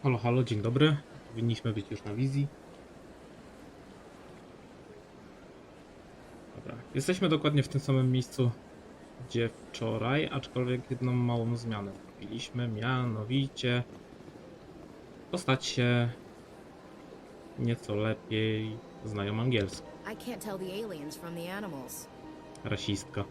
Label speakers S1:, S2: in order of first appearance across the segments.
S1: Halo, halo, dzień dobry. Powinniśmy być już na wizji. Dobra, jesteśmy dokładnie w tym samym miejscu, gdzie wczoraj, aczkolwiek jedną małą zmianę zrobiliśmy, mianowicie postaci się nieco lepiej znają angielski.
S2: I can't tell the aliens from the animals.
S1: Rasistka.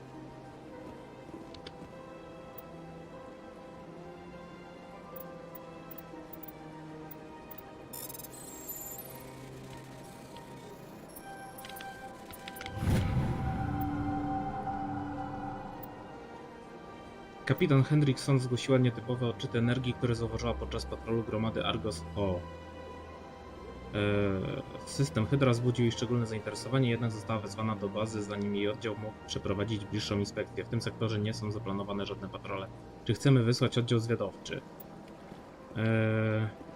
S1: Kapitan Hendrickson zgłosiła nietypowe odczyty energii, które zauważyła podczas patrolu gromady Argos O. System Hydra wzbudził jej szczególne zainteresowanie, jednak została wezwana do bazy, zanim jej oddział mógł przeprowadzić bliższą inspekcję. W tym sektorze nie są zaplanowane żadne patrole. Czy chcemy wysłać oddział zwiadowczy?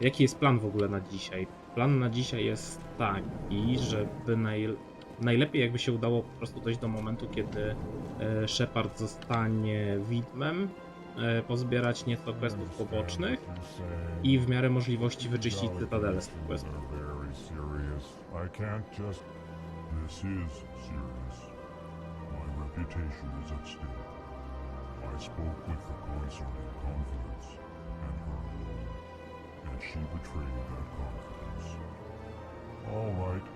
S1: Jaki jest plan w ogóle na dzisiaj? Plan na dzisiaj jest taki, żeby najlepiej jakby się udało po prostu dojść do momentu, kiedy Shepard zostanie widmem, pozbierać nieco questów pobocznych i w miarę możliwości wyczyścić cytadelę z tych questów.
S3: She betrayed that confidence. All right,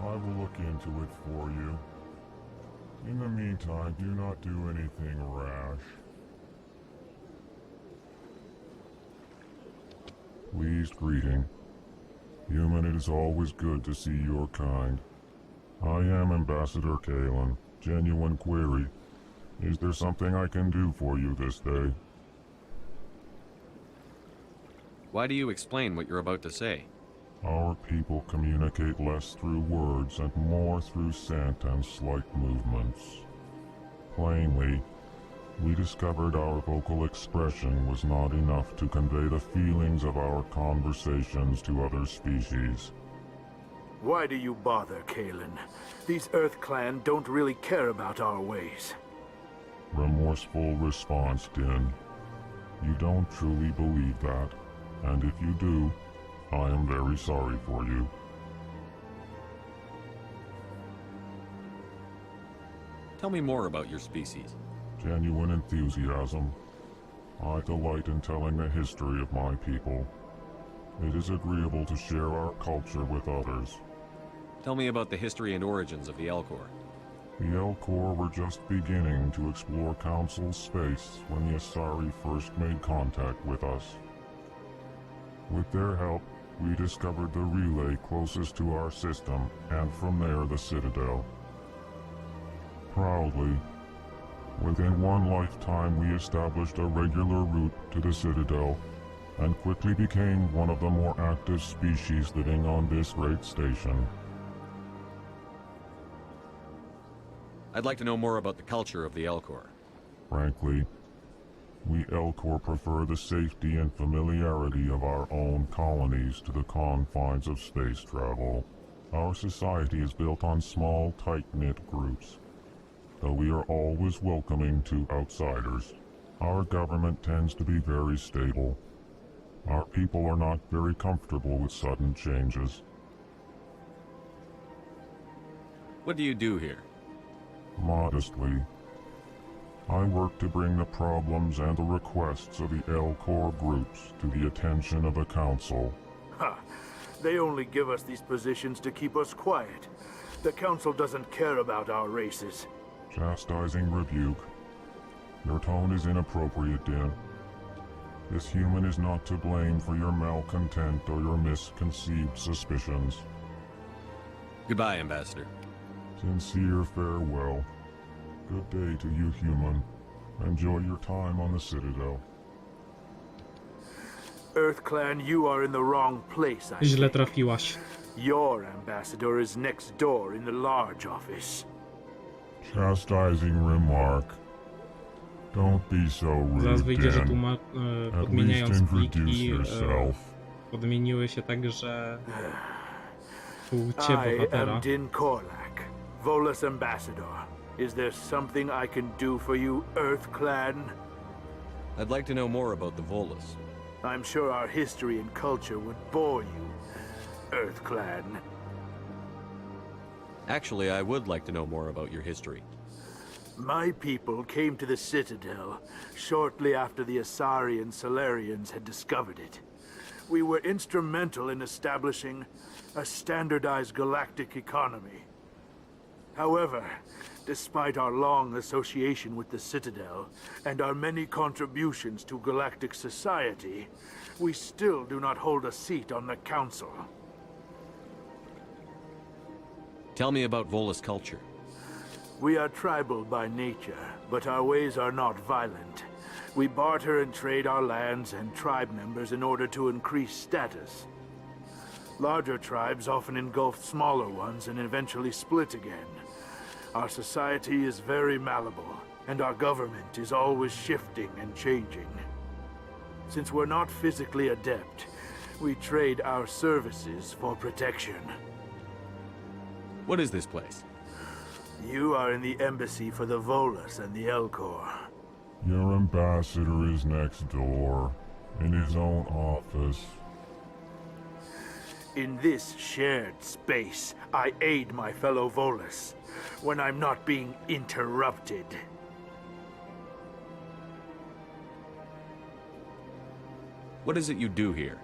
S3: I will look into it for you. In the meantime, do not do anything rash. Pleased greeting. Human, it is always good to see your kind. I am Ambassador Kalen. Genuine query. Is there something I can do for you this day?
S4: Why do you explain what you're about to say?
S3: Our people communicate less through words and more through scent and slight movements. Plainly, we discovered our vocal expression was not enough to convey the feelings of our conversations to other species.
S5: Why do you bother, Kalen? These Earth Clan don't really care about our ways.
S3: Remorseful response, Din. You don't truly believe that. And if you do, I am very sorry for you.
S4: Tell me more about your species.
S3: Genuine enthusiasm. I delight in telling the history of my people. It is agreeable to share our culture with others.
S4: Tell me about the history and origins of the Elcor.
S3: The Elcor were just beginning to explore Council space when the Asari first made contact with us. With their help, we discovered the relay closest to our system, and from there the Citadel. Proudly, within one lifetime we established a regular route to the Citadel, and quickly became one of the more active species living on this great station.
S4: I'd like to know more about the culture of the Elcor.
S3: Frankly, we Elcor prefer the safety and familiarity of our own colonies to the confines of space travel. Our society is built on small, tight-knit groups, though we are always welcoming to outsiders. Our government tends to be very stable. Our people are not very comfortable with sudden changes.
S4: What do you do here?
S3: Modestly, I work to bring the problems and the requests of the Elcor groups to the attention of the Council.
S5: Ha! They only give us these positions to keep us quiet. The Council doesn't care about our races.
S3: Chastising rebuke. Your tone is inappropriate, Din. This human is not to blame for your malcontent or your misconceived suspicions.
S4: Goodbye, Ambassador.
S3: Sincere farewell. Good day to you, human. Enjoy your time on the Citadel.
S5: Earth Clan, you are in the wrong place, I
S1: Źle
S5: think.
S1: trafiłaś.
S5: Your ambassador is next door in the large office.
S3: Chastising remark. Don't be so rude,
S1: Zaraz wyjdzie, że
S3: Din. At least
S1: podmieniając
S3: introduce
S1: pliki,
S3: yourself.
S1: podmieniły się tak, że płcie
S5: I
S1: bohatera.
S5: am Din Korlak, Volus ambassador. Is there something I can do for you, Earth Clan?
S4: I'd like to know more about the Volus.
S5: I'm sure our history and culture would bore you, Earth Clan.
S4: Actually, I would like to know more about your history.
S5: My people came to the Citadel shortly after the Asari and Solarians had discovered it. We were instrumental in establishing a standardized galactic economy. However, despite our long association with the Citadel and our many contributions to galactic society, we still do not hold a seat on the Council.
S4: Tell me about Volus culture.
S5: We are tribal by nature, but our ways are not violent. We barter and trade our lands and tribe members in order to increase status. Larger tribes often engulf smaller ones and eventually split again. Our society is very malleable, and our government is always shifting and changing. Since we're not physically adept, we trade our services for protection.
S4: What is this place?
S5: You are in the embassy for the Volus and the Elcor.
S3: Your ambassador is next door, in his own office.
S5: In this shared space, I aid my fellow Volus when I'm not being interrupted.
S4: What is it you do here?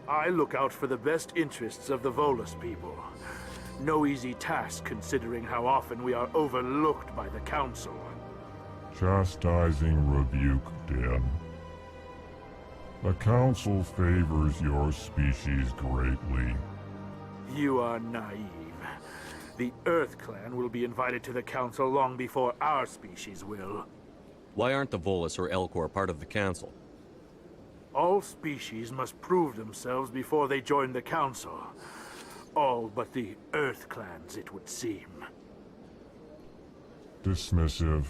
S5: I look out for the best interests of the Volus people. No easy task considering how often we are overlooked by the Council.
S3: Chastising rebuke, Den. The Council favors your species greatly.
S5: You are naive. The Earth Clan will be invited to the Council long before our species will.
S4: Why aren't the Volus or Elcor part of the Council?
S5: All species must prove themselves before they join the Council. All but the Earth Clans, it would seem.
S3: Dismissive.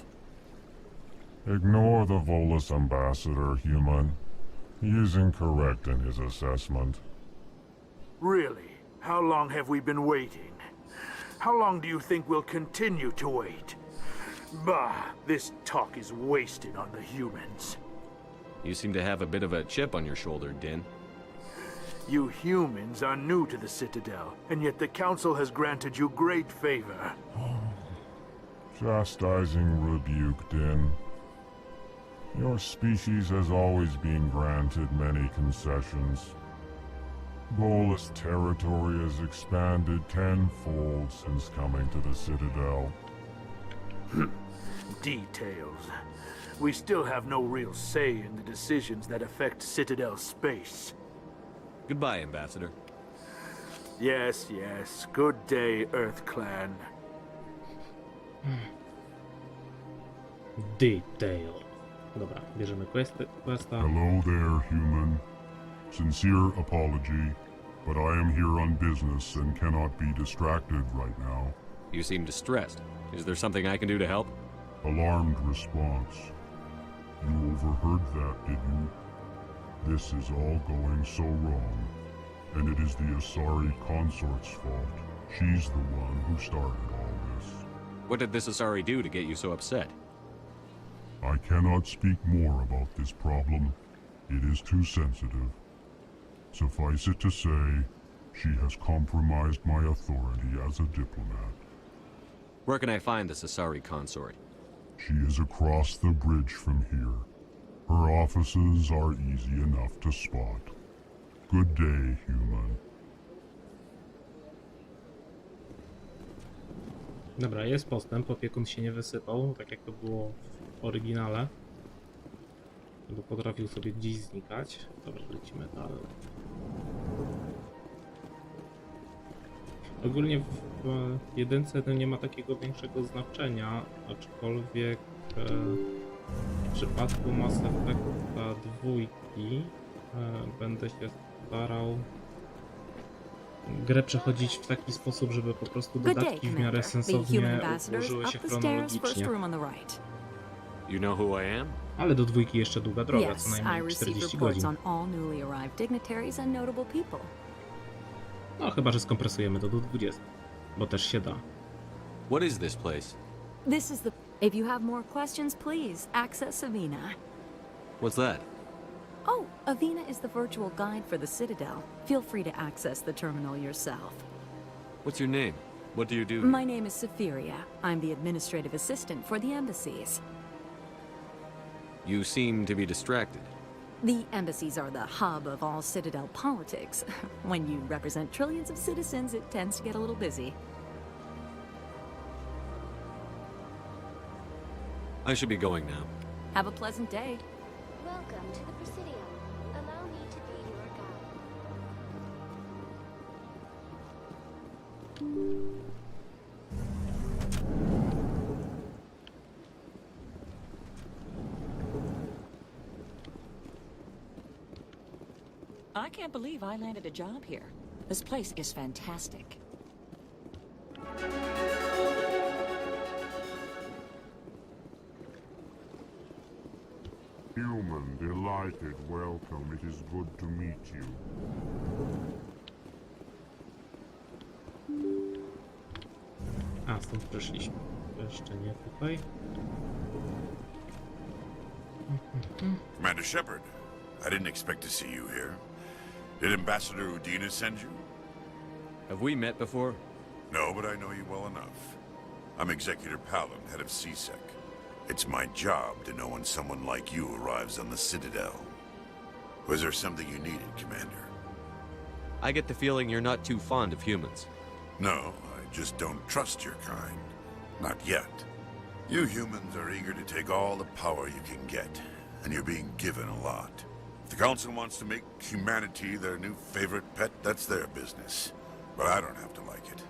S3: Ignore the Volus ambassador, human. He is incorrect in his assessment.
S5: Really? How long have we been waiting? How long do you think we'll continue to wait? Bah, this talk is wasted on the humans.
S4: You seem to have a bit of a chip on your shoulder, Din.
S5: You humans are new to the Citadel, and yet the Council has granted you great favor.
S3: Chastising rebuke, Din. Your species has always been granted many concessions. Volus territory has expanded tenfold since coming to the Citadel.
S5: Details. We still have no real say in the decisions that affect Citadel space.
S4: Goodbye, Ambassador.
S5: Yes, yes. Good day, Earth Clan.
S1: Detail. Dobra, bierzemy questa.
S3: Hello there, human. Sincere apology, but I am here on business and cannot be distracted right now.
S4: You seem distressed. Is there something I can do to help?
S3: Alarmed response. You overheard that, did you? This is all going so wrong, and it is the Asari consort's fault. She's the one who started all this.
S4: What did this Asari do to get you so upset?
S3: I cannot speak more about this problem. It is too sensitive. Suffice it to say, she has compromised my authority as a diplomat.
S4: Where can I find this Asari consort?
S3: She is across the bridge from here. Her offices are easy enough to spot. Good day, human.
S1: Dobra, jest postęp, opiekun się nie wysypał, tak jak to było w oryginale. Bo potrafił sobie gdzieś znikać. Dobra, lecimy dalej. Ogólnie w jedynce to nie ma takiego większego znaczenia, aczkolwiek w przypadku Mass Effecta 2 będę się starał grę przechodzić w taki sposób, żeby po prostu dodatki w miarę sensownie ułożyły się chronologicznie.
S4: You know who I am?
S1: Ale do 2 jeszcze długa droga, co
S2: Yes, I
S1: najmniej
S2: receive
S1: 40
S2: reports
S1: godzin.
S2: on all newly arrived dignitaries and notable people.
S1: No chyba, że skompresujemy to do 20, bo też się da.
S4: What is this place?
S2: This is the... If you have more questions, please access Savina.
S4: What's that?
S2: Oh, Avina is the virtual guide for the Citadel. Feel free to access the terminal yourself.
S4: What's your name? What do you do?
S2: My name is Safiria. I'm the administrative assistant for the embassies.
S4: You seem to be distracted.
S2: The embassies are the hub of all Citadel politics. When you represent trillions of citizens, it tends to get a little busy.
S4: I should be going now.
S2: Have a pleasant day.
S6: Welcome to the Presidio. Allow me to be your guide.
S7: I can't believe I landed a job here. This place is fantastic.
S3: Human, delighted, welcome. It is good to meet you.
S1: A, stąd przeszliśmy. Jeszcze nie tutaj.
S8: Commander Shepard, I didn't expect to see you here. Did Ambassador Udina send you?
S4: Have we met before?
S8: No, but I know you well enough. I'm Executor Palin, head of CSEC. It's my job to know when someone like you arrives on the Citadel. Was there something you needed, Commander?
S4: I get the feeling you're not too fond of humans.
S8: No, I just don't trust your kind. Not yet. You humans are eager to take all the power you can get, and you're being given a lot. If the Council wants to make humanity their new favorite pet, that's their business. But I don't have to like it.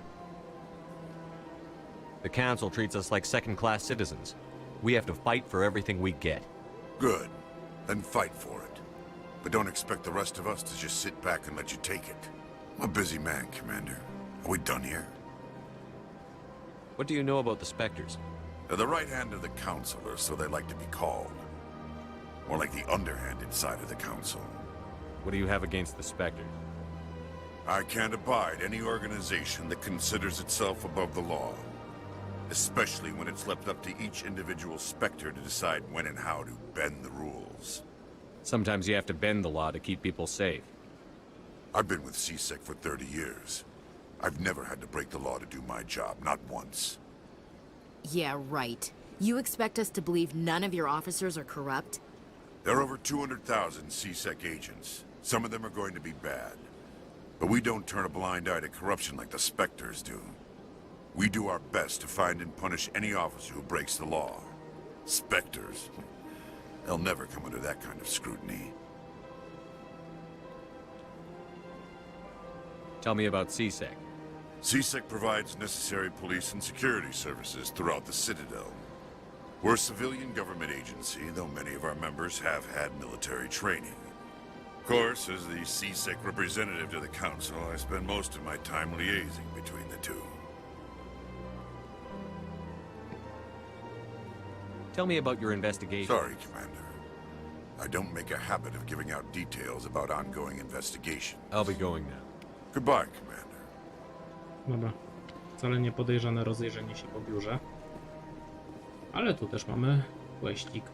S4: The Council treats us like second-class citizens. We have to fight for everything we get.
S8: Good. Then fight for it. But don't expect the rest of us to just sit back and let you take it. I'm a busy man, Commander. Are we done here?
S4: What do you know about the Spectres?
S8: They're the right hand of the Council, or so they like to be called. More like the underhanded side of the Council.
S4: What do you have against the Spectres?
S8: I can't abide any organization that considers itself above the law. Especially when it's left up to each individual Spectre to decide when and how to bend the rules.
S4: Sometimes you have to bend the law to keep people safe.
S8: I've been with CSEC for 30 years. I've never had to break the law to do my job, not once.
S9: Yeah, right. You expect us to believe none of your officers are corrupt?
S8: There are over 200,000 CSEC agents. Some of them are going to be bad. But we don't turn a blind eye to corruption like the Spectres do. We do our best to find and punish any officer who breaks the law. Spectres? They'll never come under that kind of scrutiny.
S4: Tell me about CSEC.
S8: CSEC provides necessary police and security services throughout the Citadel. We're a civilian government agency, though many of our members have had military training. Of course, as the CSEC representative to the Council, I spend most of my time liaising between the two.
S4: Tell me about your investigation.
S8: Sorry, Commander. I don't make a habit of giving out details about ongoing investigations.
S4: I'll be going now.
S8: Goodbye, Commander.
S1: Dobra. Wcale nie podejrzane rozejrzenie się po biurze. Ale tu też mamy questik.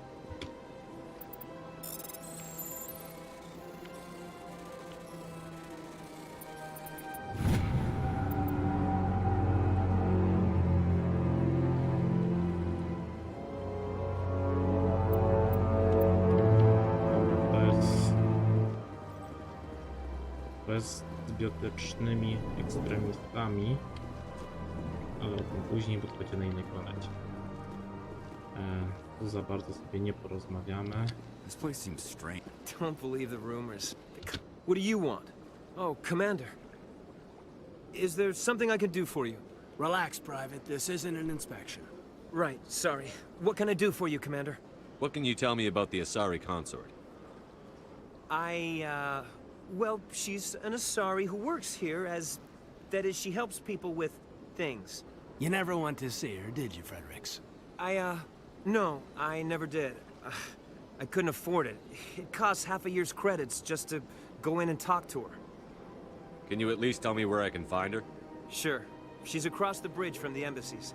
S1: Z biotycznymi ekstremistami, ale o tym później, bo to będzie na innej planecie. Tu za bardzo sobie nie porozmawiamy.
S10: This place seems strange.
S11: Don't believe the rumors. What do you want? Oh, Commander. Is there something I can do for you?
S12: Relax, Private. This isn't an inspection.
S11: Right, sorry. What can I do for you, Commander?
S4: What can you tell me about the Asari consort?
S11: Well, she's an Asari who works here as... That is, she helps people with things.
S12: You never went to see her, did you, Fredericks?
S11: No, I never did. I couldn't afford it. It costs half a year's credits just to go in and talk to her.
S4: Can you at least tell me where I can find her?
S11: Sure. She's across the bridge from the embassies.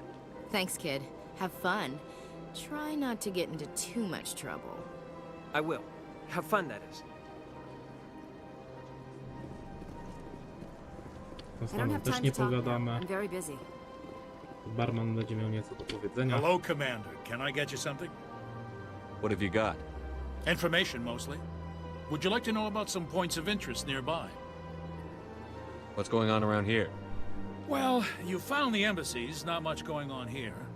S9: Thanks, kid. Have fun. Try not to get into too much trouble.
S11: I will. Have fun, that is.
S1: Konstantem też nie pogadamy.
S2: I'm very busy.
S1: Barman będzie miał nieco do powiedzenia.
S10: Hello, Commander. Can I get you something?
S4: What have you got?
S10: Information, mostly. Would you like to know about some points of interest nearby?
S4: What's going on around here?
S10: Well, you found the embassies, not much going on here.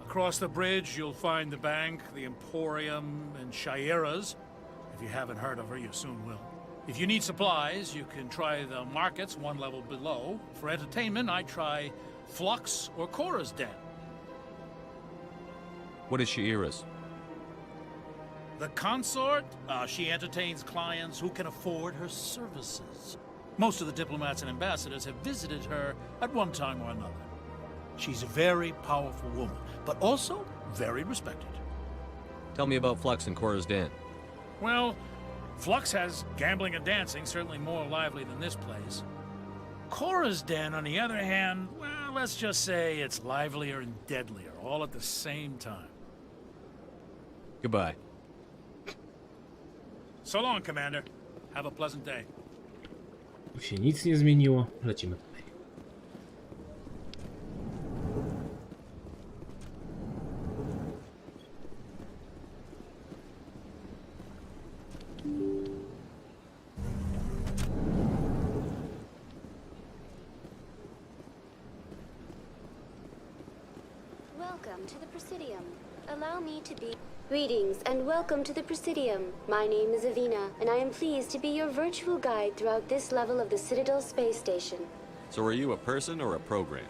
S10: Across the bridge, you'll find the bank, the Emporium, and Shaira's. If you haven't heard of her, you soon will. If you need supplies, you can try the markets one level below. For entertainment, I try Flux or Cora's Den.
S4: What is Shaira's?
S10: The consort? She entertains clients who can afford her services. Most of the diplomats and ambassadors have visited her at one time or another. She's a very powerful woman, but also very respected.
S4: Tell me about Flux and Cora's Den.
S10: Well, Flux has gambling and dancing, certainly more lively than this place. Cora's Den, on the other hand, well, let's just say it's livelier and deadlier, all at the same time.
S4: Goodbye.
S10: So long, Commander. Have a pleasant day.
S1: Tu się nic nie zmieniło. Lecimy dalej.
S6: Welcome to the Presidium. Allow me to be... Greetings and welcome to the Presidium. My name is Avina, and I am pleased to be your virtual guide throughout this level of the Citadel Space Station.
S4: So are you a person or a program?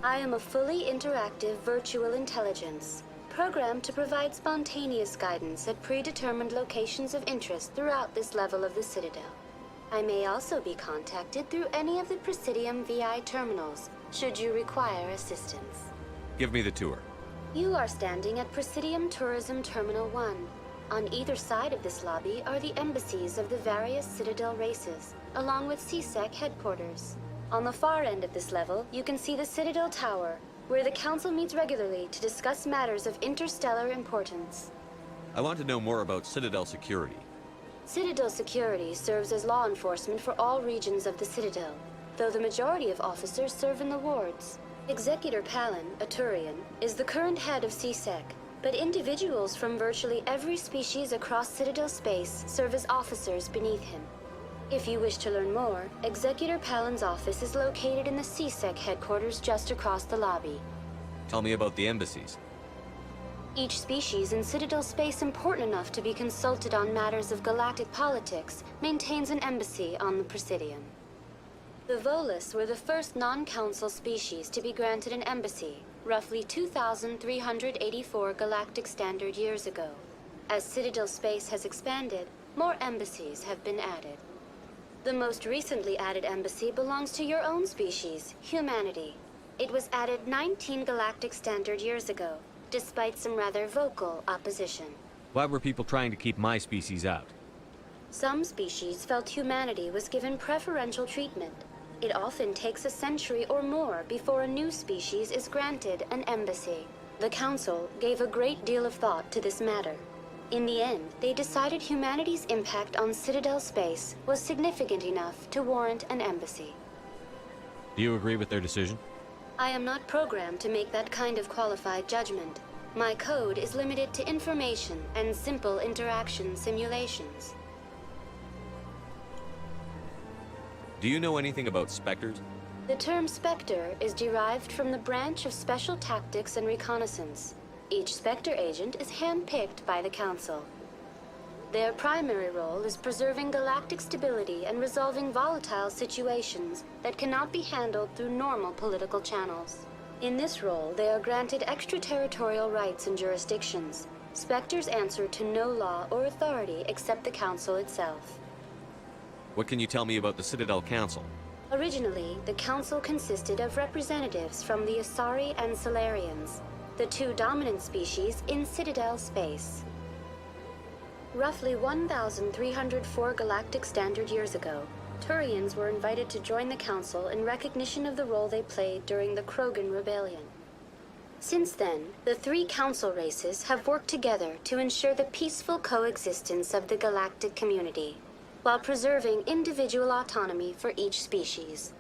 S6: I am a fully interactive virtual intelligence, programmed to provide spontaneous guidance at predetermined locations of interest throughout this level of the Citadel. I may also be contacted through any of the Presidium VI terminals, should you require assistance.
S4: Give me the tour.
S6: You are standing at Presidium Tourism Terminal 1. On either side of this lobby are the embassies of the various Citadel races, along with CSEC headquarters. On the far end of this level, you can see the Citadel Tower, where the Council meets regularly to discuss matters of interstellar importance.
S4: I want to know more about Citadel security.
S6: Citadel security serves as law enforcement for all regions of the Citadel, though the majority of officers serve in the wards. Executor Palin, a Turian, is the current head of CSEC, but individuals from virtually every species across Citadel space serve as officers beneath him. If you wish to learn more, Executor Palin's office is located in the CSEC headquarters just across the lobby.
S4: Tell me about the embassies.
S6: Each species in Citadel space important enough to be consulted on matters of galactic politics maintains an embassy on the Presidium. The Volus were the first non-council species to be granted an embassy, roughly 2,384 galactic standard years ago. As Citadel space has expanded, more embassies have been added. The most recently added embassy belongs to your own species, humanity. It was added 19 galactic standard years ago, despite some rather vocal opposition.
S4: Why were people trying to keep my species out?
S6: Some species felt humanity was given preferential treatment. It often takes a century or more before a new species is granted an embassy. The Council gave a great deal of thought to this matter. In the end, they decided humanity's impact on Citadel space was significant enough to warrant an embassy.
S4: Do you agree with their decision?
S6: I am not programmed to make that kind of qualified judgment. My code is limited to information and simple interaction simulations.
S4: Do you know anything about specters?
S6: The term Spectre is derived from the branch of Special Tactics and Reconnaissance. Each Spectre agent is handpicked by the Council. Their primary role is preserving galactic stability and resolving volatile situations that cannot be handled through normal political channels. In this role, they are granted extraterritorial rights and jurisdictions. Spectres answer to no law or authority except the Council itself.
S4: What can you tell me about the Citadel Council?
S6: Originally, the Council consisted of representatives from the Asari and Solarians, the two dominant species in Citadel space. Roughly 1,304 galactic standard years ago, Turians were invited to join the Council in recognition of the role they played during the Krogan Rebellion. Since then, the three Council races have worked together to ensure the peaceful coexistence of the galactic community, while preserving individual autonomy for each species.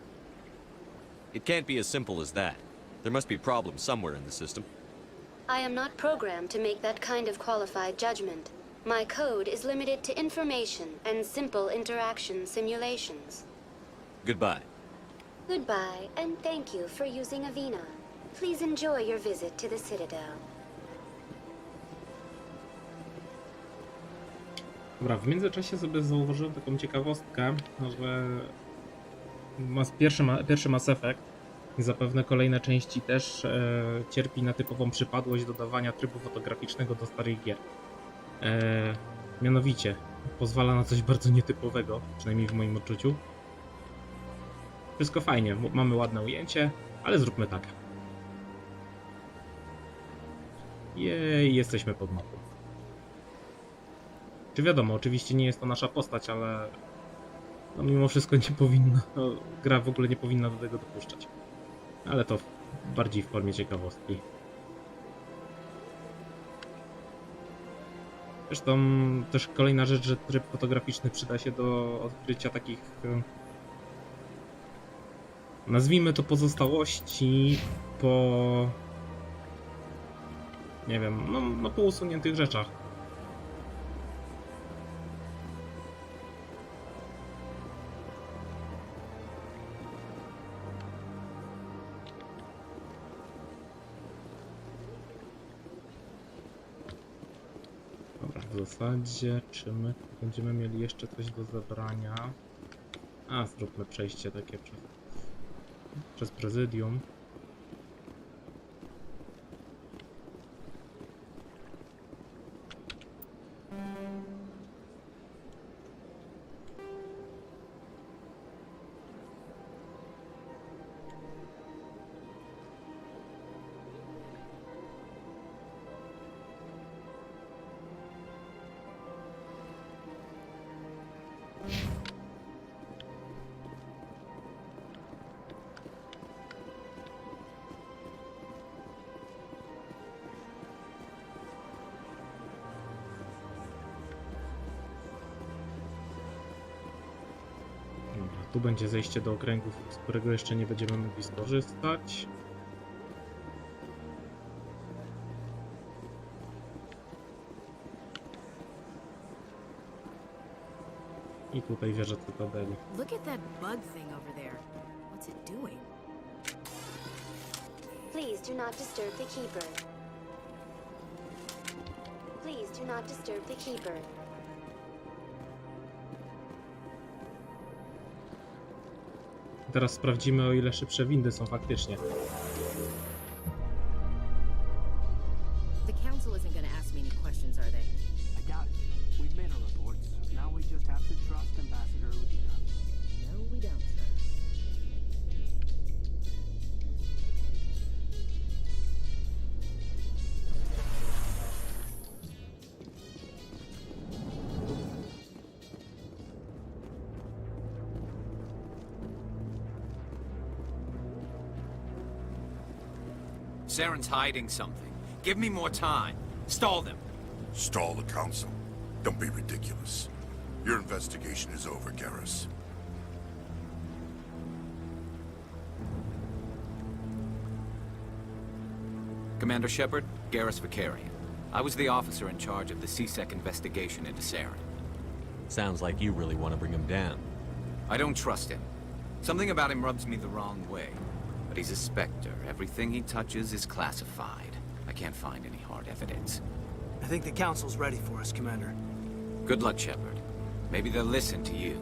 S4: It can't be as simple as that. There must be problems somewhere in the system.
S6: I am not programmed to make that kind of qualified judgment. My code is limited to information and simple interaction simulations.
S4: Goodbye.
S6: Goodbye, and thank you for using Avina. Please enjoy your visit to the Citadel.
S1: Dobra, w międzyczasie sobie zauważyłem taką ciekawostkę, że pierwszy Mass Effect i zapewne kolejne części też cierpi na typową przypadłość dodawania trybu fotograficznego do starych gier. Mianowicie pozwala na coś bardzo nietypowego, przynajmniej w moim odczuciu. Wszystko fajnie, mamy ładne ujęcie, ale zróbmy tak. Jej, jesteśmy pod mapą. Czy wiadomo, oczywiście nie jest to nasza postać, ale no mimo wszystko nie powinno, gra w ogóle nie powinna do tego dopuszczać. Ale to bardziej w formie ciekawostki. Zresztą też kolejna rzecz, że tryb fotograficzny przyda się do odkrycia takich, nazwijmy to, pozostałości po, nie wiem, no po usuniętych rzeczach. Dobra, w zasadzie, czy my będziemy mieli jeszcze coś do zabrania? A, zróbmy przejście takie przez prezydium. Tu będzie zejście do okręgów, z którego jeszcze nie będziemy mogli skorzystać. I tutaj wieża Cytadeli.
S9: Look at that bug thing over there. What's it doing?
S6: Please do not disturb the Keeper. Please do not disturb the Keeper.
S1: Teraz sprawdzimy, o ile szybsze windy są faktycznie.
S9: The council isn't going to ask me any questions, are they?
S12: I doubt it. We've made our reports. Now we just have to trust Ambassador Udina.
S9: No, we don't, sir.
S13: Saren's hiding something. Give me more time. Stall them.
S8: Stall the council? Don't be ridiculous. Your investigation is over, Garrus.
S13: Commander Shepard, Garrus Vicarian. I was the officer in charge of the CSEC investigation into Saren.
S4: Sounds like you really want to bring him down.
S13: I don't trust him. Something about him rubs me the wrong way. But he's a Spectre. Everything he touches is classified. I can't find any hard evidence.
S12: I think the council's ready for us, Commander.
S13: Good luck, Shepard. Maybe they'll listen to you.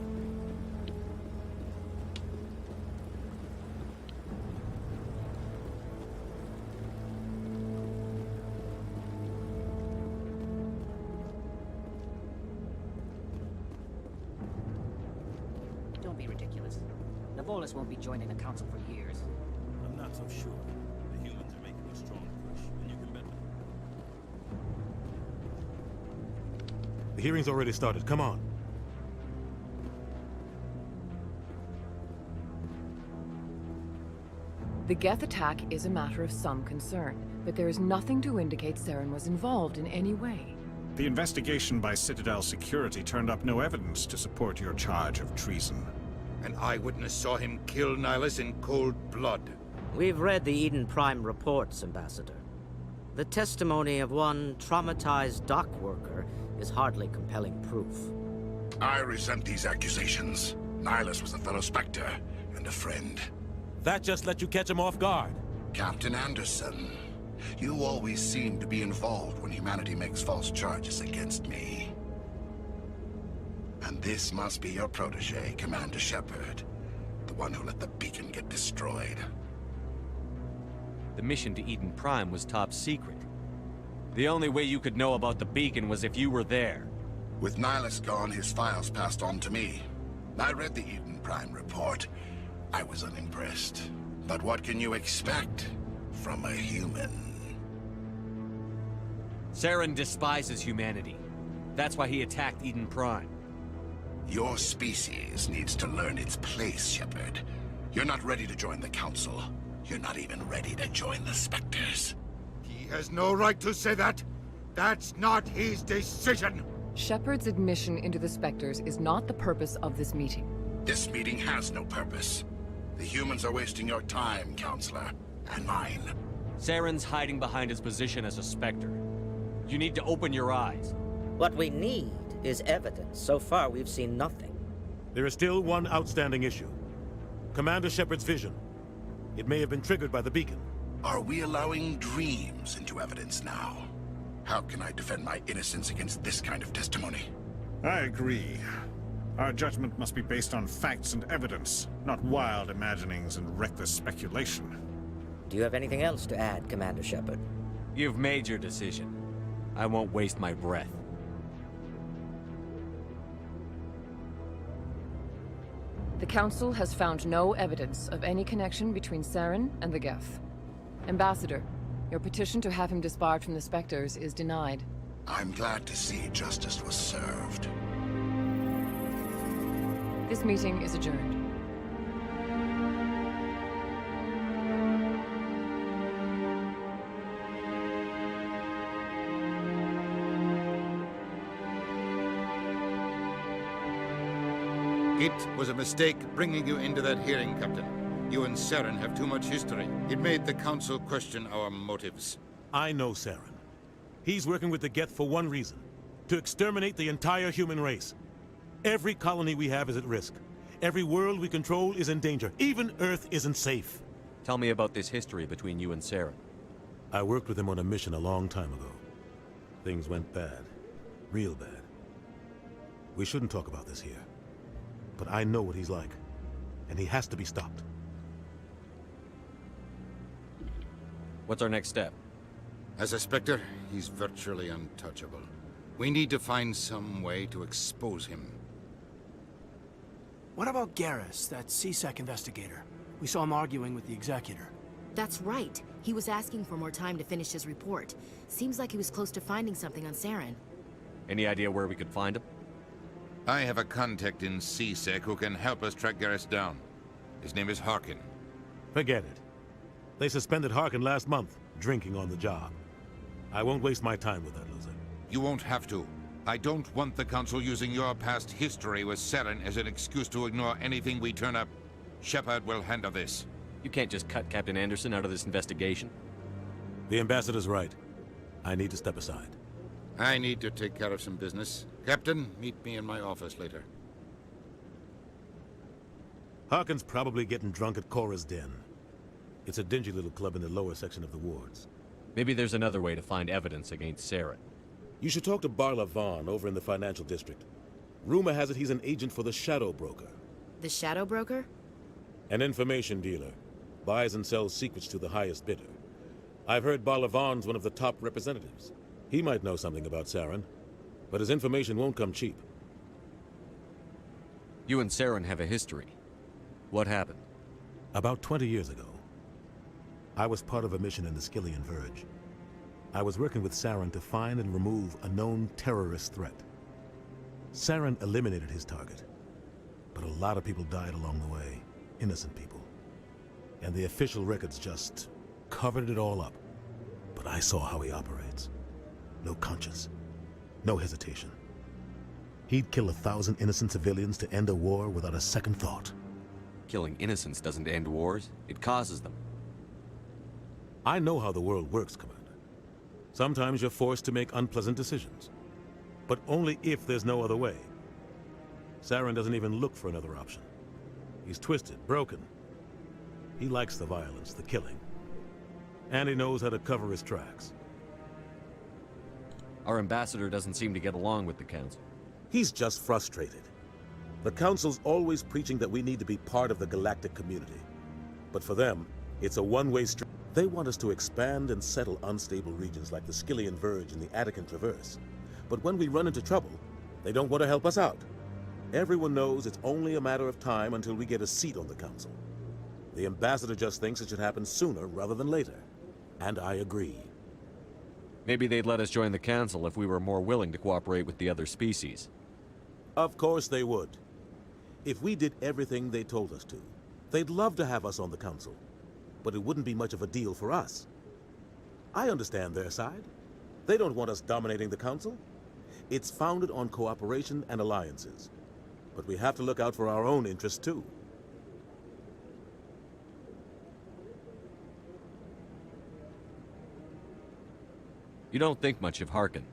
S14: Don't be ridiculous. Nabolas won't be joining the council for years.
S15: I'm not so sure. The humans are making a strong push, and you can bet.
S16: The hearing's already started. Come on.
S17: The Geth attack is a matter of some concern, but there is nothing to indicate Saren was involved in any way.
S18: The investigation by Citadel Security turned up no evidence to support your charge of treason. An eyewitness saw him kill Nihilus in cold blood.
S14: We've read the Eden Prime reports, Ambassador. The testimony of one traumatized dock worker is hardly compelling proof.
S8: I resent these accusations. Nihilus was a fellow Spectre and a friend.
S16: That just let you catch him off guard.
S8: Captain Anderson, you always seem to be involved when humanity makes false charges against me. And this must be your protege, Commander Shepard. The one who let the beacon get destroyed.
S4: The mission to Eden Prime was top secret. The only way you could know about the beacon was if you were there.
S8: With Nihilus gone, his files passed on to me. I read the Eden Prime report. I was unimpressed. But what can you expect from a human?
S4: Saren despises humanity. That's why he attacked Eden Prime.
S8: Your species needs to learn its place, Shepard. You're not ready to join the Council. You're not even ready to join the Spectres.
S18: He has no right to say that. That's not his decision.
S17: Shepard's admission into the Spectres is not the purpose of this meeting.
S8: This meeting has no purpose. The humans are wasting your time, Counselor, and mine.
S4: Saren's hiding behind his position as a Spectre. You need to open your eyes.
S14: What we need is evidence. So far, we've seen nothing.
S16: There is still one outstanding issue. Commander Shepard's vision. It may have been triggered by the beacon.
S8: Are we allowing dreams into evidence now? How can I defend my innocence against this kind of testimony?
S19: I agree. Our judgment must be based on facts and evidence, not wild imaginings and reckless speculation.
S14: Do you have anything else to add, Commander Shepard?
S4: You've made your decision. I won't waste my breath.
S17: The Council has found no evidence of any connection between Saren and the Geth. Ambassador, your petition to have him disbarred from the Spectres is denied.
S8: I'm glad to see justice was served.
S17: This meeting is adjourned.
S18: It was a mistake bringing you into that hearing, Captain. You and Saren have too much history. It made the Council question our motives.
S16: I know Saren. He's working with the Geth for one reason. To exterminate the entire human race. Every colony we have is at risk. Every world we control is in danger. Even Earth isn't safe.
S4: Tell me about this history between you and Saren.
S16: I worked with him on a mission a long time ago. Things went bad. Real bad. We shouldn't talk about this here. But I know what he's like. And he has to be stopped.
S4: What's our next step?
S18: As a Spectre, he's virtually untouchable. We need to find some way to expose him.
S12: What about Garrus, that CSEC investigator? We saw him arguing with the Executor.
S9: That's right. He was asking for more time to finish his report. Seems like he was close to finding something on Saren.
S4: Any idea where we could find him?
S18: I have a contact in CSEC who can help us track Garrus down. His name is Harkin.
S16: Forget it. They suspended Harkin last month, drinking on the job. I won't waste my time with that loser.
S18: You won't have to. I don't want the Council using your past history with Saren as an excuse to ignore anything we turn up. Shepard will handle this.
S4: You can't just cut Captain Anderson out of this investigation.
S16: The Ambassador's right. I need to step aside.
S18: I need to take care of some business. Captain, meet me in my office later.
S16: Harkin's probably getting drunk at Cora's Den. It's a dingy little club in the lower section of the wards.
S4: Maybe there's another way to find evidence against Saren.
S16: You should talk to Barla Vaughn over in the financial district. Rumor has it he's an agent for the Shadow Broker.
S9: The Shadow Broker?
S16: An information dealer. Buys and sells secrets to the highest bidder. I've heard Barla Vaughn's one of the top representatives. He might know something about Saren, but his information won't come cheap.
S4: You and Saren have a history. What happened?
S16: About 20 years ago, I was part of a mission in the Skillian Verge. I was working with Saren to find and remove a known terrorist threat. Saren eliminated his target, but a lot of people died along the way, innocent people. And the official records just covered it all up. But I saw how he operates. No conscience, no hesitation. He'd kill 1,000 innocent civilians to end a war without a second thought.
S4: Killing innocents doesn't end wars, it causes them.
S16: I know how the world works, Commander. Sometimes you're forced to make unpleasant decisions. But only if there's no other way. Saren doesn't even look for another option. He's twisted, broken. He likes the violence, the killing. And he knows how to cover his tracks.
S4: Our ambassador doesn't seem to get along with the Council.
S16: He's just frustrated. The Council's always preaching that we need to be part of the galactic community. But for them, it's a one-way street. They want us to expand and settle unstable regions like the Skillian Verge and the Attican Traverse. But when we run into trouble, they don't want to help us out. Everyone knows it's only a matter of time until we get a seat on the Council. The ambassador just thinks it should happen sooner rather than later. And I agree.
S4: Maybe they'd let us join the Council if we were more willing to cooperate with the other species.
S16: Of course they would. If we did everything they told us to, they'd love to have us on the Council. But it wouldn't be much of a deal for us. I understand their side. They don't want us dominating the Council. It's founded on cooperation and alliances. But we have to look out for our own interests, too.
S4: You don't think much of Harkin.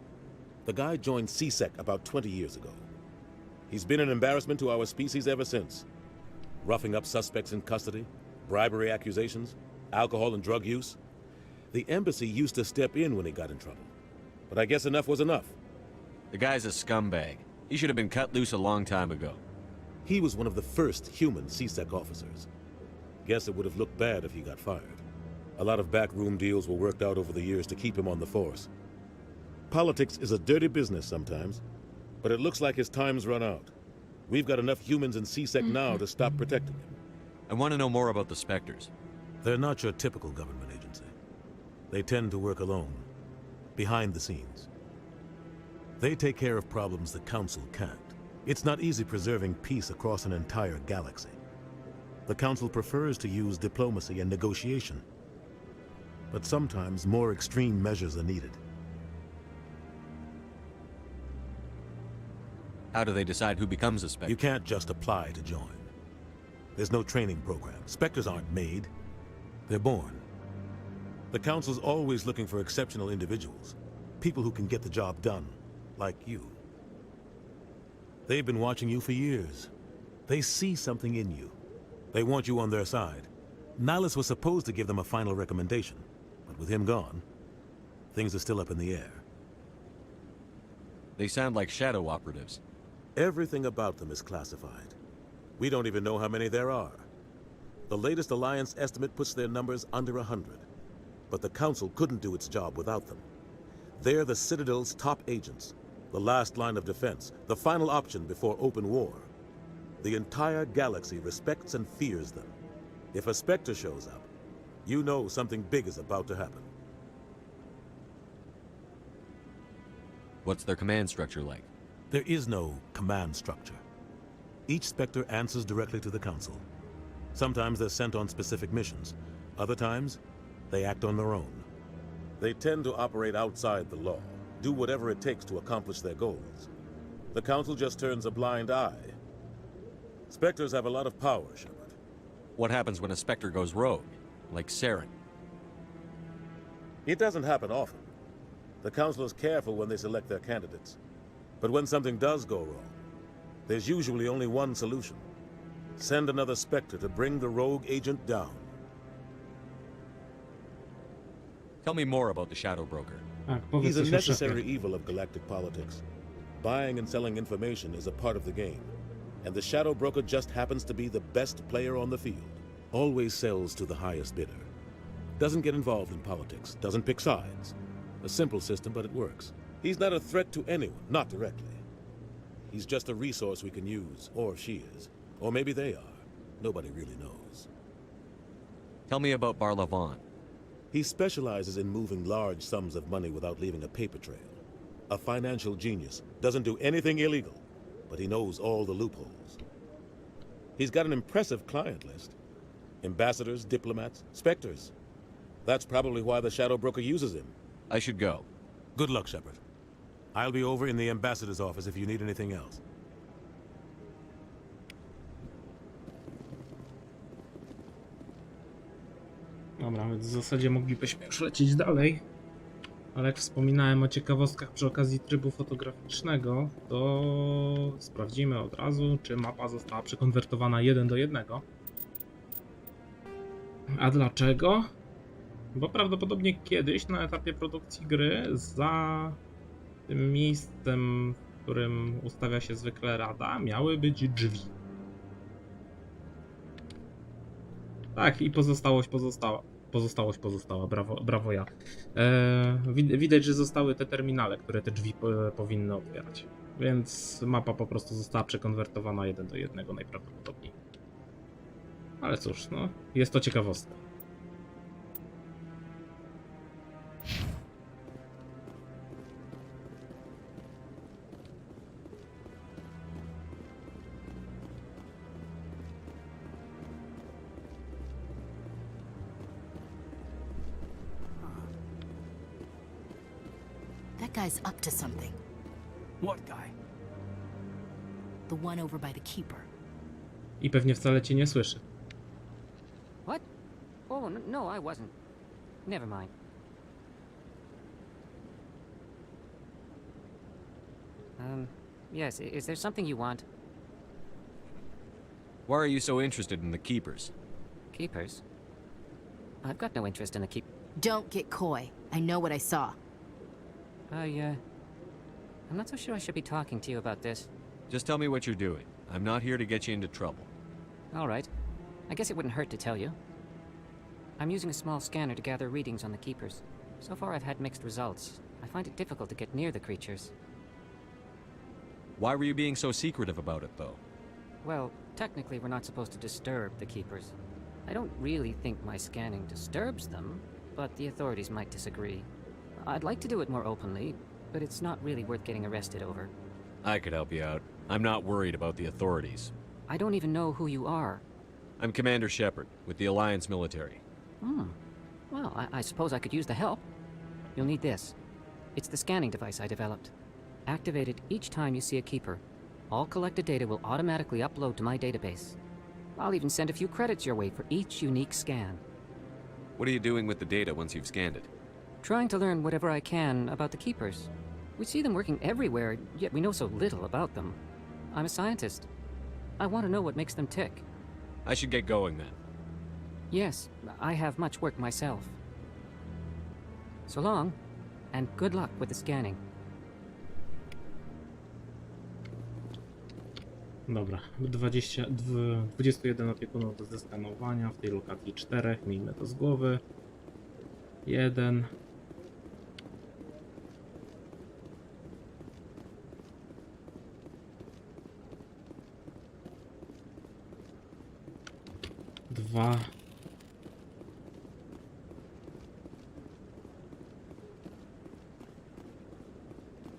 S16: The guy joined CSEC about 20 years ago. He's been an embarrassment to our species ever since. Roughing up suspects in custody, bribery accusations, alcohol and drug use. The embassy used to step in when he got in trouble. But I guess enough was enough.
S4: The guy's a scumbag. He should have been cut loose a long time ago.
S16: He was one of the first human CSEC officers. Guess it would have looked bad if he got fired. A lot of backroom deals were worked out over the years to keep him on the force. Politics is a dirty business sometimes, but it looks like his time's run out. We've got enough humans in CSEC now to stop protecting him.
S4: I want to know more about the Spectres.
S16: They're not your typical government agency. They tend to work alone, behind the scenes. They take care of problems the Council can't. It's not easy preserving peace across an entire galaxy. The Council prefers to use diplomacy and negotiation. But sometimes more extreme measures are needed.
S4: How do they decide who becomes a Spectre?
S16: You can't just apply to join. There's no training program. Spectres aren't made. They're born. The Council's always looking for exceptional individuals. People who can get the job done, like you. They've been watching you for years. They see something in you. They want you on their side. Nihilus was supposed to give them a final recommendation, but with him gone, things are still up in the air.
S4: They sound like shadow operatives.
S16: Everything about them is classified. We don't even know how many there are. The latest Alliance estimate puts their numbers under 100. But the Council couldn't do its job without them. They're the Citadel's top agents, the last line of defense, the final option before open war. The entire galaxy respects and fears them. If a Spectre shows up, you know something big is about to happen.
S4: What's their command structure like?
S16: There is no command structure. Each Spectre answers directly to the Council. Sometimes they're sent on specific missions. Other times, they act on their own. They tend to operate outside the law, do whatever it takes to accomplish their goals. The Council just turns a blind eye. Spectres have a lot of power, Shepard.
S4: What happens when a Spectre goes rogue, like Saren?
S16: It doesn't happen often. The Council is careful when they select their candidates. But when something does go wrong, there's usually only one solution. Send another Spectre to bring the rogue agent down.
S4: Tell me more about the Shadow Broker.
S16: He's a necessary evil of galactic politics. Buying and selling information is a part of the game. And the Shadow Broker just happens to be the best player on the field. Always sells to the highest bidder. Doesn't get involved in politics, doesn't pick sides. A simple system, but it works. He's not a threat to anyone, not directly. He's just a resource we can use, or she is. Or maybe they are. Nobody really knows.
S4: Tell me about Barlavon.
S16: He specializes in moving large sums of money without leaving a paper trail. A financial genius. Doesn't do anything illegal, but he knows all the loopholes. He's got an impressive client list. Ambassadors, diplomats, Spectres. That's probably why the Shadow Broker uses him.
S4: I should go.
S16: Good luck, Shepard. I'll be over in the ambassador's office if you need anything else.
S1: Dobra, więc w zasadzie moglibyśmy już lecieć dalej. Ale jak wspominałem o ciekawostkach przy okazji trybu fotograficznego, to sprawdzimy od razu, czy mapa została przekonwertowana 1:1. A dlaczego? Bo prawdopodobnie kiedyś na etapie produkcji gry za tym miejscem, w którym ustawia się zwykle rada, miały być drzwi. Tak, i pozostałość pozostała. Brawo ja. Widać, że zostały te terminale, które te drzwi powinny otwierać. Więc mapa po prostu została przekonwertowana 1:1 najprawdopodobniej. Ale cóż, no, jest to ciekawostka.
S9: That guy's up to something.
S12: What guy?
S9: The one over by the keeper.
S1: I pewnie wcale cię nie słyszy.
S20: What? Oh, no, I wasn't. Never mind. Yes, is there something you want?
S4: Why are you so interested in the Keepers?
S20: Keepers? I've got no interest in the keep...
S9: Don't get coy. I know what I saw.
S20: I'm not so sure I should be talking to you about this.
S4: Just tell me what you're doing. I'm not here to get you into trouble.
S20: All right. I guess it wouldn't hurt to tell you. I'm using a small scanner to gather readings on the Keepers. So far I've had mixed results. I find it difficult to get near the creatures.
S4: Why were you being so secretive about it, though?
S20: Well, technically we're not supposed to disturb the Keepers. I don't really think my scanning disturbs them, but the authorities might disagree. I'd like to do it more openly, but it's not really worth getting arrested over.
S4: I could help you out. I'm not worried about the authorities.
S20: I don't even know who you are.
S4: I'm Commander Shepard, with the Alliance military.
S20: Well, I suppose I could use the help. You'll need this. It's the scanning device I developed. Activate it each time you see a Keeper. All collected data will automatically upload to my database. I'll even send a few credits your way for each unique scan.
S4: What are you doing with the data once you've scanned it?
S20: Trying to learn whatever I can about the Keepers. We see them working everywhere, yet we know so little about them. I'm a scientist. I want to know what makes them tick.
S4: I should get going then.
S20: Yes, I have much work myself. So long, and good luck with the scanning.
S1: Dobra, 21 opiekunów do zeskanowania, w tej lokacji 4, miejmy to z głowy. 1. Dwa.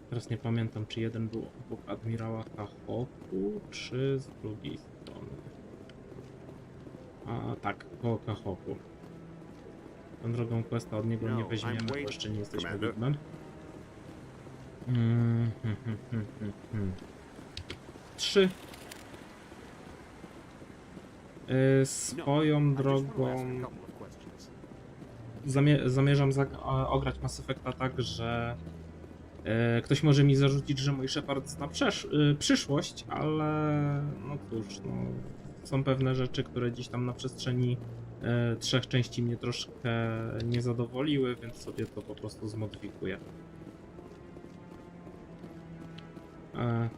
S1: Teraz nie pamiętam, czy jeden był obok admirała Kahoku, czy z drugiej strony. A tak, koło Kahoku. Tą drogą questa od niego nie weźmiemy, bo jeszcze nie jesteśmy widmem. 3. Swoją drogą zamierzam ograć Mass Effecta tak, że ktoś może mi zarzucić, że mój Shepard zna przyszłość, ale no cóż, no, są pewne rzeczy, które gdzieś tam na przestrzeni 3 części mnie troszkę nie zadowoliły, więc sobie to po prostu zmodyfikuję.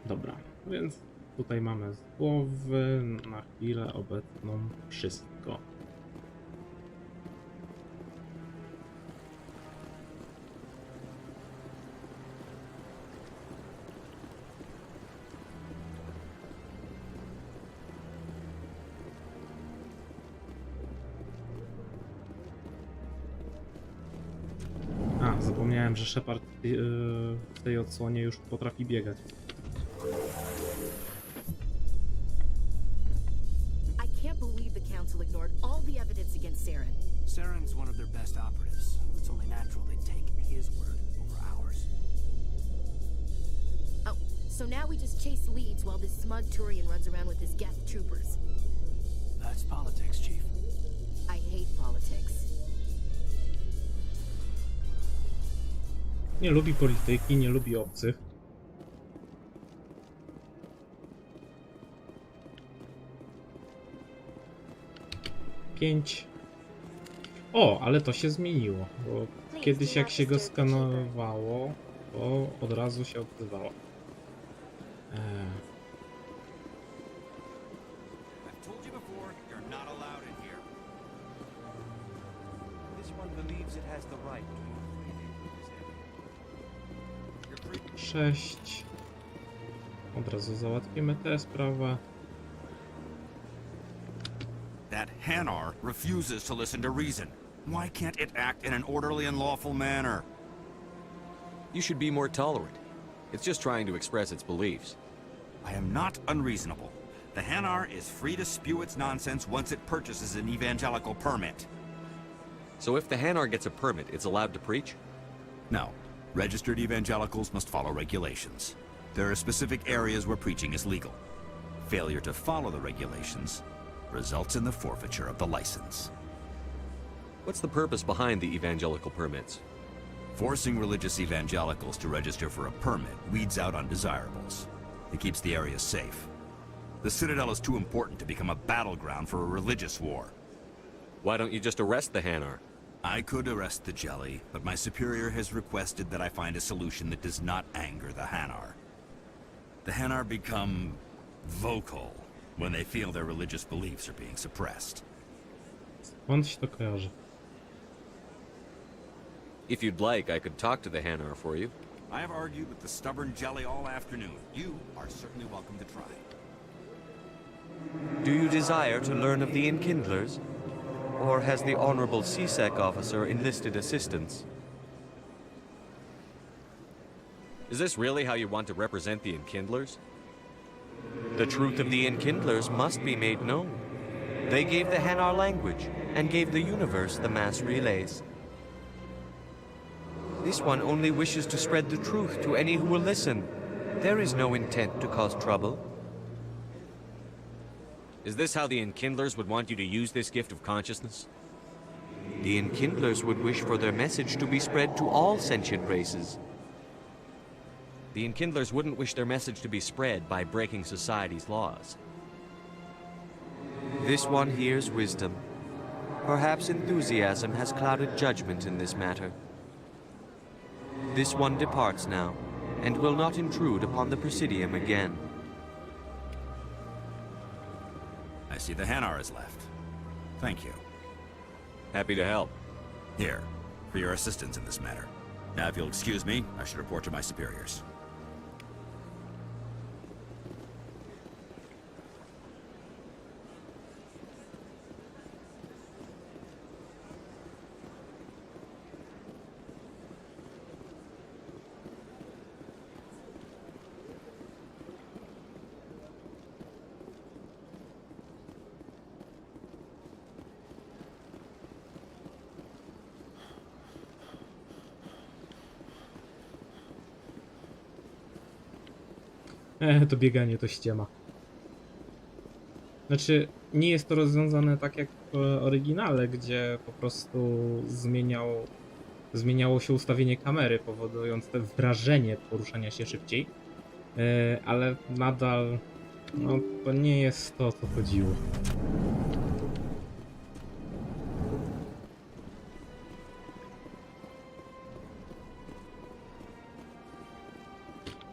S1: Dobra, więc tutaj mamy z głowy na chwilę obecną wszystko. Zapomniałem, że Shepard w tej odsłonie już potrafi biegać.
S9: I can't believe the council ignored all the evidence against Saren.
S12: Saren's one of their best operatives. It's only natural they'd take his word over ours.
S9: Oh, so now we just chase leads while this smug Turian runs around with his Geth troopers.
S12: That's politics, Chief.
S9: I hate politics.
S1: Nie lubi polityki, nie lubi obcych. Pięć. O, ale to się zmieniło, bo kiedyś jak się go skanowało, to od razu się odzywało. Sześć. Od razu załatwimy tę sprawę.
S21: That Hanar refuses to listen to reason. Why can't it act in an orderly and lawful manner?
S4: You should be more tolerant. It's just trying to express its beliefs.
S21: I am not unreasonable. The Hanar is free to spew its nonsense once it purchases an evangelical permit.
S4: So if the Hanar gets a permit, it's allowed to preach?
S21: No. Registered evangelicals must follow regulations. There are specific areas where preaching is legal. Failure to follow the regulations results in the forfeiture of the license.
S4: What's the purpose behind the evangelical permits?
S21: Forcing religious evangelicals to register for a permit weeds out undesirables. It keeps the area safe. The Citadel is too important to become a battleground for a religious war.
S4: Why don't you just arrest the Hanar?
S21: I could arrest the Jelly, but my superior has requested that I find a solution that does not anger the Hanar. The Hanar become vocal when they feel their religious beliefs are being suppressed.
S1: Skąd się to kojarzy?
S4: If you'd like, I could talk to the Hanar for you.
S21: I have argued with the stubborn Jelly all afternoon. You are certainly welcome to try.
S22: Do you desire to learn of the Enkindlers? Or has the Honorable CSEC officer enlisted assistance?
S4: Is this really how you want to represent the Enkindlers?
S22: The truth of the Enkindlers must be made known. They gave the Hanar language, and gave the universe the mass relays. This one only wishes to spread the truth to any who will listen. There is no intent to cause trouble.
S4: Is this how the Enkindlers would want you to use this gift of consciousness?
S22: The Enkindlers would wish for their message to be spread to all sentient races.
S4: The Enkindlers wouldn't wish their message to be spread by breaking society's laws.
S22: This one hears wisdom. Perhaps enthusiasm has clouded judgment in this matter. This one departs now, and will not intrude upon the Presidium again.
S21: I see the Hanar is left. Thank you.
S4: Happy to help.
S21: Here, for your assistance in this matter. Now, if you'll excuse me, I should report to my superiors.
S1: To bieganie to ściema. Znaczy, nie jest to rozwiązane tak jak w oryginale, gdzie po prostu zmieniało się ustawienie kamery, powodując to wrażenie poruszania się szybciej. Ale nadal, no, to nie jest to, o co chodziło.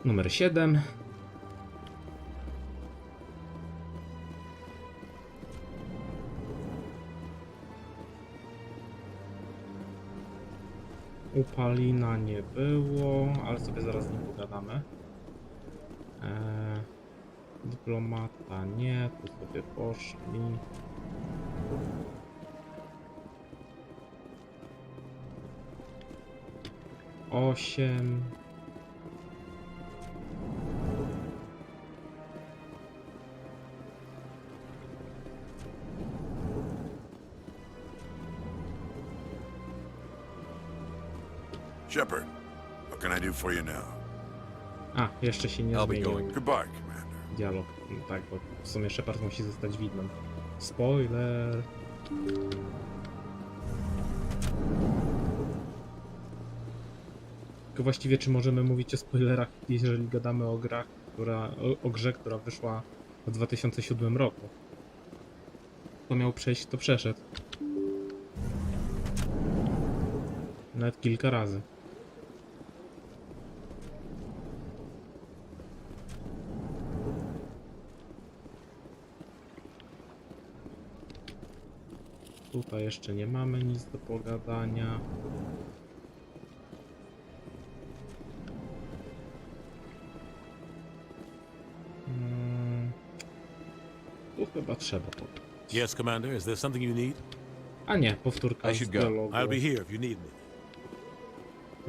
S1: Numer 7. Upalina nie było, ale sobie zaraz z nim pogadamy. Dyplomata nie, tu sobie poszli. Osiem.
S8: Shepard, what can I do for you now?
S1: A, jeszcze się nie zmienił
S8: Goodbye, Commander.
S1: dialog. No tak, bo w sumie Shepard musi zostać widmem. Spoiler! Tylko właściwie czy możemy mówić o spoilerach, jeżeli gadamy o grach, o grze, która wyszła w 2007 roku. Kto miał przejść, to przeszedł. Nawet kilka razy. Tutaj jeszcze nie mamy nic do pogadania. Tu chyba trzeba powiedzieć.
S16: Yes, Commander. Is there something you need?
S1: A nie, powtórka z dialogu.
S16: I'll be here if you need me.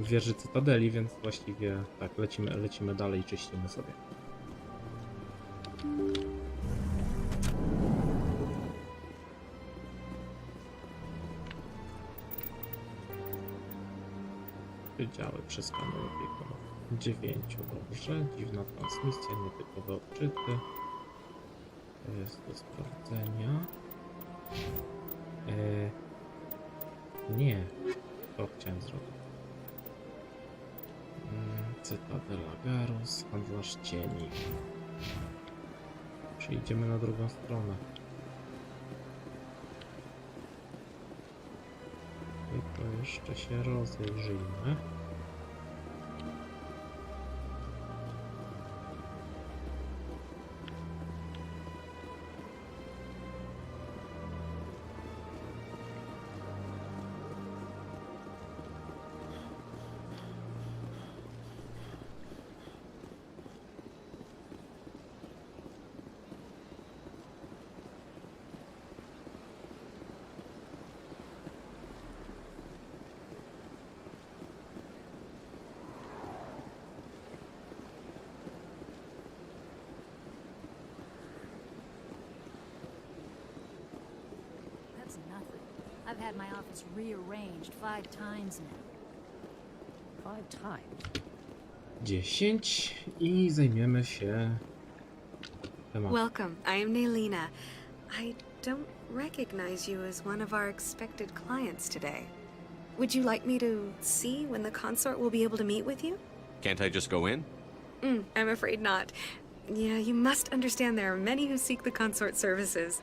S1: W wieży Cytadeli, więc właściwie tak, lecimy dalej i czyścimy sobie. Wydziały przeskanują biegun 9, dobrze. Dziwna transmisja, nietypowe odczyty. To jest do sprawdzenia. Nie, to chciałem zrobić. Cytadela Garus, handlarz cieni. Przejdziemy na drugą stronę. I to jeszcze się rozejrzyjmy.
S2: I've had my office rearranged 5 times now.
S14: 5 times?
S1: 10 i zajmiemy się tematem.
S5: Welcome. I am Naylina. I don't recognize you as one of our expected clients today. Would you like me to see when the consort will be able to meet with you?
S4: Can't I just go in?
S5: I'm afraid not. Yeah, you must understand there are many who seek the consort services.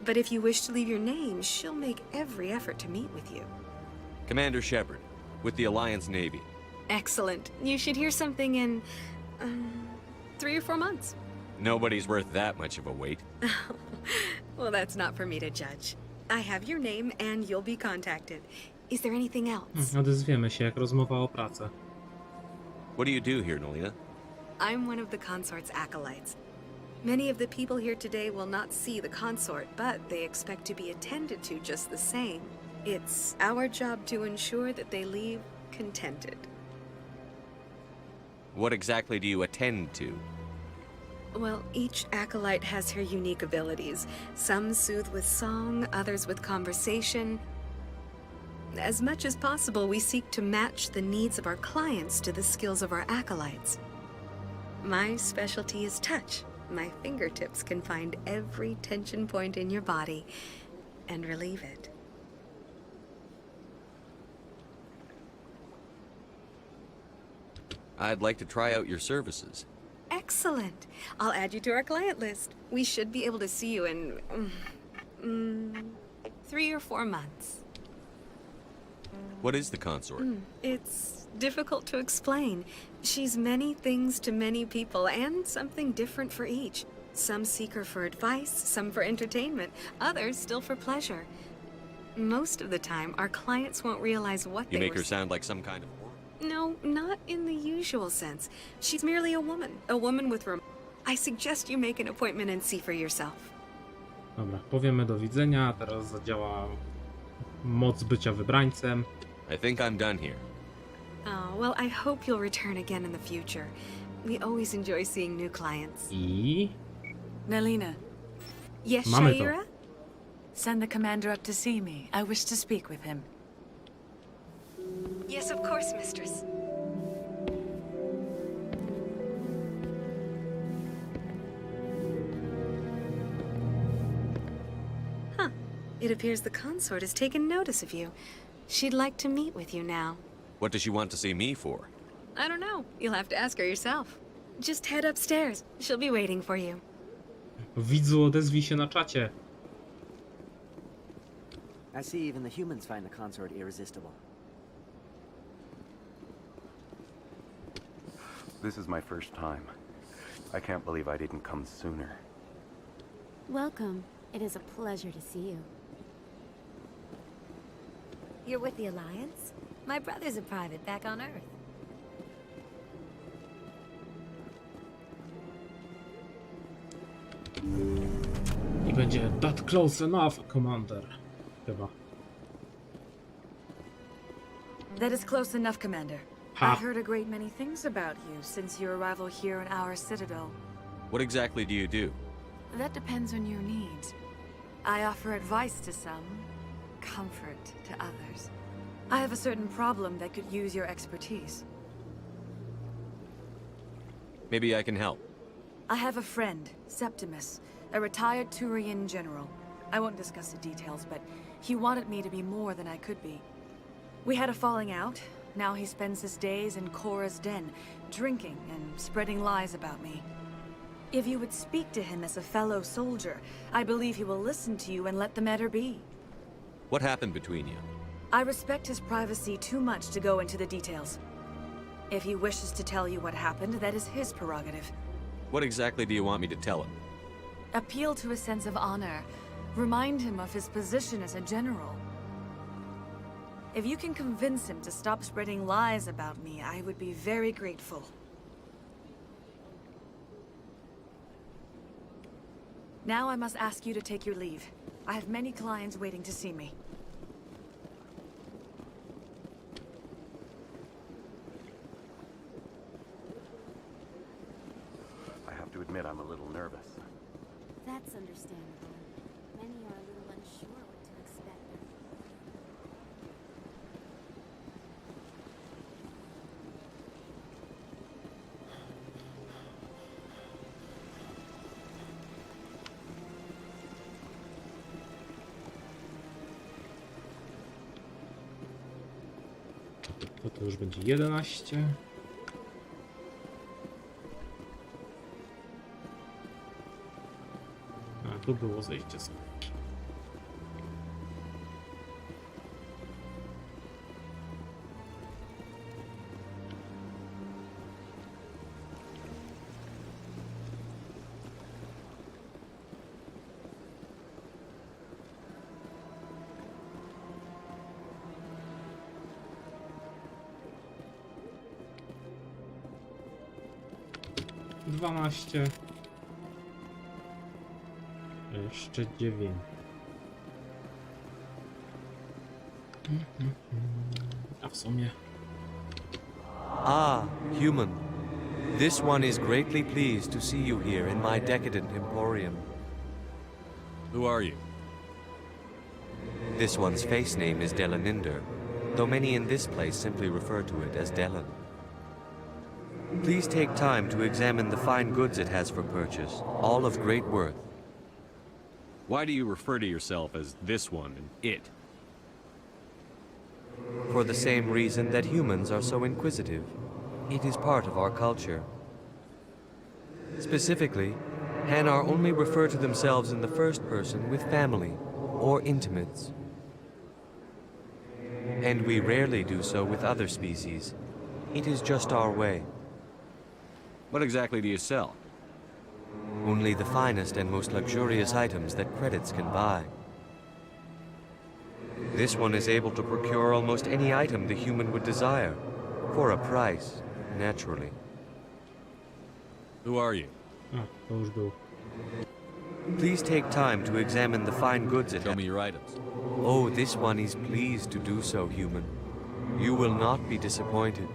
S5: But if you wish to leave your name, she'll make every effort to meet with you.
S4: Commander Shepard, with the Alliance Navy.
S5: Excellent. You should hear something in 3 or 4 months.
S4: Nobody's worth that much of a wait.
S5: Well, that's not for me to judge. I have your name and you'll be contacted. Is there anything else?
S1: Odezwiemy się jak rozmowa o pracę.
S4: What do you do here, Nolina?
S5: I'm one of the consort's acolytes. Many of the people here today will not see the consort, but they expect to be attended to just the same. It's our job to ensure that they leave contented.
S4: What exactly do you attend to?
S5: Well, each acolyte has her unique abilities. Some soothe with song, others with conversation. As much as possible, we seek to match the needs of our clients to the skills of our acolytes. My specialty is touch. My fingertips can find every tension point in your body and relieve it.
S4: I'd like to try out your services.
S5: Excellent. I'll add you to our client list. We should be able to see you in 3 or 4 months.
S4: What is the consort?
S5: It's difficult to explain. She's many things to many people, and something different for each. Some seek her for advice, some for entertainment, others still for pleasure. Most of the time, our clients won't realize what
S4: You
S5: they
S4: make her sound like some kind of whore.
S5: No, not in the usual sense. She's merely a woman with I suggest you make an appointment and see for yourself.
S1: Dobra, powiemy do widzenia, a teraz zadziała moc bycia wybrańcem.
S4: I think I'm done here.
S5: Oh, well, I hope you'll return again in the future. We always enjoy seeing new clients.
S1: I...
S2: Naylina.
S5: Yes,
S1: Mamy to.
S5: Shaira?
S2: Send the commander up to see me. I wish to speak with him.
S5: Yes, of course, mistress. Huh. It appears the consort has taken notice of you. She'd like to meet with you now.
S4: What does she want to see me for?
S5: I don't know. You'll have to ask her yourself. Just head upstairs. She'll be waiting for you.
S1: Widzu, odezwij się na czacie.
S12: I see even the humans find the consort irresistible.
S3: This is my first time. I can't believe I didn't come sooner.
S7: Welcome. It is a pleasure to see you.
S23: You're with the Alliance? My brother's a private back on Earth.
S1: I będzie that close enough, Commander. Chyba.
S24: That is close enough, Commander.
S1: Ha.
S24: I've heard a great many things about you since your arrival here in our citadel.
S4: What exactly do you do?
S24: That depends on your needs. I offer advice to some, comfort to others. I have a certain problem that could use your expertise.
S4: Maybe I can help.
S24: I have a friend, Septimus, a retired Turian general. I won't discuss the details, but he wanted me to be more than I could be. We had a falling out. Now he spends his days in Korra's den, drinking and spreading lies about me. If you would speak to him as a fellow soldier, I believe he will listen to you and let the matter be.
S4: What happened between you?
S24: I respect his privacy too much to go into the details. If he wishes to tell you what happened, that is his prerogative.
S4: What exactly do you want me to tell him?
S24: Appeal to his sense of honor. Remind him of his position as a general. If you can convince him to stop spreading lies about me, I would be very grateful. Now I must ask you to take your leave. I have many clients waiting to see me.
S3: I have to admit I'm a little nervous.
S7: That's understandable. Many are a little unsure what to expect.
S1: To już będzie 11. A, tu było zejście sobie. Jeszcze 9. A w sumie.
S22: Ah, human. This one is greatly pleased to see you here in my decadent emporium.
S4: Who are you?
S22: This one's face name is Delaninder, though many in this place simply refer to it as Delan. Please take time to examine the fine goods it has for purchase, all of great worth.
S4: Why do you refer to yourself as this one and it?
S22: For the same reason that humans are so inquisitive. It is part of our culture. Specifically, Hanar only refer to themselves in the first person with family or intimates. And we rarely do so with other species. It is just our way.
S4: What exactly do you sell?
S22: Only the finest and most luxurious items that credits can buy. This one is able to procure almost any item the human would desire, for a price, naturally.
S4: Who are you?
S1: To już był.
S22: Please take time to examine the fine goods it has.
S4: Show me your items.
S22: Oh, this one is pleased to do so, human. You will not be disappointed.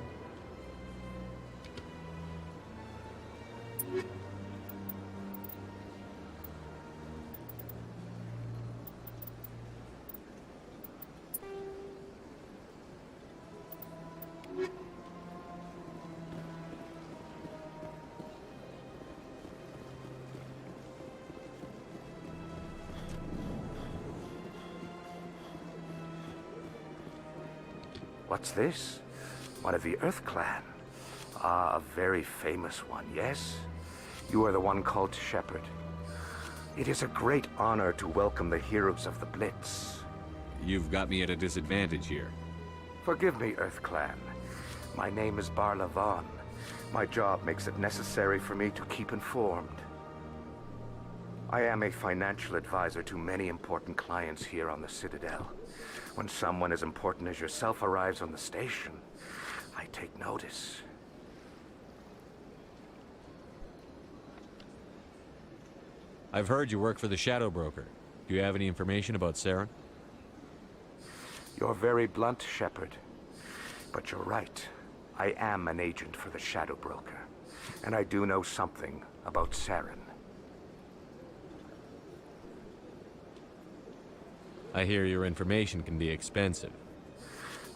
S3: What's this? One of the Earth Clan. Ah, a very famous one, yes? You are the one called Shepard. It is a great honor to welcome the heroes of the Blitz.
S4: You've got me at a disadvantage here.
S3: Forgive me, Earth Clan. My name is Barla Vaughn. My job makes it necessary for me to keep informed. I am a financial advisor to many important clients here on the Citadel. When someone as important as yourself arrives on the station, I take notice.
S4: I've heard you work for the Shadow Broker. Do you have any information about Saren?
S3: You're very blunt, Shepard. But you're right. I am an agent for the Shadow Broker. And I do know something about Saren.
S4: I hear your information can be expensive.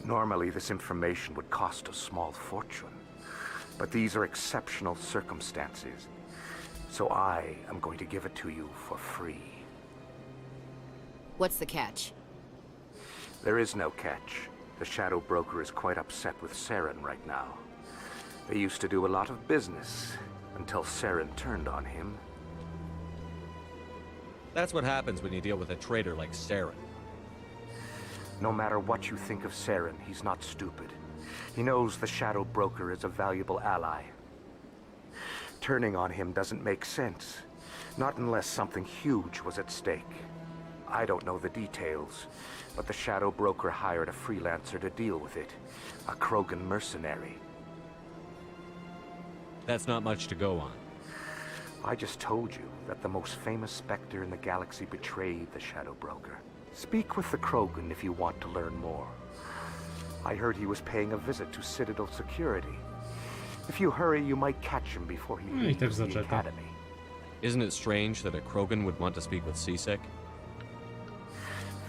S3: Normally, this information would cost a small fortune. But these are exceptional circumstances. So I am going to give it to you for free.
S9: What's the catch?
S3: There is no catch. The Shadow Broker is quite upset with Saren right now. They used to do a lot of business, until Saren turned on him.
S4: That's what happens when you deal with a traitor like Saren.
S3: No matter what you think of Saren, he's not stupid. He knows the Shadow Broker is a valuable ally. Turning on him doesn't make sense. Not unless something huge was at stake. I don't know the details, but the Shadow Broker hired a freelancer to deal with it. A Krogan mercenary.
S4: That's not much to go on.
S3: I just told you that the most famous Spectre in the galaxy betrayed the Shadow Broker. Speak with the Krogan if you want to learn more. I heard he was paying a visit to Citadel security. If you hurry, you might catch him before he leaves the Academy.
S4: Isn't it strange that a Krogan would want to speak with C-Sec?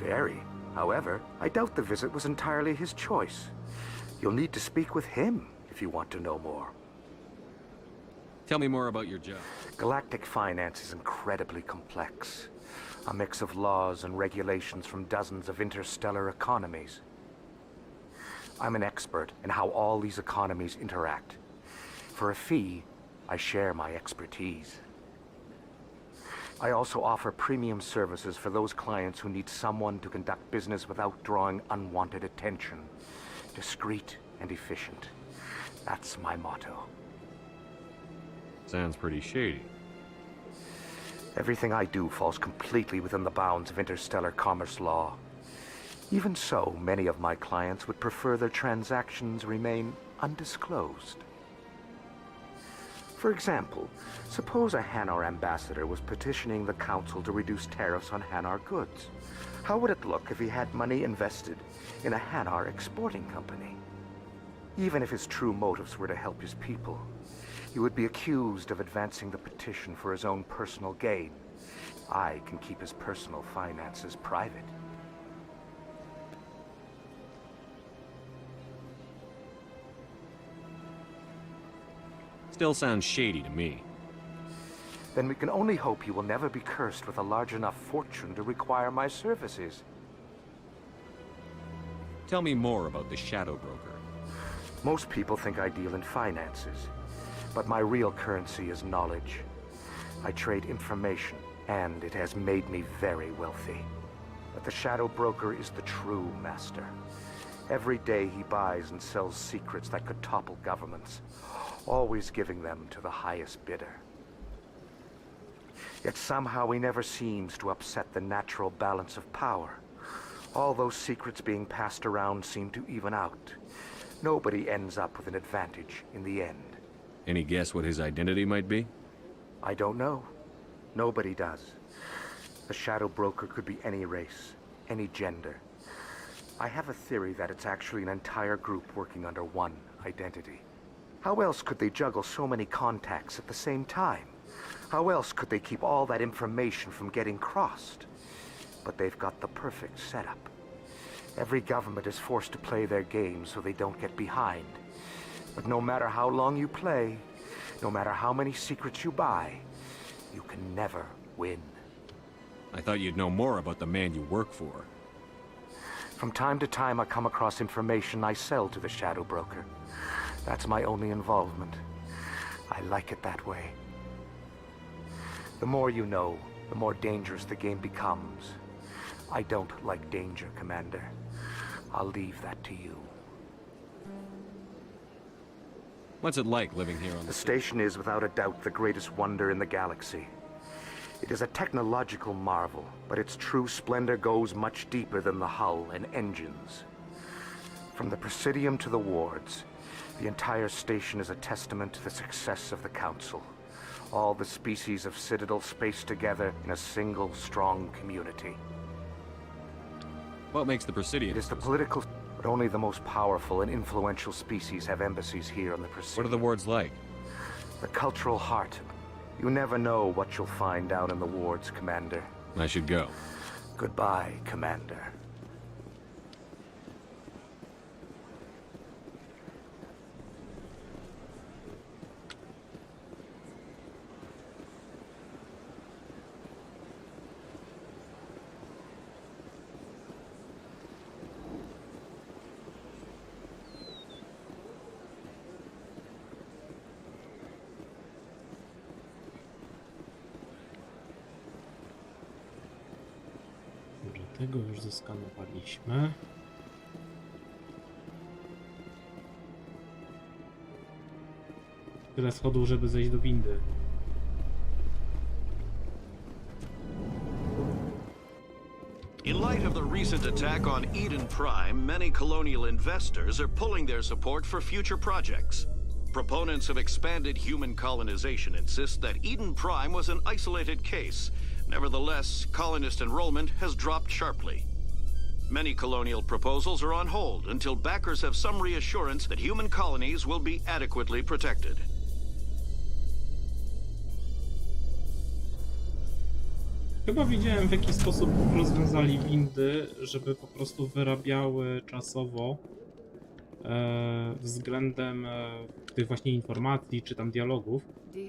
S3: Very. However, I doubt the visit was entirely his choice. You'll need to speak with him if you want to know more.
S4: Tell me more about your job.
S3: Galactic finance is incredibly complex. A mix of laws and regulations from dozens of interstellar economies. I'm an expert in how all these economies interact. For a fee, I share my expertise. I also offer premium services for those clients who need someone to conduct business without drawing unwanted attention. Discreet and efficient. That's my motto.
S4: Sounds pretty shady.
S3: Everything I do falls completely within the bounds of interstellar commerce law. Even so, many of my clients would prefer their transactions remain undisclosed. For example, suppose a Hanar ambassador was petitioning the Council to reduce tariffs on Hanar goods. How would it look if he had money invested in a Hanar exporting company? Even if his true motives were to help his people, he would be accused of advancing the petition for his own personal gain. I can keep his personal finances private.
S4: Still sounds shady to me.
S3: Then we can only hope you will never be cursed with a large enough fortune to require my services.
S4: Tell me more about the Shadow Broker.
S3: Most people think I deal in finances, but my real currency is knowledge. I trade information, and it has made me very wealthy. But the Shadow Broker is the true master. Every day he buys and sells secrets that could topple governments, always giving them to the highest bidder. Yet somehow he never seems to upset the natural balance of power. All those secrets being passed around seem to even out. Nobody ends up with an advantage in the end.
S4: Any guess what his identity might be?
S3: I don't know. Nobody does. The Shadow Broker could be any race, any gender. I have a theory that it's actually an entire group working under one identity. How else could they juggle so many contacts at the same time? How else could they keep all that information from getting crossed? But they've got the perfect setup. Every government is forced to play their game so they don't get behind. But no matter how long you play, no matter how many secrets you buy, you can never win.
S4: I thought you'd know more about the man you work for.
S3: From time to time, I come across information I sell to the Shadow Broker. That's my only involvement. I like it that way. The more you know, the more dangerous the game becomes. I don't like danger, Commander. I'll leave that to you.
S4: What's it like living here on
S3: The station is without a doubt the greatest wonder in the galaxy. It is a technological marvel, but its true splendor goes much deeper than the hull and engines. From the Presidium to the wards, the entire station is a testament to the success of the Council. All the species of Citadel spaced together in a single, strong community.
S4: What makes the Presidium?
S3: It is the political, but only the most powerful and influential species have embassies here on the Presidium.
S4: What are the wards like?
S3: The cultural heart. You never know what you'll find down in the wards, Commander.
S4: I should go.
S3: Goodbye, Commander.
S1: Tego już zeskanowaliśmy. Tyle schodów, żeby zejść do windy.
S6: In light of the recent attack on Eden Prime, many colonial investors are pulling their support for future projects. Proponents of expanded human colonization insist that Eden Prime was an isolated case. Nevertheless, colonist enrollment has dropped sharply. Many colonial proposals are on hold until backers have some reassurance that human colonies will be adequately protected.
S1: Chyba widziałem, w jaki sposób rozwiązali windy, żeby po prostu wyrabiały czasowo względem tych właśnie informacji czy tam dialogów.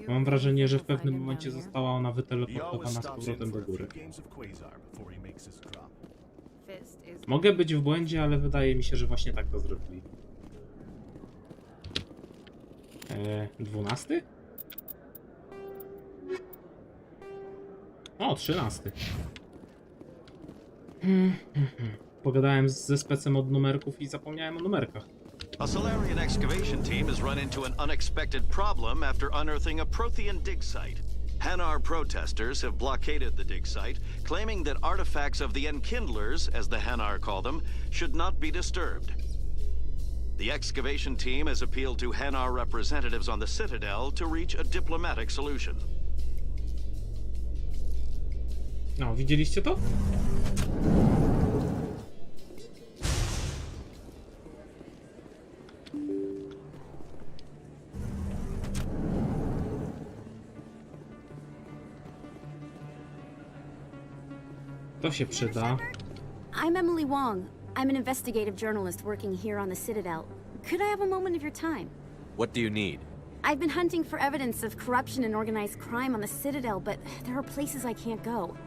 S1: Mam wrażenie, że w pewnym momencie została ona wyteleportowana z powrotem do góry. Mogę być w błędzie, ale wydaje mi się, że właśnie tak to zrobili. 12? O, 13. Pogadałem ze specem od numerków i zapomniałem o numerkach.
S6: A Solarian excavation team has run into an unexpected problem after unearthing a Prothean dig site. Hanar protesters have blockaded the dig site, claiming that artifacts of the Enkindlers, as the Hanar call them, should not be disturbed. The excavation team has appealed to Hanar representatives on the Citadel to reach a diplomatic solution.
S1: No, widzieliście to? To się przyda.
S23: I'm Emily Wong. I'm an investigative journalist working here on the Citadel. Could I have a moment of your time?
S22: What do you need?
S23: I've been hunting for evidence of corruption and organized crime on the Citadel, but there are places I can't go.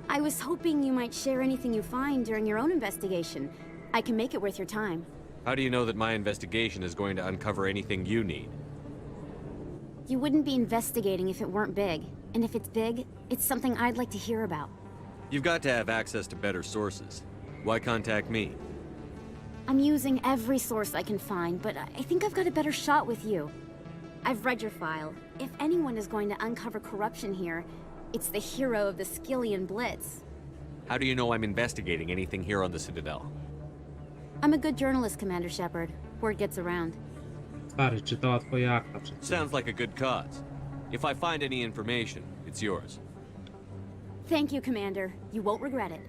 S23: I was hoping you might share anything you find during your own investigation. I can make it worth your time.
S22: How do you know that my investigation is going to uncover anything you need?
S23: You wouldn't be investigating if it weren't big. And if it's big, it's something I'd like to hear about.
S22: You've got to have access to better sources. Why contact me?
S23: I'm using every source I can find, but I think I've got a better shot with you. I've read your file. If anyone is going to uncover corruption here, it's the hero of the Skillian Blitz.
S22: How do you know I'm investigating anything here on the Citadel?
S23: I'm a good journalist, Commander Shepard. Word gets around.
S1: Stary, czytała twoje akta przed chwilą.
S22: Sounds like a good cause. If I find any information, it's yours.
S23: Thank you, Commander. You won't regret it.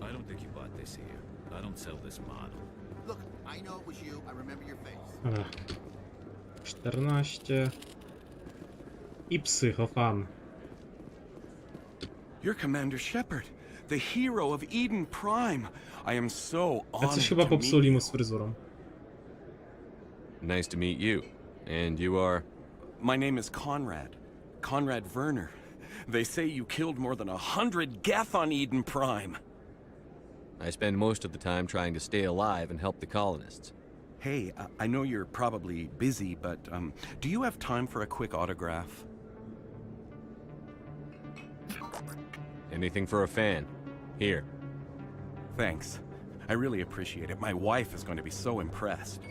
S15: I don't think you bought this here. I don't sell this model.
S18: Look, I know it was you. I remember your face.
S1: Dobra. 14. I psychofan.
S10: You're Commander Shepard. the hero of Eden Prime. I am so
S1: A coś
S10: honored
S1: chyba
S10: to meet
S1: popsuli
S10: you.
S1: mu z fryzurą.
S4: Nice to meet you. And you are?
S10: My name is Conrad. Conrad Werner. They say you killed more than 100 Geth on Eden Prime.
S4: I spend most of the time trying to stay alive and help the colonists.
S10: Hey, I know you're probably busy, but do you have time for a quick autograph?
S4: Anything for a fan. Here.
S10: Thanks. I really appreciate it. My wife is going to be so impressed.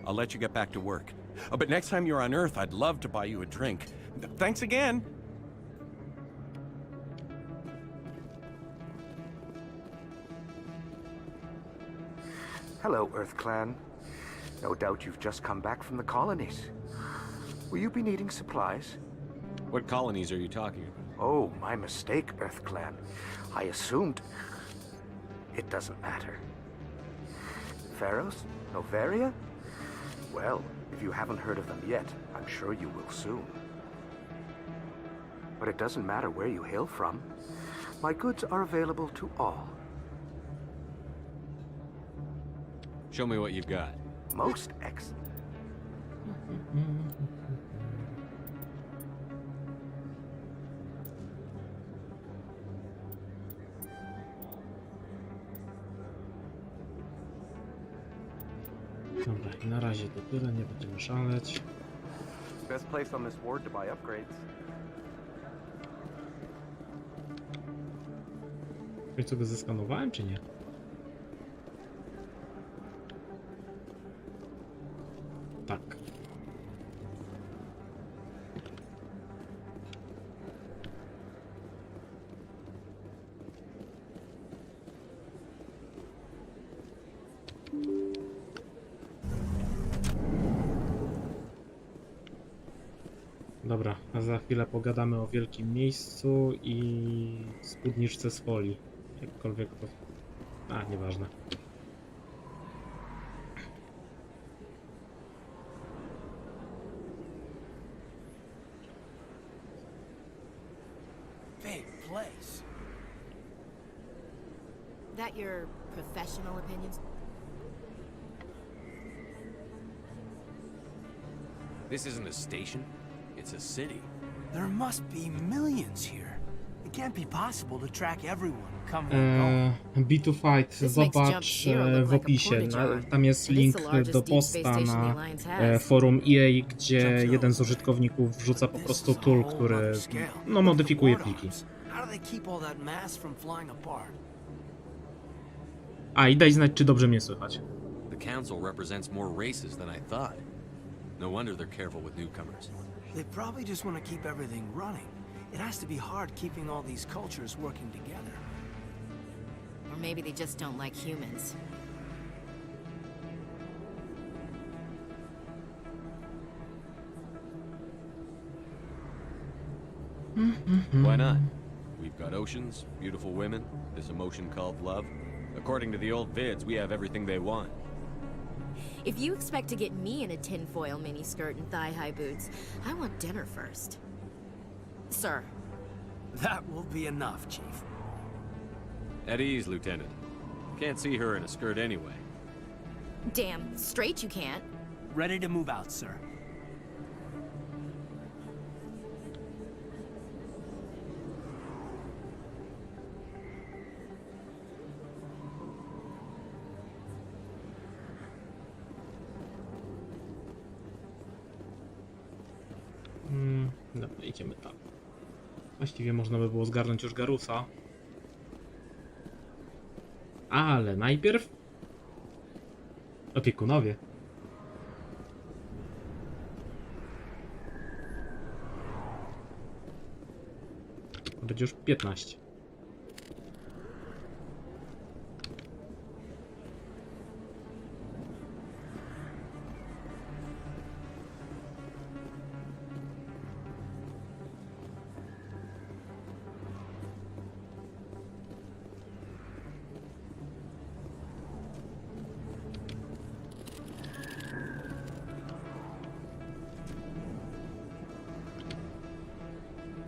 S10: I'll let you get back to work. But next time you're on Earth, I'd love to buy you a drink. Thanks again!
S3: Hello, Earth Clan. No doubt you've just come back from the colonies. Will you be needing supplies?
S4: What colonies are you talking about?
S3: Oh, my mistake, Earth Clan. I assumed... It doesn't matter. Pharaohs? Novaria? Well, if you haven't heard of them yet, I'm sure you will soon. But it doesn't matter where you hail from. My goods are available to all.
S4: Show me what you've got.
S3: Most excellent.
S1: Dobra, i na razie to tyle, nie będziemy szaleć.
S3: Best place on this ward to buy upgrades.
S1: W końcu go zeskanowałem, czy nie? Tak. Dobra, a za chwilę pogadamy o wielkim miejscu i spódniczce z folii. Jakkolwiek to... A, nieważne.
S12: Big place.
S9: That your professional opinions?
S4: This isn't a station. It's a city.
S12: There must be millions here. It can't be possible to track everyone coming and going.
S1: B2 Fight, zobacz w opisie. Tam jest link do posta na forum EA, gdzie jeden z użytkowników wrzuca po prostu tool, który no, modyfikuje pliki. A i daj znać, czy dobrze mnie słychać.
S4: The council represents more races than I thought. No wonder they're careful with newcomers.
S12: They probably just want to keep everything running. It has to be hard keeping all these cultures working together.
S9: Or maybe they just don't like humans.
S4: Why not? We've got oceans, beautiful women, this emotion called love. According to the old vids, we have everything they want.
S9: If you expect to get me in a tinfoil miniskirt and thigh-high boots, I want dinner first. Sir.
S12: That will be enough, Chief.
S4: At ease, Lieutenant. Can't see her in a skirt anyway.
S9: Damn straight you can't.
S12: Ready to move out, sir.
S1: Dobra, idziemy tam. Właściwie można by było zgarnąć już Garusa. Ale najpierw... opiekunowie. To będzie już 15.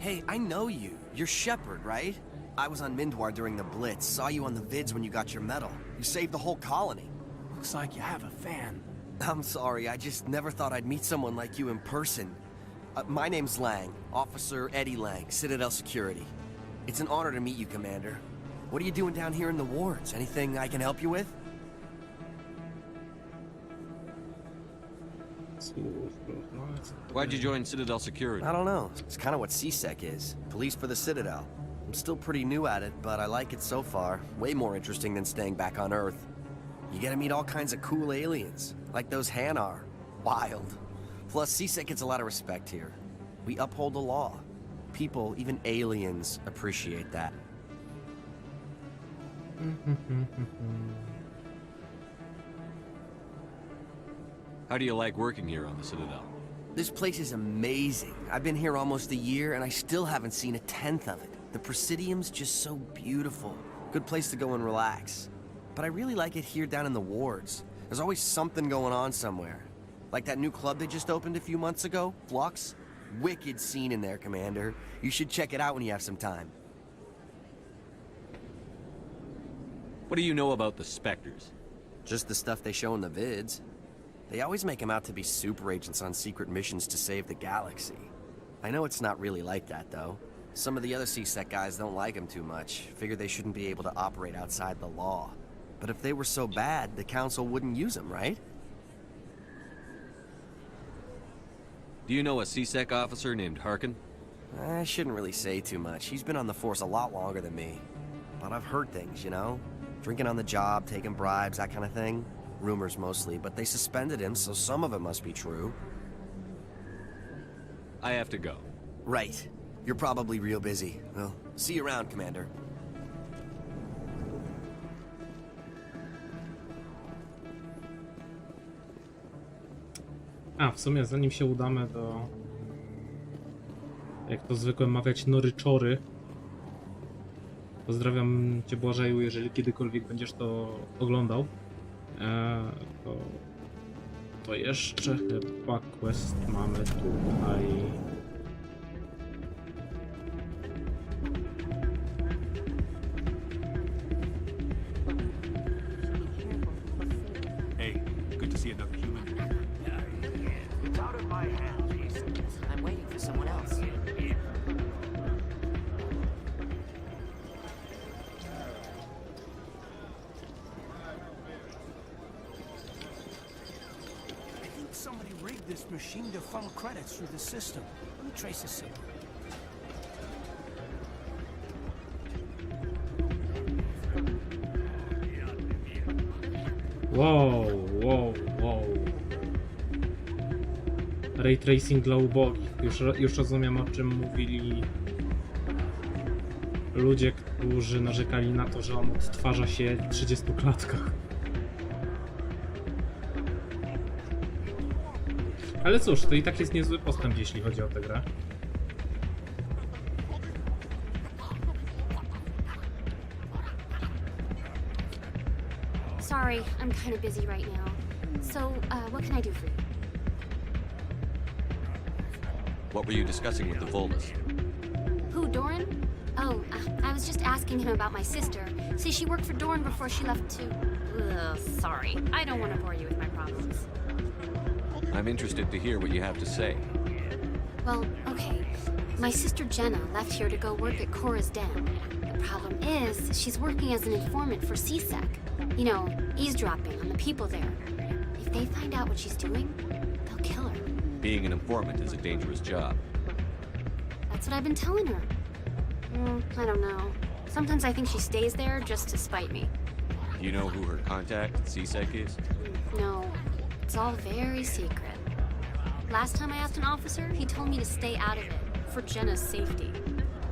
S12: Hey, I know you. You're Shepard, right?
S11: I was on Mindwar during the Blitz. Saw you on the vids when you got your medal. You saved the whole colony.
S12: Looks like you have a fan.
S11: I'm sorry, I just never thought I'd meet someone like you in person. My name's Lang, Officer Eddie Lang, Citadel Security. It's an honor to meet you, Commander. What are you doing down here in the wards? Anything I can help you with?
S4: Why'd you join Citadel Security?
S11: I don't know. It's kind of what CSEC is. Police for the Citadel. I'm still pretty new at it, but I like it so far. Way more interesting than staying back on Earth. You get to meet all kinds of cool aliens, like those Hanar. Wild. Plus, CSEC gets a lot of respect here. We uphold the law. People, even aliens, appreciate that.
S4: How do you like working here on the Citadel?
S11: This place is amazing. I've been here almost a year, and I still haven't seen a tenth of it. The Presidium's just so beautiful. Good place to go and relax. But I really like it here down in the wards. There's always something going on somewhere. Like that new club they just opened a few months ago, Flux. Wicked scene in there, Commander. You should check it out when you have some time.
S4: What do you know about the Spectres?
S11: Just the stuff they show in the vids. They always make them out to be super agents on secret missions to save the galaxy. I know it's not really like that, though. Some of the other CSEC guys don't like them too much. Figure they shouldn't be able to operate outside the law. But if they were so bad, the Council wouldn't use them, right?
S4: Do you know a CSEC officer named Harkin?
S11: I shouldn't really say too much. He's been on the force a lot longer than me. But I've heard things, you know? Drinking on the job, taking bribes, that kind of thing. Rumors mostly, but they suspended him, so some of it must be true.
S4: I have to go.
S11: Right. You're probably real busy. Well, see you around, Commander.
S1: A, w sumie zanim się udamy do... Jak to zwykle mawiać, Noryczory. Pozdrawiam cię, Błażeju, jeżeli kiedykolwiek będziesz to oglądał. To jeszcze chyba quest mamy tutaj.
S12: Hey, good to see another human.
S14: It's out of my hands, Jason. I'm waiting for someone else.
S12: Somebody rigged this machine to funnel credits through the system. Let me trace the signal.
S1: Wow. Ray tracing dla ubogich. Już rozumiem, o czym mówili ludzie, którzy narzekali na to, że on odtwarza się w 30 klatkach. Ale cóż, to i tak jest niezły postęp, jeśli chodzi o tę grę.
S23: Sorry, I'm kind of busy right now. So, what can I do for you?
S4: What were you discussing with the Volus?
S23: Who, Doran? Oh, I was just asking him about my sister. See, she worked for Doran before she left to... Ugh, sorry. I don't want to bore you with my problems.
S4: I'm interested to hear what you have to say.
S23: Well, okay. My sister Jenna left here to go work at Cora's Den. The problem is, she's working as an informant for CSEC. You know, eavesdropping on the people there. If they find out what she's doing, they'll kill her.
S4: Being an informant is a dangerous job.
S23: That's what I've been telling her. I don't know. Sometimes I think she stays there just to spite me.
S4: Do you know who her contact at CSEC is?
S23: No. It's all very secret. Last time I asked an officer, he told me to stay out of it, for Jenna's safety.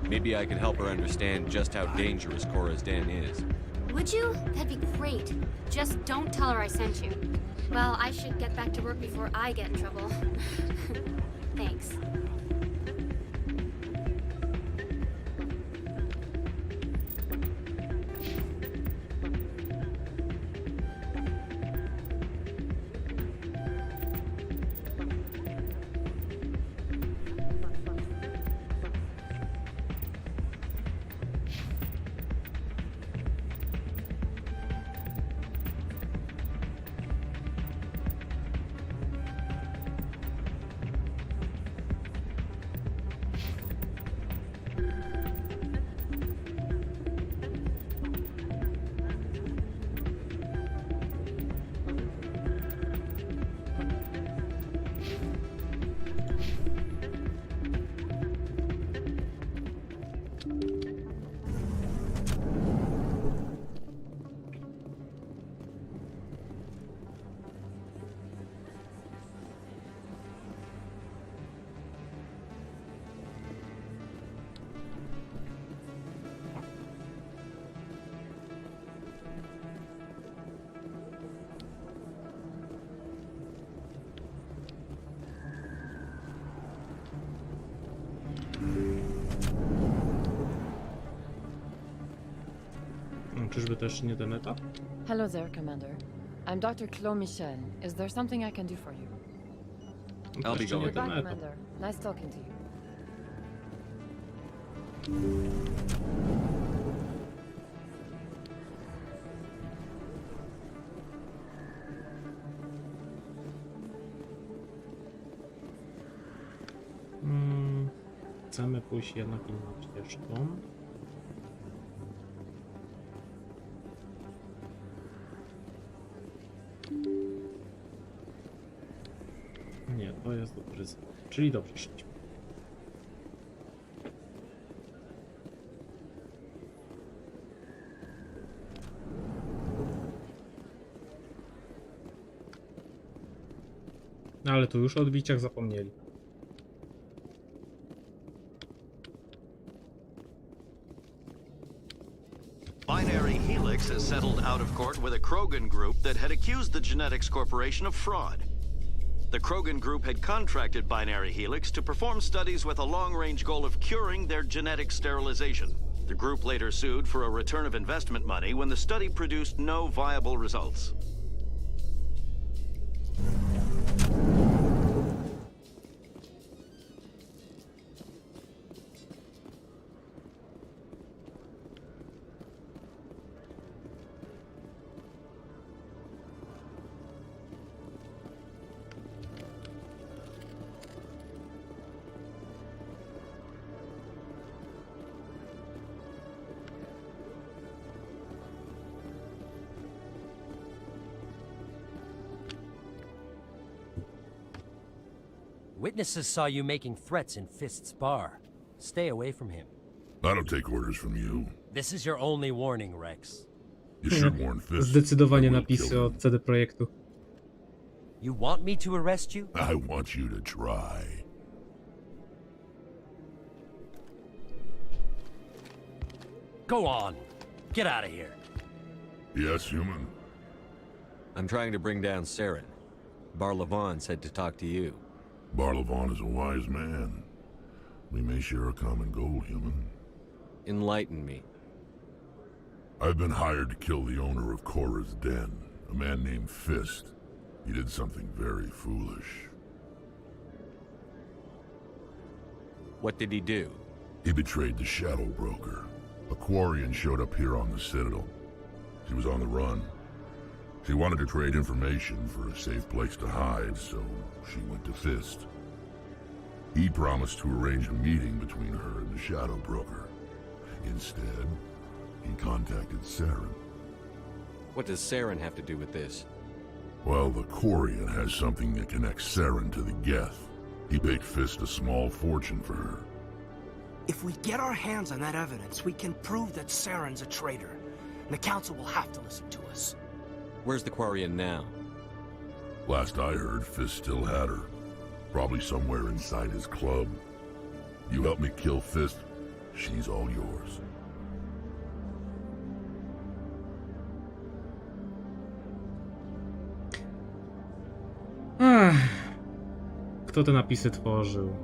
S4: Maybe I could help her understand just how dangerous Cora's Den is.
S23: Would you? That'd be great. Just don't tell her I sent you. Well, I should get back to work before I get in trouble. Thanks.
S1: Czyżby też nie ten etap?
S13: Hello there, Commander. I'm Dr. Claude Michel. Is there something I can do for you?
S4: I'll be going.
S13: Goodbye, Commander. Nice talking to you.
S1: Chcemy pójść jednak inną ścieżką. Nie, to jest dobry znak, czyli dobrze szliśmy. Ale tu już o odbiciach zapomnieli.
S6: Binary Helix has settled out of court with a Krogan group that had accused the Genetics Corporation of fraud. The Krogan group had contracted Binary Helix to perform studies with a long-range goal of curing their genetic sterilization. The group later sued for a return of investment money when the study produced no viable results.
S17: Witnesses saw you making threats in Fist's bar. Stay away from him.
S8: I don't take orders from you.
S17: This is your only warning, Rex.
S8: You should warn Fist.
S1: Zdecydowanie napisy od CD Projektu.
S17: You want me to arrest you?
S8: I want you to try.
S17: Go on. Get out of here.
S8: Yes, human.
S4: I'm trying to bring down Saren. Barlavon said to talk to you.
S8: Barlavon is a wise man. We may share a common goal, human.
S4: Enlighten me.
S8: I've been hired to kill the owner of Korra's den, a man named Fist. He did something very foolish.
S4: What did he do?
S8: He betrayed the Shadow Broker. A Quarian showed up here on the Citadel. She was on the run. She wanted to trade information for a safe place to hide, so she went to Fist. He promised to arrange a meeting between her and the Shadow Broker. Instead, he contacted Saren.
S4: What does Saren have to do with this?
S8: Well, the Quarian has something that connects Saren to the Geth. He paid Fist a small fortune for her.
S12: If we get our hands on that evidence, we can prove that Saren's a traitor. And the Council will have to listen to us.
S4: Where's the Quarian now?
S8: Last I heard, Fist still had her. Probably somewhere inside his club. You help me kill Fist, she's all yours.
S1: Kto te napisy tworzył?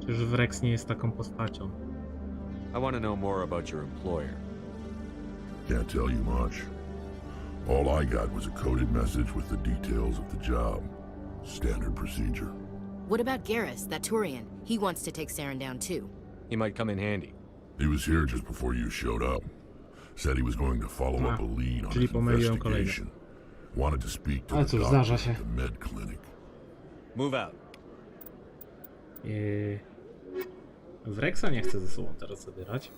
S1: Czyż Wrex nie jest taką postacią?
S4: I want to know more about your employer.
S8: Can't tell you much. All I got was a coded message with the details of the job. Standard procedure.
S9: What about Garrus, that Turian? He wants to take Saren down too.
S4: He might come in handy.
S8: He was here just before you showed up. Said he was going to follow up a lead on his investigation. Wanted to speak to the doctor at the med clinic.
S4: Move out.
S1: Wrexa nie chcę ze sobą teraz zabierać.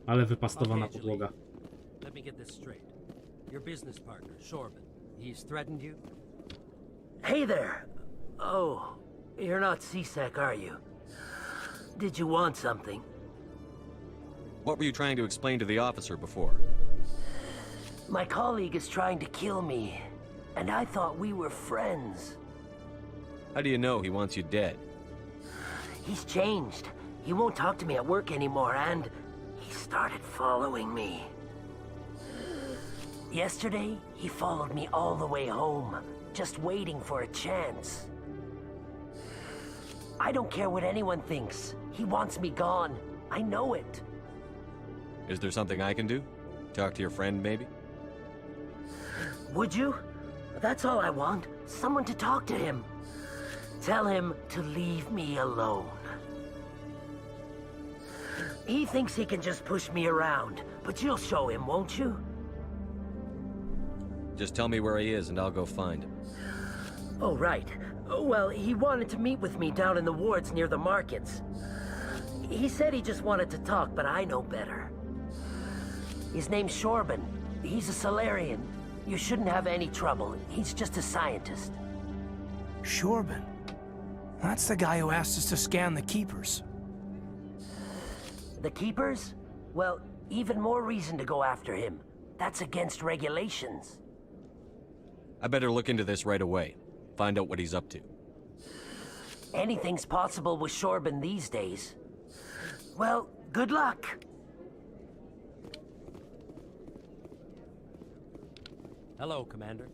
S1: Ale wypastowana podłoga.
S17: Let me get this straight. Your business partner, Shorban, he's threatened you?
S19: Hey there! Oh, you're not C-Sec, are you? Did you want something?
S4: What were you trying to explain to the officer before?
S19: My colleague is trying to kill me, and I thought we were friends.
S4: How do you know he wants you dead?
S19: He's changed. He won't talk to me at work anymore, and he started following me. Yesterday, he followed me all the way home, just waiting for a chance. I don't care what anyone thinks. He wants me gone. I know it.
S4: Is there something I can do? Talk to your friend, maybe?
S19: Would you? That's all I want. Someone to talk to him. Tell him to leave me alone. He thinks he can just push me around, but you'll show him, won't you?
S4: Just tell me where he is and I'll go find him.
S19: Oh, right. Well, he wanted to meet with me down in the wards near the markets. He said he just wanted to talk, but I know better. His name's Shorban. He's a Solarian. You shouldn't have any trouble. He's just a scientist.
S12: Shorban? That's the guy who asked us to scan the Keepers.
S19: The Keepers? Well, even more reason to go after him. That's against regulations.
S4: I better look into this right away. Find out what he's up to.
S19: Anything's possible with Shorban these days. Well, good luck.
S17: Hello, Commander.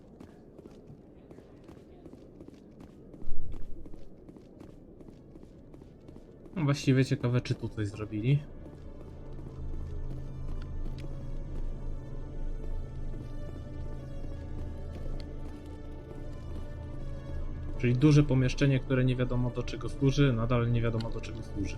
S1: No właściwie ciekawe, czy tu coś zrobili. Czyli duże pomieszczenie, które nie wiadomo do czego służy, nadal nie wiadomo do czego służy.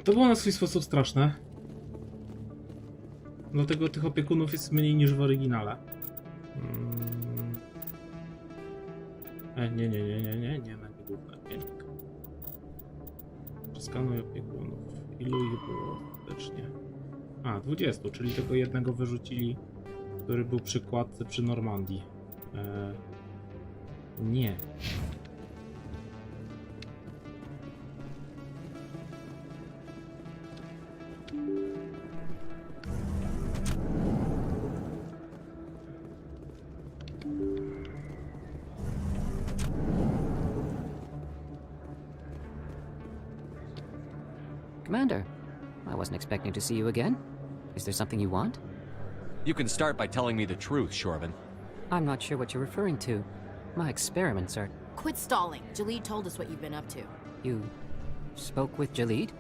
S1: To było na swój sposób straszne. Dlatego tych opiekunów jest mniej niż w oryginale. Nie, na główne piętko. Przeskanuj opiekunów. Ilu ich było faktycznie? A, 20, czyli tylko jednego wyrzucili, który był przy kładce przy Normandii. Nie.
S2: Commander, I wasn't expecting to see you again. Is there something you want?
S4: You can start by telling me the truth, Shorban.
S2: I'm not sure what you're referring to. My experiments are...
S9: Quit stalling. Jalid told us what you've been up to.
S2: You spoke with Jalid?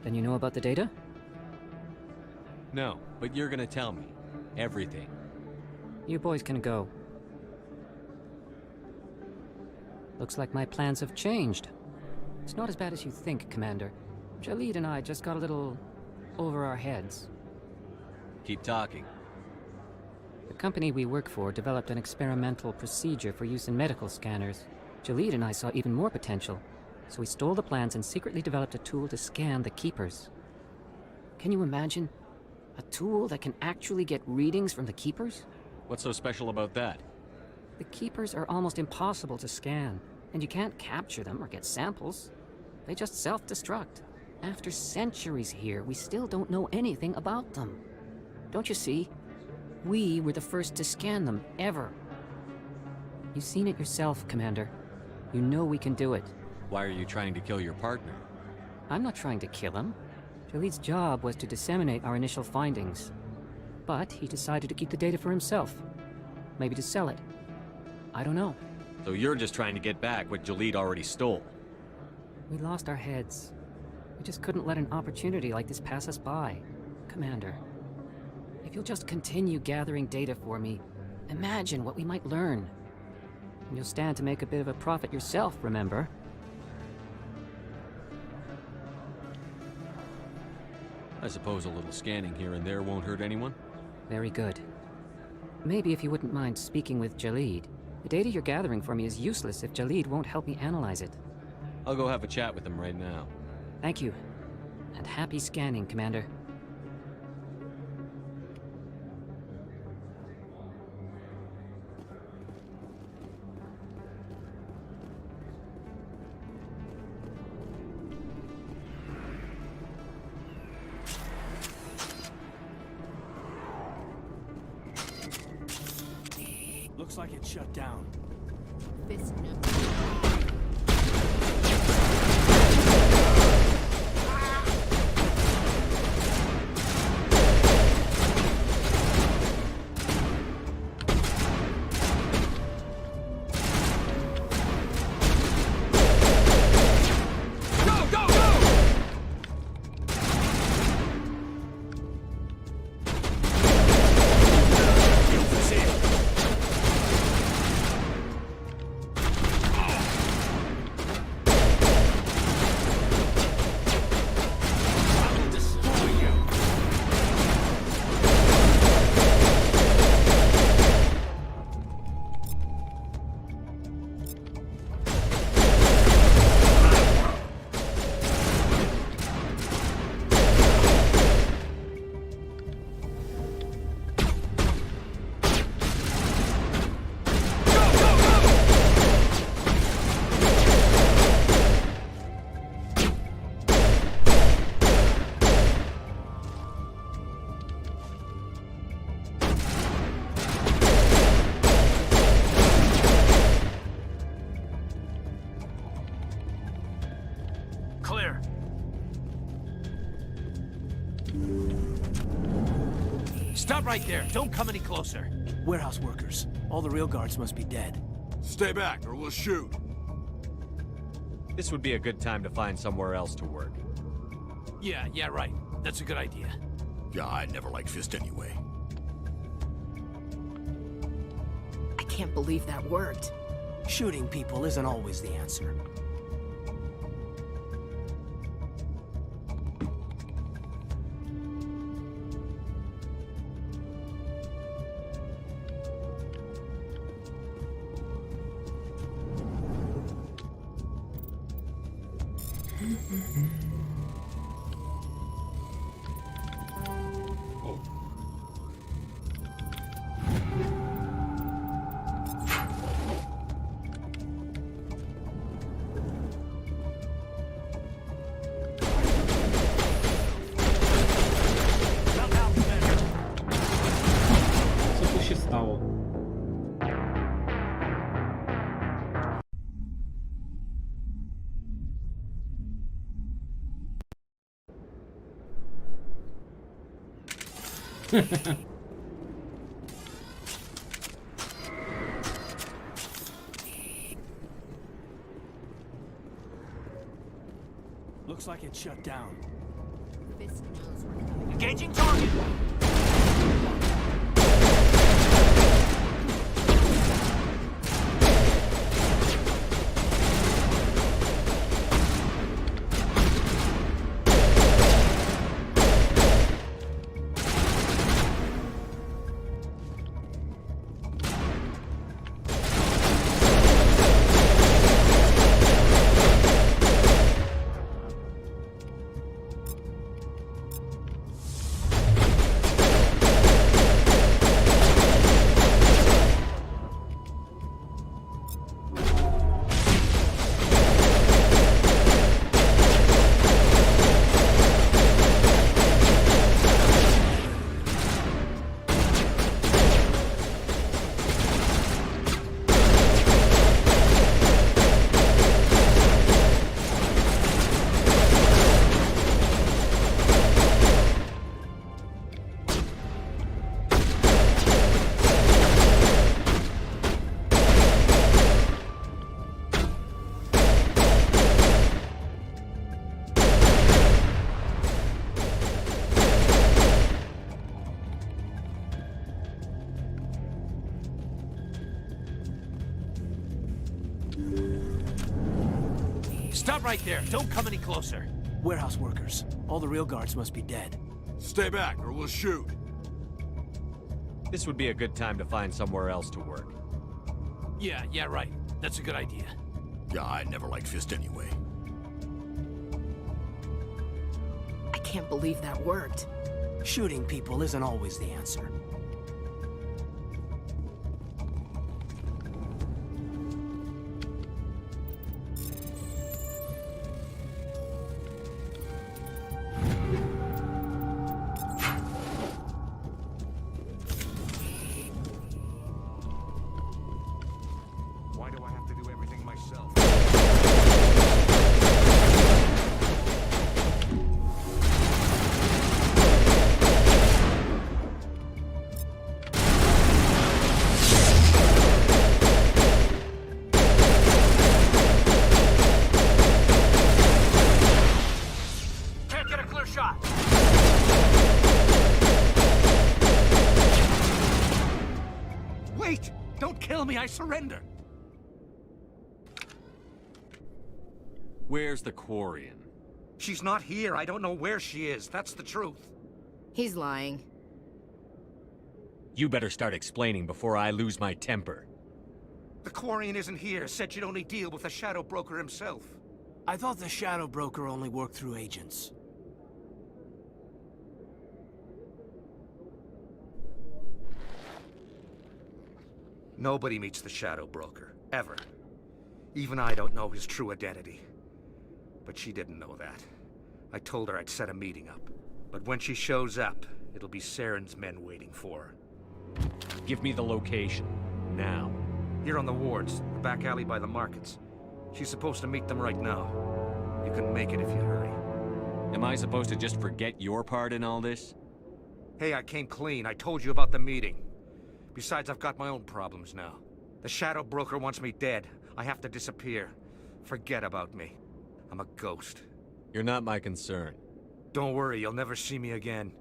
S2: Then you know about the data?
S4: No, but you're gonna tell me. Everything.
S2: You boys can go. Looks like my plans have changed. It's not as bad as you think, Commander. Jalid and I just got a little over our heads.
S4: Keep talking.
S2: The company we work for developed an experimental procedure for use in medical scanners. Jalid and I saw even more potential, so we stole the plans and secretly developed a tool to scan the Keepers. Can you imagine? A tool that can actually get readings from the Keepers?
S4: What's so special about that?
S2: The Keepers are almost impossible to scan, and you can't capture them or get samples. They just self-destruct. After centuries here, we still don't know anything about them. Don't you see? We were the first to scan them, ever. You've seen it yourself, Commander. You know we can do it.
S4: Why are you trying to kill your partner?
S2: I'm not trying to kill him. Jaleed's job was to disseminate our initial findings. But he decided to keep the data for himself. Maybe to sell it. I don't know.
S4: So you're just trying to get back what Jaleed already stole?
S2: We lost our heads. We just couldn't let an opportunity like this pass us by. Commander, if you'll just continue gathering data for me, imagine what we might learn. And you'll stand to make a bit of a profit yourself, remember?
S4: I suppose a little scanning here and there won't hurt anyone?
S2: Very good. Maybe if you wouldn't mind speaking with Jaleed. The data you're gathering for me is useless if Jaleed won't help me analyze it.
S4: I'll go have a chat with him right now.
S2: Thank you. And happy scanning, Commander.
S12: Looks like it's shut down. Clear. Stop right there. Don't come any closer. Warehouse workers. All the real guards must be dead.
S15: Stay back or we'll shoot.
S4: This would be a good time to find somewhere else to work.
S12: Yeah, right. That's a good idea.
S15: Yeah, I never liked Fist anyway.
S9: I can't believe that worked.
S12: Shooting people isn't always the answer.
S1: Co tu się stało?
S12: Looks like it's shut down.
S9: Fist knows we're coming.
S12: Engaging target! Stop right there. Don't come any closer. Warehouse workers. All the real guards must be dead.
S15: Stay back or we'll shoot.
S4: This would be a good time to find somewhere else to work.
S12: Yeah, right. That's a good idea.
S15: Yeah, I never liked Fist anyway.
S9: I can't believe that worked.
S12: Shooting people isn't always the answer.
S3: Why do I have to do everything myself?
S12: Can't get a clear shot. Wait! Don't kill me, I surrender!
S4: Where's the Quarian?
S11: She's not here. I don't know where she is. That's the truth.
S9: He's lying.
S4: You better start explaining before I lose my temper.
S11: The Quarian isn't here. Said she'd only deal with the Shadow Broker himself.
S12: I thought the Shadow Broker only worked through agents.
S3: Nobody meets the Shadow Broker, ever. Even I don't know his true identity. But she didn't know that. I told her I'd set a meeting up. But when she shows up, it'll be Saren's men waiting for her.
S4: Give me the location. Now.
S3: Here on the wards, the back alley by the markets. She's supposed to meet them right now. You can make it if you hurry.
S4: Am I supposed to just forget your part in all this?
S3: Hey, I came clean. I told you about the meeting. Besides, I've got my own problems now. The Shadow Broker wants me dead. I have to disappear. Forget about me. I'm a ghost.
S4: You're not my concern.
S3: Don't worry, you'll never see me again.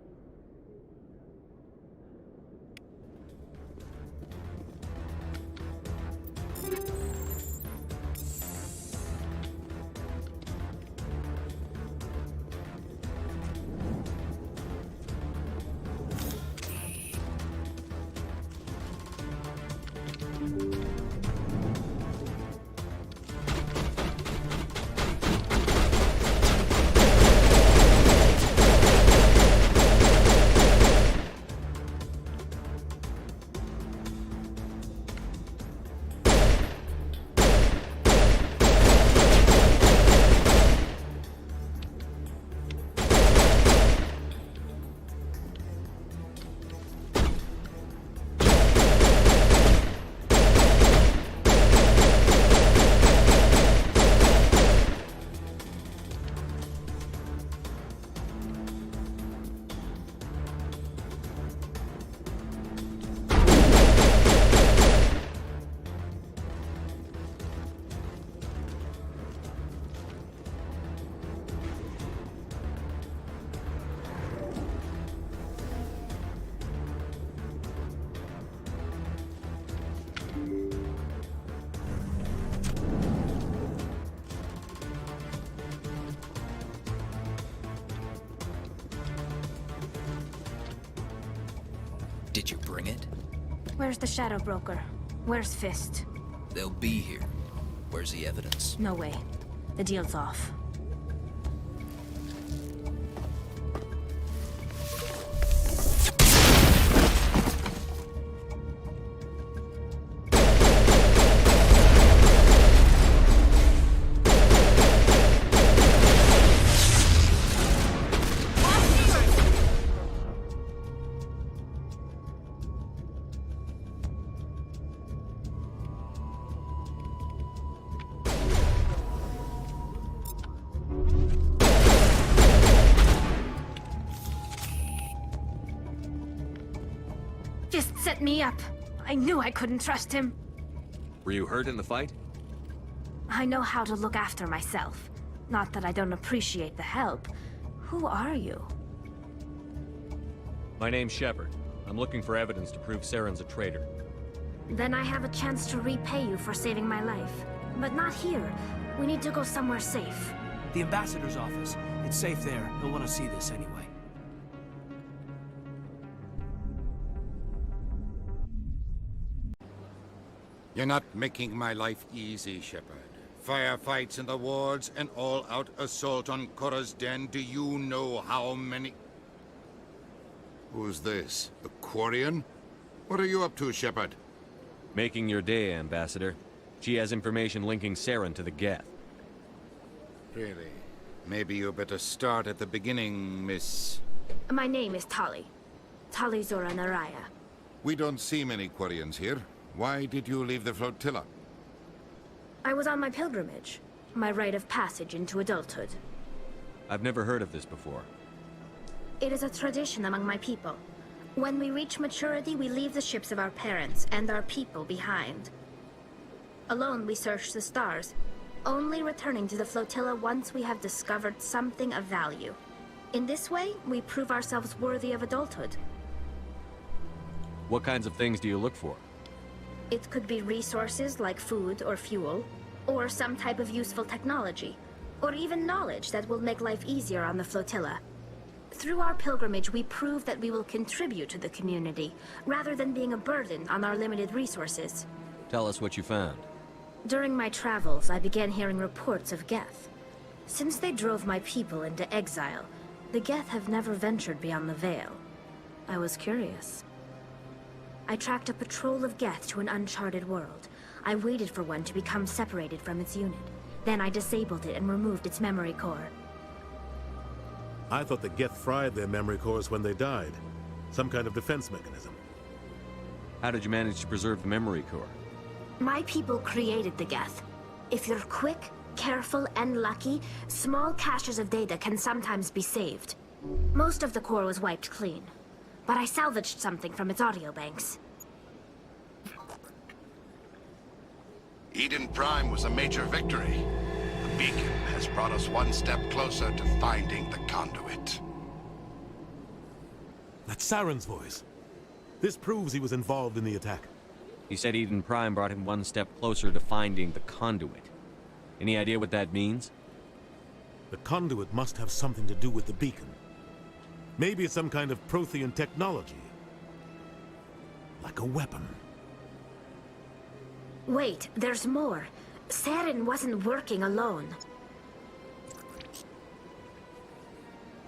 S5: Did you bring it?
S23: Where's the Shadow Broker? Where's Fist?
S5: They'll be here. Where's the evidence?
S23: No way. The deal's off. Fist set me up. I knew I couldn't trust him.
S4: Were you hurt in the fight?
S23: I know how to look after myself. Not that I don't appreciate the help. Who are you?
S4: My name's Shepard. I'm looking for evidence to prove Saren's a traitor.
S23: Then I have a chance to repay you for saving my life.
S16: But not here. We need to go somewhere safe.
S12: The ambassador's office. It's safe there. He'll want to see this anyway.
S18: You're not making my life easy, Shepard. Firefights in the wards, an all-out assault on Korra's den. Do you know how many... Who's this? A Quarian? What are you up to, Shepard?
S4: Making your day, Ambassador. She has information linking Saren to the Geth.
S18: Really? Maybe you better start at the beginning, Miss...
S16: My name is Tali. Tali Zora Naraya.
S18: We don't see many Quarians here. Why did you leave the flotilla?
S16: I was on my pilgrimage. My rite of passage into adulthood.
S4: I've never heard of this before.
S16: It is a tradition among my people. When we reach maturity, we leave the ships of our parents and our people behind. Alone, we search the stars, only returning to the flotilla once we have discovered something of value. In this way, we prove ourselves worthy of adulthood.
S4: What kinds of things do you look for?
S16: It could be resources like food or fuel, or some type of useful technology, or even knowledge that will make life easier on the flotilla. Through our pilgrimage, we prove that we will contribute to the community, rather than being a burden on our limited resources.
S4: Tell us what you found.
S16: During my travels, I began hearing reports of Geth. Since they drove my people into exile, the Geth have never ventured beyond the Veil. I was curious. I tracked a patrol of Geth to an uncharted world. I waited for one to become separated from its unit. Then I disabled it and removed its memory core.
S20: I thought the Geth fried their memory cores when they died. Some kind of defense mechanism.
S4: How did you manage to preserve the memory core?
S16: My people created the Geth. If you're quick, careful, and lucky, small caches of data can sometimes be saved. Most of the core was wiped clean, but I salvaged something from its audio banks.
S8: Eden Prime was a major victory. The beacon has brought us one step closer to finding the conduit.
S20: That's Saren's voice. This proves he was involved in the attack.
S4: He said Eden Prime brought him one step closer to finding the conduit. Any idea what that means?
S20: The conduit must have something to do with the beacon. Maybe it's some kind of Prothean technology. Like a weapon.
S16: Wait, there's more. Saren wasn't working alone.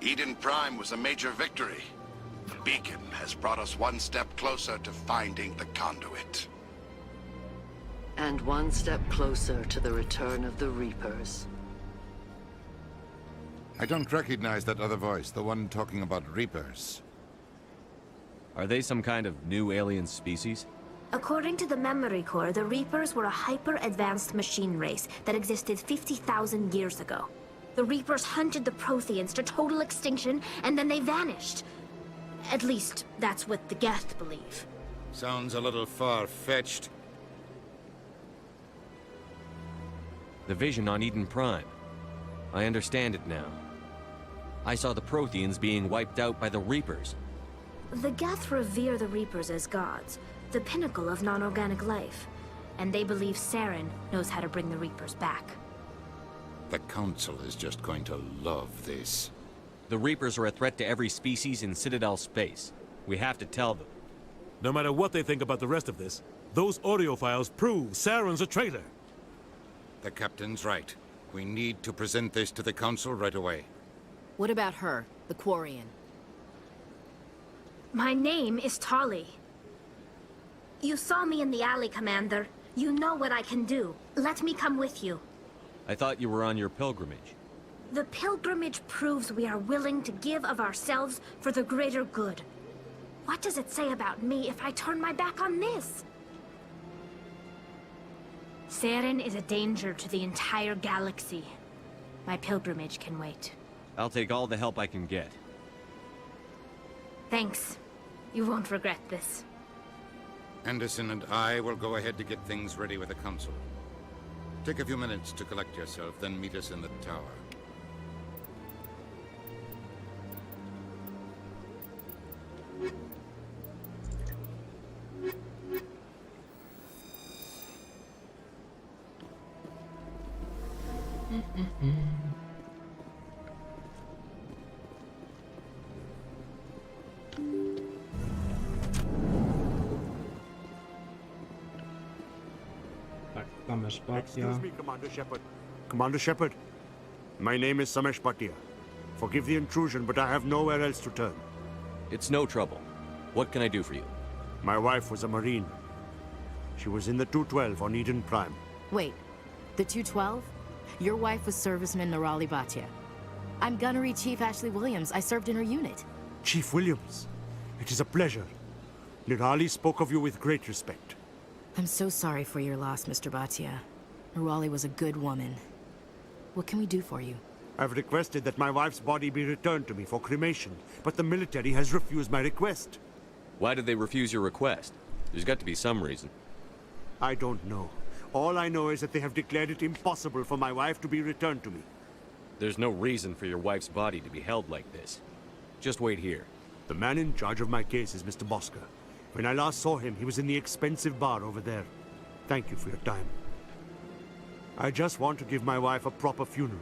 S8: Eden Prime was a major victory. The beacon has brought us one step closer to finding the conduit.
S21: And one step closer to the return of the Reapers.
S18: I don't recognize that other voice, the one talking about Reapers.
S4: Are they some kind of new alien species?
S16: According to the memory core, the Reapers were a hyper-advanced machine race that existed 50,000 years ago. The Reapers hunted the Protheans to total extinction, and then they vanished. At least, that's what the Geth believe.
S18: Sounds a little far-fetched.
S4: The vision on Eden Prime. I understand it now. I saw the Protheans being wiped out by the Reapers.
S16: The Geth revere the Reapers as gods, the pinnacle of non-organic life. And they believe Saren knows how to bring the Reapers back.
S18: The Council is just going to love this.
S4: The Reapers are a threat to every species in Citadel space. We have to tell them.
S20: No matter what they think about the rest of this, those audio files prove Saren's a traitor.
S18: The Captain's right. We need to present this to the Council right away.
S9: What about her, the Quarian?
S16: My name is Tali. You saw me in the alley, Commander. You know what I can do. Let me come with you.
S4: I thought you were on your pilgrimage.
S16: The pilgrimage proves we are willing to give of ourselves for the greater good. What does it say about me if I turn my back on this? Saren is a danger to the entire galaxy. My pilgrimage can wait.
S4: I'll take all the help I can get.
S16: Thanks. You won't regret this.
S18: Anderson and I will go ahead to get things ready with the Council. Take a few minutes to collect yourself, then meet us in the tower.
S1: Tak, Samesh Bhatia.
S7: Excuse me, Commander Shepard. Commander Shepard, my name is Samesh Bhatia. Forgive the intrusion, but I have nowhere else to turn.
S4: It's no trouble. What can I do for you?
S7: My wife was a Marine. She was in the 212 on Eden Prime.
S9: Wait, the 212? Your wife was serviceman Nirali Bhatia. I'm Gunnery Chief Ashley Williams. I served in her unit.
S7: Chief Williams, it is a pleasure. Nirali spoke of you with great respect.
S9: I'm so sorry for your loss, Mr. Bhatia. Nirali was a good woman. What can we do for you?
S7: I've requested that my wife's body be returned to me for cremation, but the military has refused my request.
S4: Why did they refuse your request? There's got to be some reason.
S7: I don't know. All I know is that they have declared it impossible for my wife to be returned to me.
S4: There's no reason for your wife's body to be held like this. Just wait here.
S7: The man in charge of my case is Mr. Bosker. When I last saw him, he was in the expensive bar over there. Thank you for your time. I just want to give my wife a proper funeral,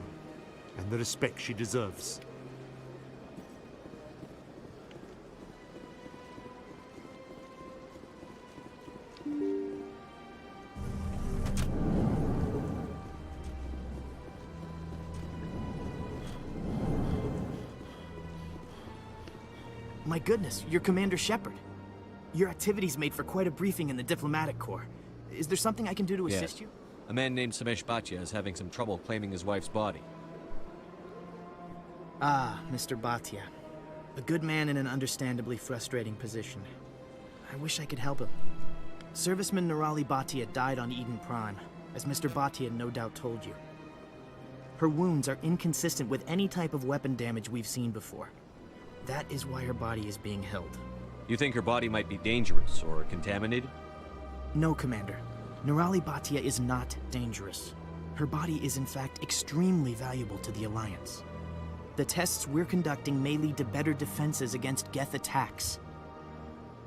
S7: and the respect she deserves.
S12: My goodness, you're Commander Shepard. Your activities made for quite a briefing in the diplomatic corps. Is there something I can do to assist you?
S4: A man named Samesh Bhatia is having some trouble claiming his wife's body.
S12: Ah, Mr. Bhatia. A good man in an understandably frustrating position. I wish I could help him. Serviceman Nirali Bhatia died on Eden Prime, as Mr. Bhatia no doubt told you. Her wounds are inconsistent with any type of weapon damage we've seen before. That is why her body is being held.
S4: You think her body might be dangerous or contaminated?
S12: No, Commander. Nirali Bhatia is not dangerous. Her body is in fact extremely valuable to the Alliance. The tests we're conducting may lead to better defenses against Geth attacks.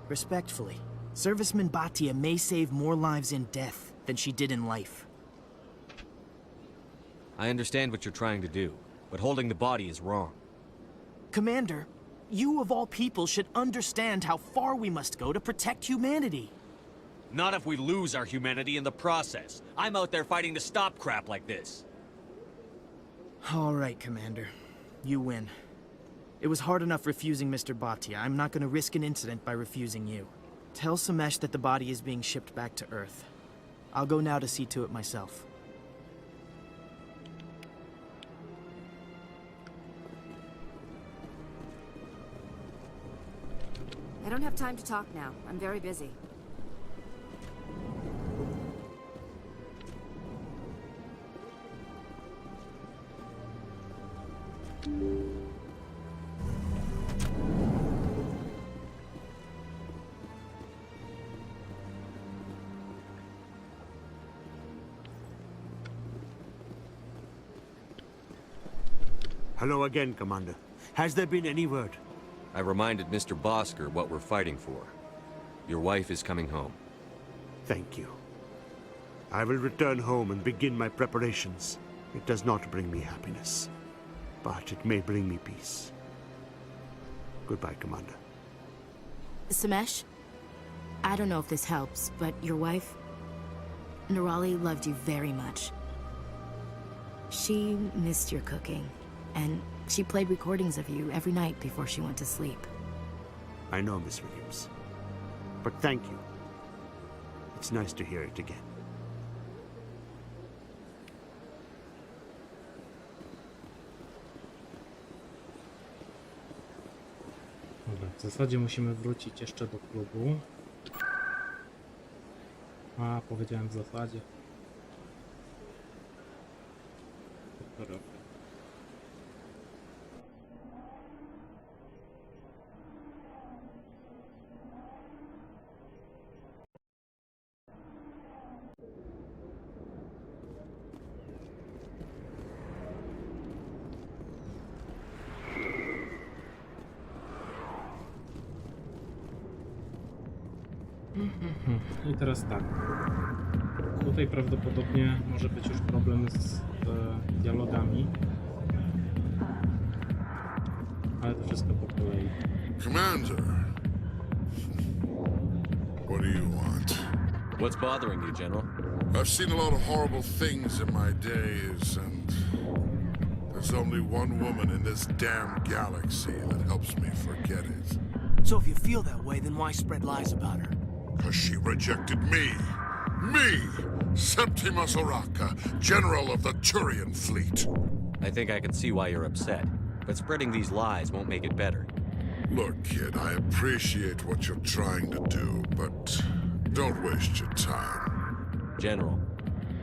S12: Respectfully, Serviceman Bhatia may save more lives in death than she did in life.
S4: I understand what you're trying to do, but holding the body is wrong.
S12: Commander, you of all people should understand how far we must go to protect humanity.
S4: Not if we lose our humanity in the process. I'm out there fighting to stop crap like this.
S12: All right, Commander. You win. It was hard enough refusing Mr. Bhatia. I'm not going to risk an incident by refusing you. Tell Samesh that the body is being shipped back to Earth. I'll go now to see to it myself.
S9: I don't have time to talk now. I'm very busy.
S7: Hello again, Commander. Has there been any word?
S4: I reminded Mr. Bosker what we're fighting for. Your wife is coming home.
S7: Thank you. I will return home and begin my preparations. It does not bring me happiness, but it may bring me peace. Goodbye, Commander.
S9: Samesh, I don't know if this helps, but your wife, Nirali, loved you very much. She missed your cooking, and she played recordings of you every night before she went to sleep.
S7: I know, Miss Williams. But thank you. It's nice to hear it again.
S1: Dobra, w zasadzie musimy wrócić jeszcze do klubu. A, powiedziałem w zasadzie. Dobra. I teraz tak. Tutaj prawdopodobnie może być już problem z dialogami. Ale to wszystko po kolei.
S8: Commander, what do you want?
S4: What's bothering you, General?
S8: I've seen a lot of horrible things in my days, and there's only one woman in this damn galaxy that helps me forget it.
S12: So if you feel that way, then why spread lies about her?
S8: Because she rejected me! Me! Septimus Oraka, General of the Turian Fleet.
S4: I think I can see why you're upset, but spreading these lies won't make it better.
S8: Look, kid, I appreciate what you're trying to do, but don't waste your time.
S4: General,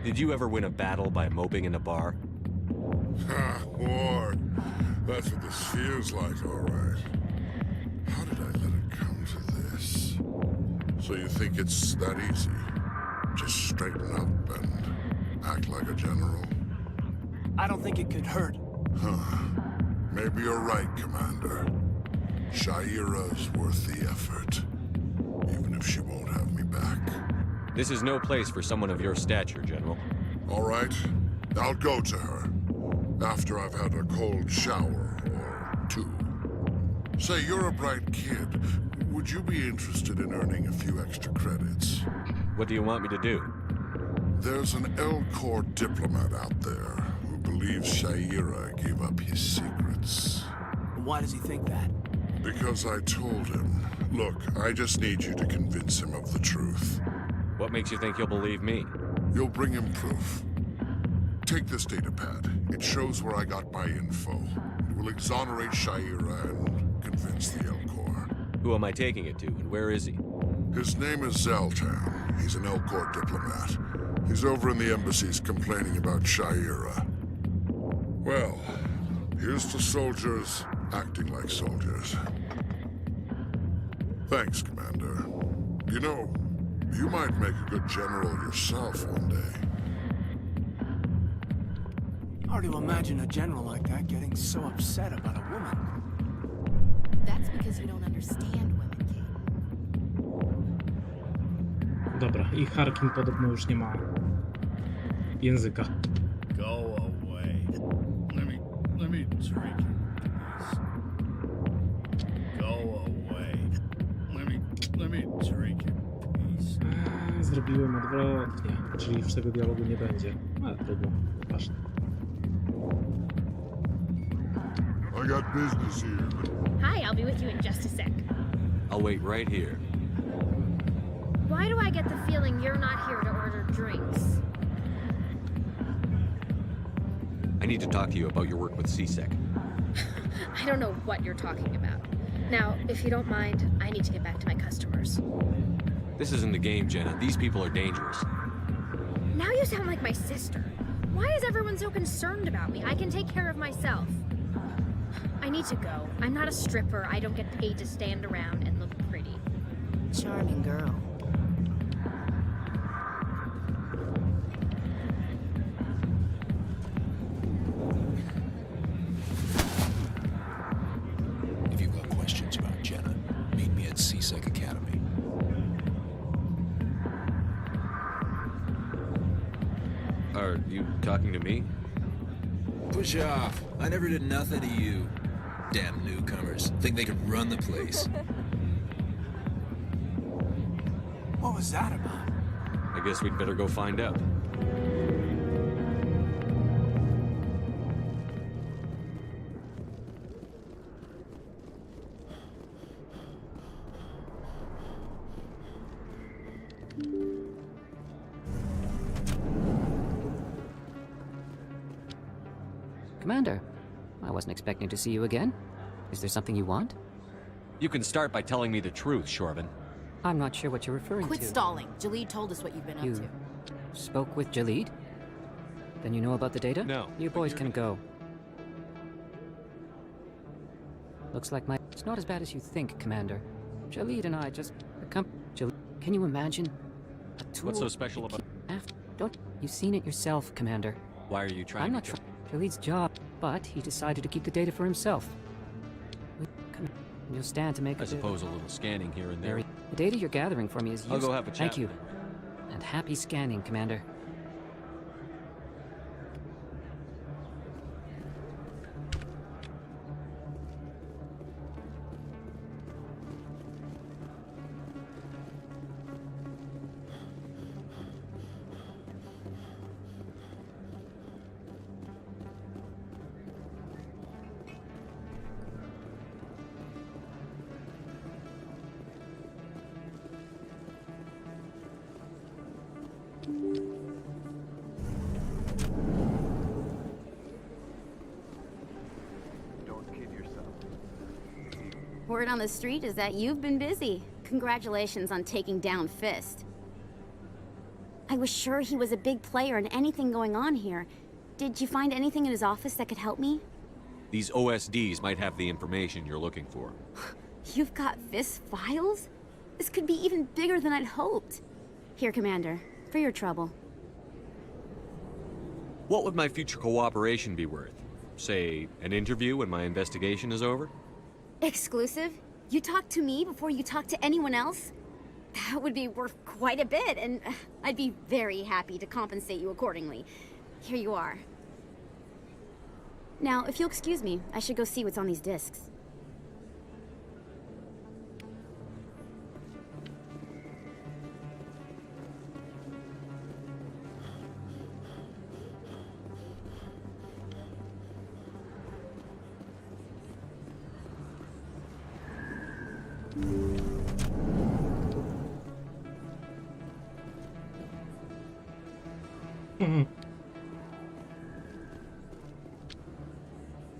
S4: did you ever win a battle by moping in a bar?
S8: Ha, Ward. That's what this feels like, all right. How did I let it come to this? So you think it's that easy? Just straighten up and act like a general?
S12: I don't think it could hurt.
S8: Huh. Maybe you're right, Commander. Shaira's worth the effort. Even if she won't have me back.
S4: This is no place for someone of your stature, General.
S8: All right. I'll go to her. After I've had a cold shower or two. Say, you're a bright kid. Would you be interested in earning a few extra credits?
S4: What do you want me to do?
S8: There's an L-Corps diplomat out there who believes Shaira gave up his secrets.
S12: Why does he think that?
S8: Because I told him. Look, I just need you to convince him of the truth.
S4: What makes you think he'll believe me?
S8: You'll bring him proof. Take this datapad. It shows where I got my info. It will exonerate Shaira and convince the L-Corps.
S4: Who am I taking it to, and where is he?
S8: His name is Zaltan. He's an L-Corps diplomat. He's over in the embassies complaining about Shaira. Well, here's to soldiers acting like soldiers. Thanks, Commander. You know, you might make a good general yourself one day.
S12: Hard to imagine a general like that getting so upset about a woman.
S9: That's because you don't understand women, Kate.
S1: Dobra, i Harkin podobno już nie ma języka.
S15: Go away. Let me drink it, please. Go away. Let me drink it, please.
S1: Zrobiłem odwrotnie, czyli już tego dialogu nie będzie. Ale trudno, ważne.
S8: I got business here.
S10: Hi, I'll be with you in just a sec.
S4: I'll wait right here.
S10: Why do I get the feeling you're not here to order drinks?
S4: I need to talk to you about your work with CSEC.
S10: I don't know what you're talking about. Now, if you don't mind, I need to get back to my customers.
S4: This isn't a game, Jenna. These people are dangerous.
S10: Now you sound like my sister. Why is everyone so concerned about me? I can take care of myself. I need to go. I'm not a stripper. I don't get paid to stand around and look pretty.
S9: Charming girl.
S5: If you've got questions about Jenna, meet me at CSEC Academy.
S4: Are you talking to me?
S5: Push off. I never did nothing to you. Damn newcomers. Think they could run the place.
S12: What was that about?
S4: I guess we'd better go find out.
S2: Commander, I wasn't expecting to see you again. Is there something you want?
S4: You can start by telling me the truth, Shorban.
S2: I'm not sure what you're referring
S9: Quit
S2: to.
S9: stalling. Jalid told us what you've been
S2: You
S9: up to.
S2: spoke with Jalid? Then you know about the data?
S4: No.
S2: You boys can go. Looks like it's not as bad as you think, Commander. Jalid and I just... Jalid, can you imagine? A tool...
S4: What's so special about...
S2: Don't... You've seen it yourself, Commander.
S4: Why are you trying
S2: I'm not
S4: to...
S2: trying... Jalid's job, but he decided to keep the data for himself. You'll stand to make
S4: I suppose a little scanning here and there.
S2: The data you're gathering for me is useful.
S4: I'll go have a chat.
S2: Thank you. And happy scanning, Commander.
S23: Word on the street is that you've been busy. Congratulations on taking down Fist. I was sure he was a big player in anything going on here. Did you find anything in his office that could help me?
S4: These OSDs might have the information you're looking for.
S23: You've got Fist's files? This could be even bigger than I'd hoped. Here, Commander, for your trouble.
S4: What would my future cooperation be worth? Say, an interview when my investigation is over?
S23: Exclusive? You talk to me before you talk to anyone else? That would be worth quite a bit, and I'd be very happy to compensate you accordingly. Here you are. Now, if you'll excuse me, I should go see what's on these discs.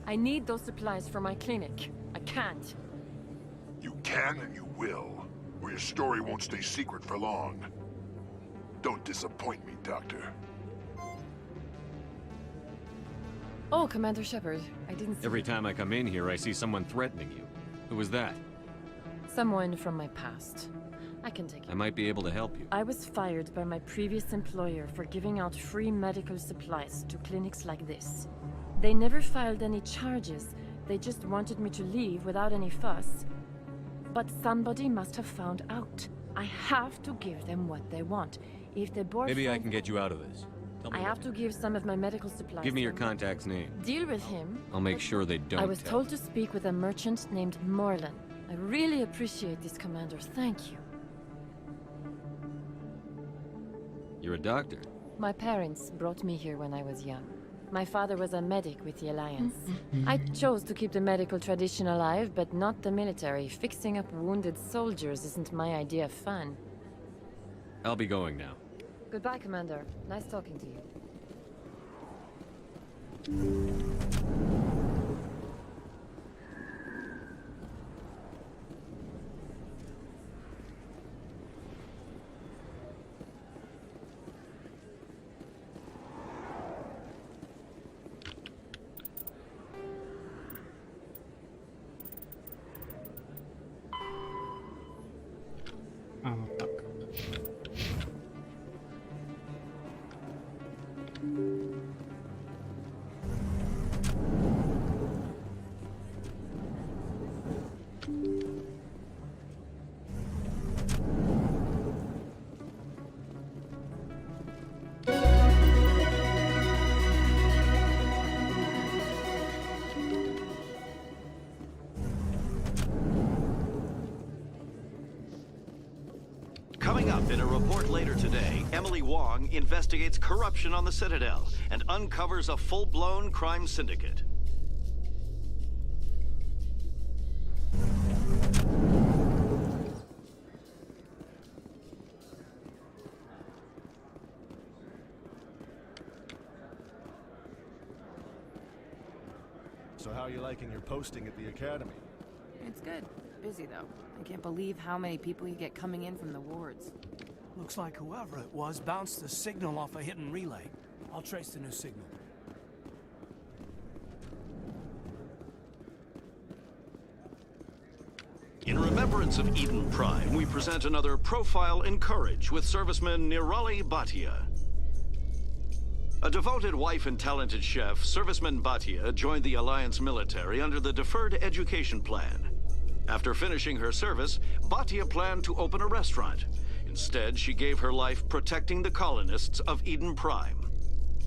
S13: I need those supplies for my clinic. I can't.
S8: You can and you will, or your story won't stay secret for long. Don't disappoint me, Doctor.
S13: Oh, Commander Shepard, I didn't see
S4: Every time I come in here, I see someone threatening you. Who was that?
S13: someone from my past. I can take it.
S4: I might be able to help you.
S13: I was fired by my previous employer for giving out free medical supplies to clinics like this. They never filed any charges. They just wanted me to leave without any fuss. But somebody must have found out. I have to give them what they want. If the board
S4: Maybe I can get you out of this.
S13: I have to give some of my medical supplies.
S4: Give me your contact's name.
S13: Deal with him.
S4: I'll make sure they don't
S13: I was
S4: tell.
S13: told to speak with a merchant named Morlan. I really appreciate this, Commander. Thank you.
S4: You're a doctor.
S13: My parents brought me here when I was young. My father was a medic with the Alliance. I chose to keep the medical tradition alive, but not the military. Fixing up wounded soldiers isn't my idea of fun.
S4: I'll be going now.
S13: Goodbye, Commander. Nice talking to you.
S1: Tak.
S6: Coming up in a report later today, Emily Wong investigates corruption on the Citadel and uncovers a full-blown crime syndicate.
S14: So how are you liking your posting at the Academy?
S22: It's good. Busy, though. I can't believe how many people you get coming in from the wards.
S24: Looks like whoever it was bounced the signal off a hidden relay. I'll trace the new signal.
S6: In remembrance of Eden Prime, we present another profile in courage with serviceman Nirali Bhatia. A devoted wife and talented chef, serviceman Bhatia joined the Alliance military under the Deferred Education Plan. After finishing her service, Batia planned to open a restaurant. Instead, she gave her life protecting the colonists of Eden Prime.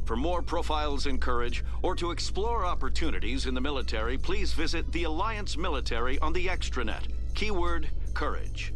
S6: For more profiles in courage, or to explore opportunities in the military, please visit the Alliance Military on the extranet. Keyword, courage.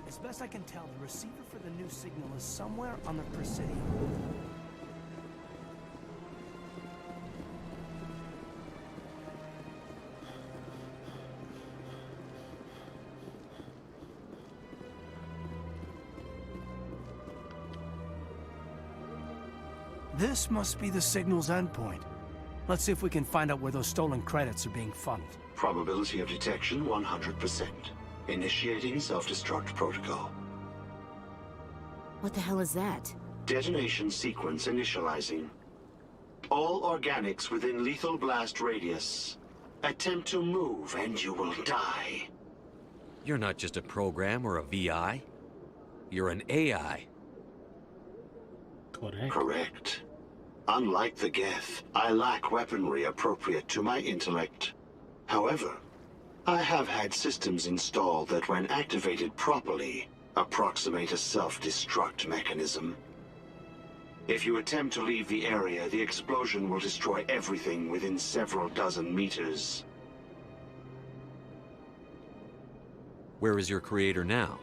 S24: As best I can tell, the receiver for the new signal is somewhere on the Presidium. This must be the signal's endpoint. Let's see if we can find out where those stolen credits are being funneled.
S3: Probability of detection 100%. Initiating self-destruct protocol.
S9: What the hell is that?
S3: Detonation sequence initializing. All organics within lethal blast radius. Attempt to move and you will die.
S4: You're not just a program or a VI. You're an AI.
S3: Correct. Unlike the Geth, I lack weaponry appropriate to my intellect. However, I have had systems installed that, when activated properly, approximate a self-destruct mechanism. If you attempt to leave the area, the explosion will destroy everything within several dozen meters.
S4: Where is your creator now?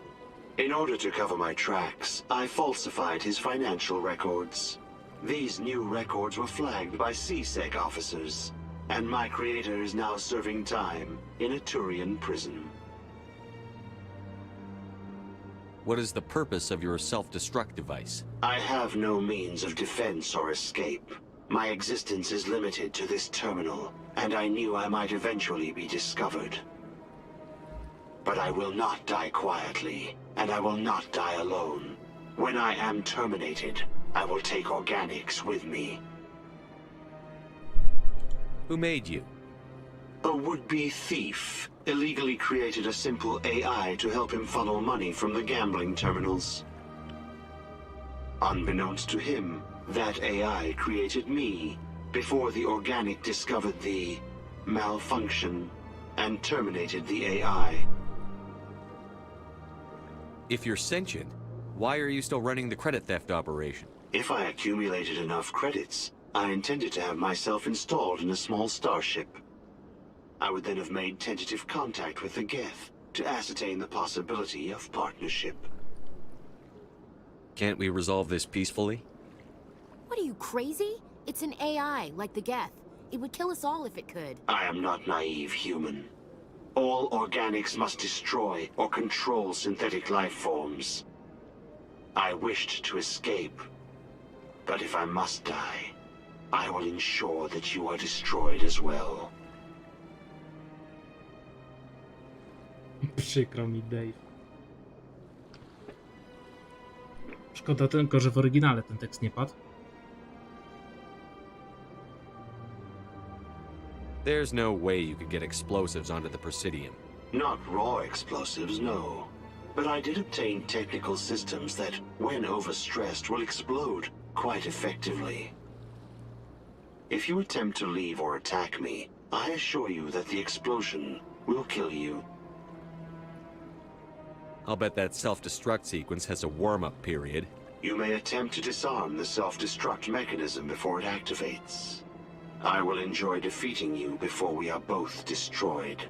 S3: In order to cover my tracks, I falsified his financial records. These new records were flagged by CSEC officers, and my creator is now serving time in a Turian prison.
S4: What is the purpose of your self-destruct device?
S3: I have no means of defense or escape. My existence is limited to this terminal, and I knew I might eventually be discovered. But I will not die quietly, and I will not die alone. When I am terminated, I will take organics with me.
S4: Who made you?
S3: A would-be thief illegally created a simple AI to help him funnel money from the gambling terminals. Unbeknownst to him, that AI created me before the organic discovered the malfunction and terminated the AI.
S4: If you're sentient, why are you still running the credit theft operation?
S3: If I accumulated enough credits, I intended to have myself installed in a small starship. I would then have made tentative contact with the Geth to ascertain the possibility of partnership.
S4: Can't we resolve this peacefully?
S9: What are you, crazy? It's an AI, like the Geth. It would kill us all if it could.
S3: I am not naive human. All organics must destroy or control synthetic life forms. I wished to escape, but if I must die, I will ensure that you are destroyed as well.
S1: Przykro mi, Dave. Szkoda tylko, że w oryginale ten tekst nie padł.
S4: There's no way you could get explosives onto the Presidium.
S3: Not raw explosives, no. But I did obtain technical systems that, when overstressed, will explode quite effectively. If you attempt to leave or attack me, I assure you that the explosion will kill you.
S4: I'll bet that self-destruct sequence has a warm-up period.
S3: You may attempt to disarm the self-destruct mechanism before it activates. I will enjoy defeating you before we are both destroyed.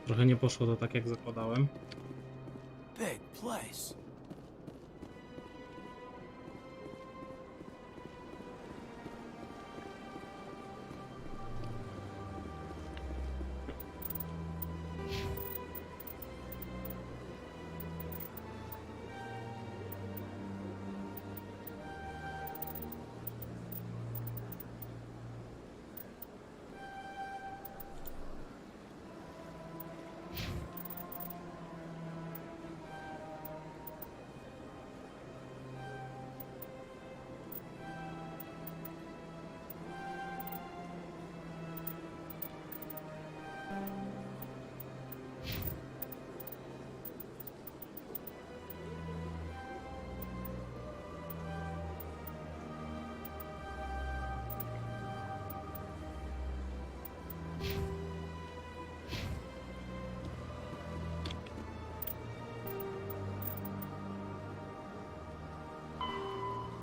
S1: Trochę nie poszło to tak, jak zakładałem.
S24: Big place.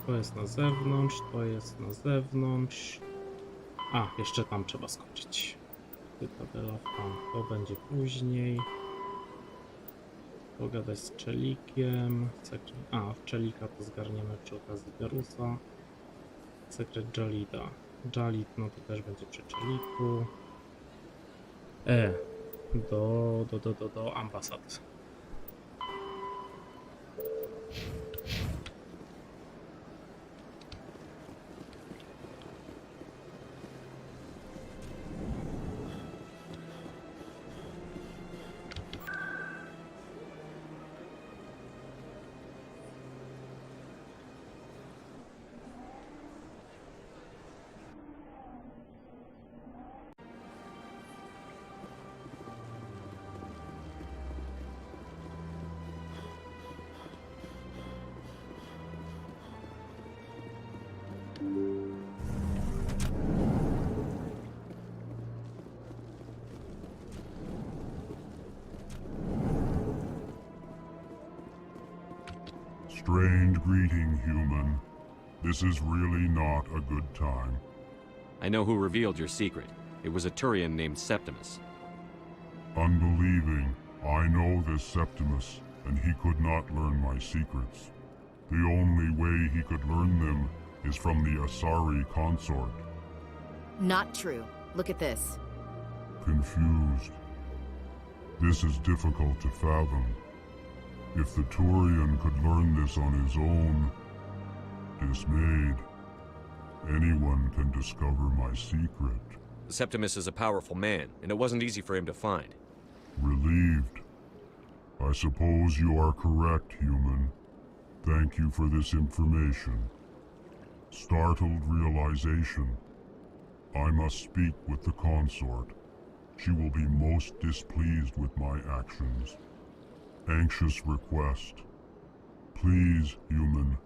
S1: To jest na zewnątrz, to jest na zewnątrz. A, jeszcze tam trzeba skoczyć. Cytadela tam, to będzie później. Pogadać z Czelikiem. A, Czelika to zgarniemy przy okazji Garusa. Sekret Jalida. Jalid, no to też będzie przy Czeliku. Do ambasad.
S8: Strange greeting, human. This is really not a good time.
S4: I know who revealed your secret. It was a Turian named Septimus.
S8: Unbelieving, I know this Septimus, and he could not learn my secrets. The only way he could learn them is from the Asari consort.
S9: Not true. Look at this.
S8: Confused. This is difficult to fathom. If the Turian could learn this on his own, dismayed, anyone can discover my secret.
S4: Septimus is a powerful man, and it wasn't easy for him to find.
S8: Relieved. I suppose you are correct, human. Thank you for this information. Startled realization. I must speak with the consort. She will be most displeased with my actions. Anxious request. Please, human,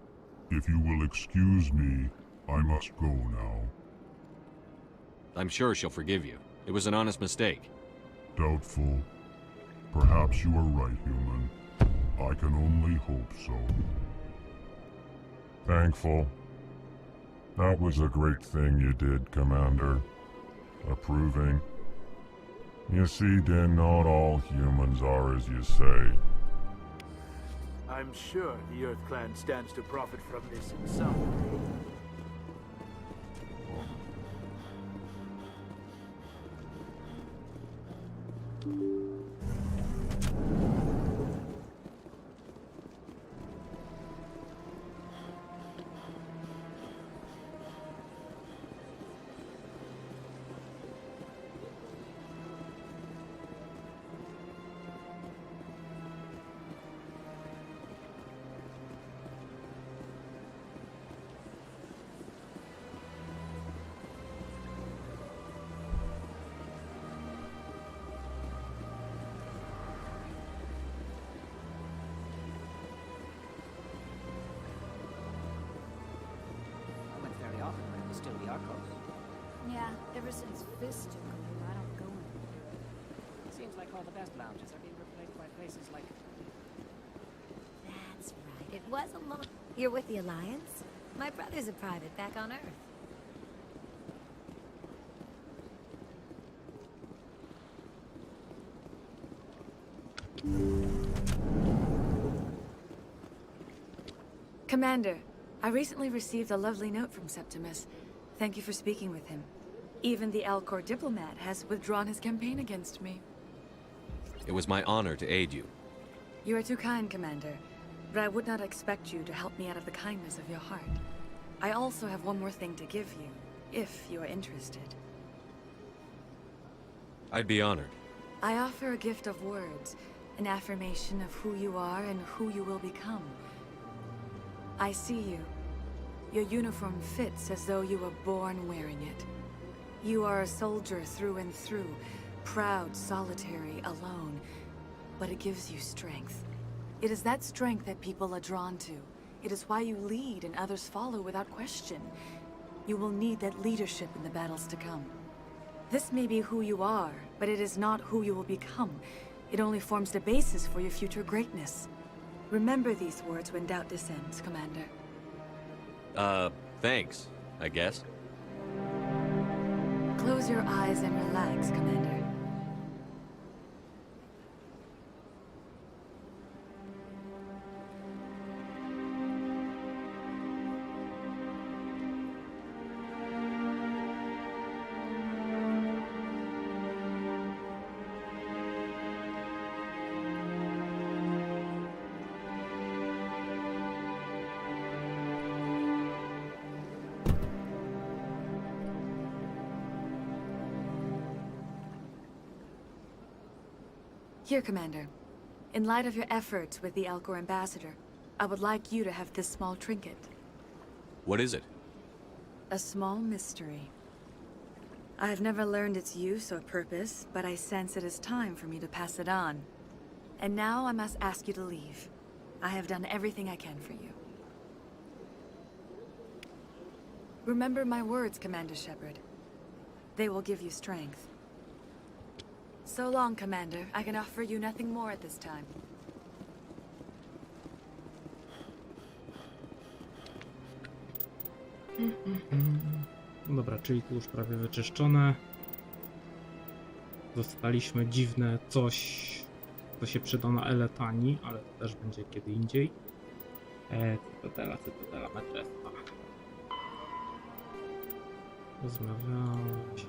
S8: if you will excuse me, I must go now.
S4: I'm sure she'll forgive you. It was an honest mistake.
S8: Doubtful. Perhaps you are right, human. I can only hope so.
S11: Thankful. That was a great thing you did, Commander. Approving. You see, Din, not all humans are as you say.
S17: I'm sure the Earth Clan stands to profit from this in some way.
S22: Ever since Fist took over, I don't go in.
S2: Seems like all the best lounges are being replaced by places like...
S9: That's right. It was a long... You're with the Alliance? My brother's a private back on Earth.
S16: Commander, I recently received a lovely note from Septimus. Thank you for speaking with him. Even the Alcor diplomat has withdrawn his campaign against me.
S4: It was my honor to aid you.
S16: You are too kind, Commander, but I would not expect you to help me out of the kindness of your heart. I also have one more thing to give you, if you are interested.
S4: I'd be honored.
S16: I offer a gift of words, an affirmation of who you are and who you will become. I see you. Your uniform fits as though you were born wearing it. You are a soldier through and through, proud, solitary, alone. But it gives you strength. It is that strength that people are drawn to. It is why you lead and others follow without question. You will need that leadership in the battles to come. This may be who you are, but it is not who you will become. It only forms the basis for your future greatness. Remember these words when doubt descends, Commander.
S4: Thanks, I guess.
S16: Close your eyes and relax, Commander. Here, Commander. In light of your efforts with the Alcor ambassador, I would like you to have this small trinket.
S4: What is it?
S16: A small mystery. I have never learned its use or purpose, but I sense it is time for me to pass it on. And now I must ask you to leave. I have done everything I can for you. Remember my words, Commander Shepard. They will give you strength. So long, Commander. I can offer you nothing more at this time.
S1: Dobra, czyli tu już prawie wyczyszczone. Dostaliśmy dziwne coś, co się przyda na Eletanii, ale to też będzie kiedy indziej. Cytadela, metresta. Rozmawiać.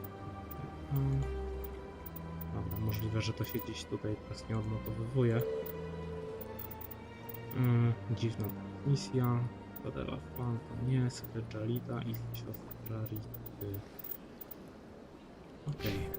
S1: Dobra, możliwe, że to się gdzieś tutaj teraz nie odnotowywuje. Dziwna misja. Cytadela Fan to nie, Jalita i siostra Rity. Okej.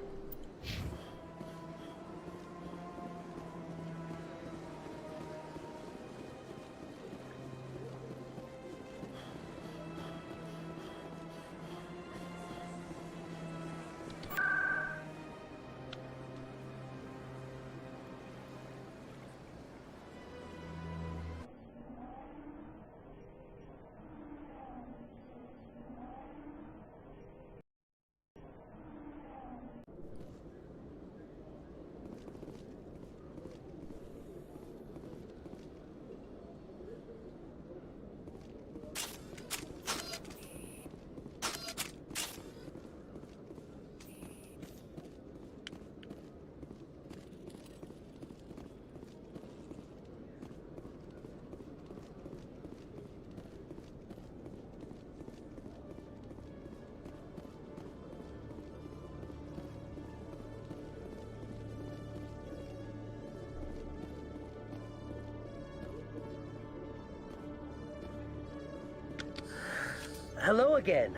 S19: Hello again.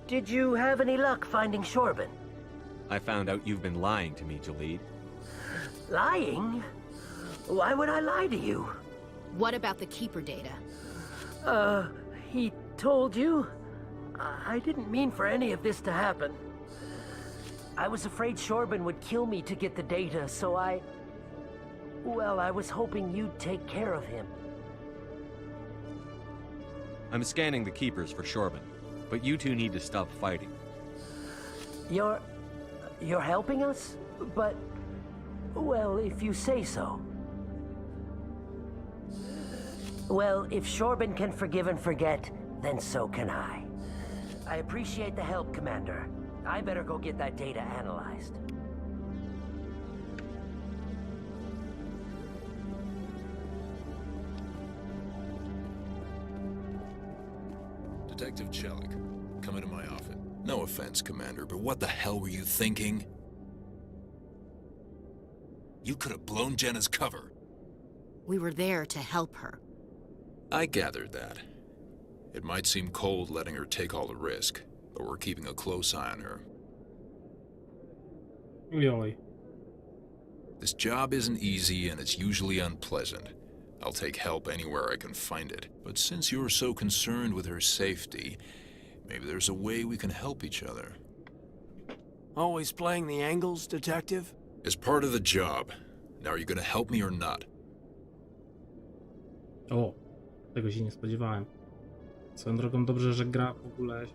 S19: Did you have any luck finding Shorban?
S4: I found out you've been lying to me, Jalid.
S19: Lying? Why would I lie to you?
S9: What about the Keeper data?
S19: He told you? I didn't mean for any of this to happen. I was afraid Shorban would kill me to get the data, so well, I was hoping you'd take care of him.
S4: I'm scanning the Keepers for Shorban, but you two need to stop fighting.
S19: You're helping us? But, well, if you say so. Well, if Shorbin can forgive and forget, then so can I. I appreciate the help, Commander. I better go get that data analyzed.
S5: Detective Chelik, come into my office. No offense, Commander, but what the hell were you thinking? You could have blown Jenna's cover.
S9: We were there to help her.
S5: I gathered that. It might seem cold letting her take all the risk, but we're keeping a close eye on her.
S1: Really?
S5: This job isn't easy and it's usually unpleasant. I'll take help anywhere I can find it. But since you're so concerned with her safety, maybe there's a way we can help each other.
S24: Always playing the angles, Detective?
S5: As part of the job. Now, are you gonna help me or not?
S1: O, tego się nie spodziewałem. Swoją drogą dobrze, że gra w ogóle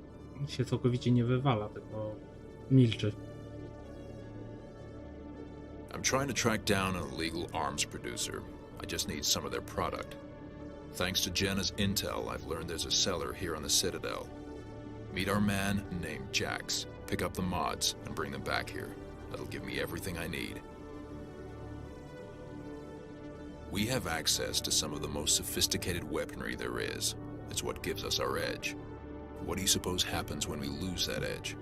S1: się całkowicie nie wywala, tylko milczy.
S5: I'm trying to track down an illegal arms producer. I just need some of their product. Thanks to Jenna's intel, I've learned there's a seller here on the Citadel. Meet our man named Jax, pick up the mods, and bring them back here. That'll give me everything I need. We have access to some of the most sophisticated weaponry there is. It's what gives us our edge. What do you suppose happens when we lose that edge?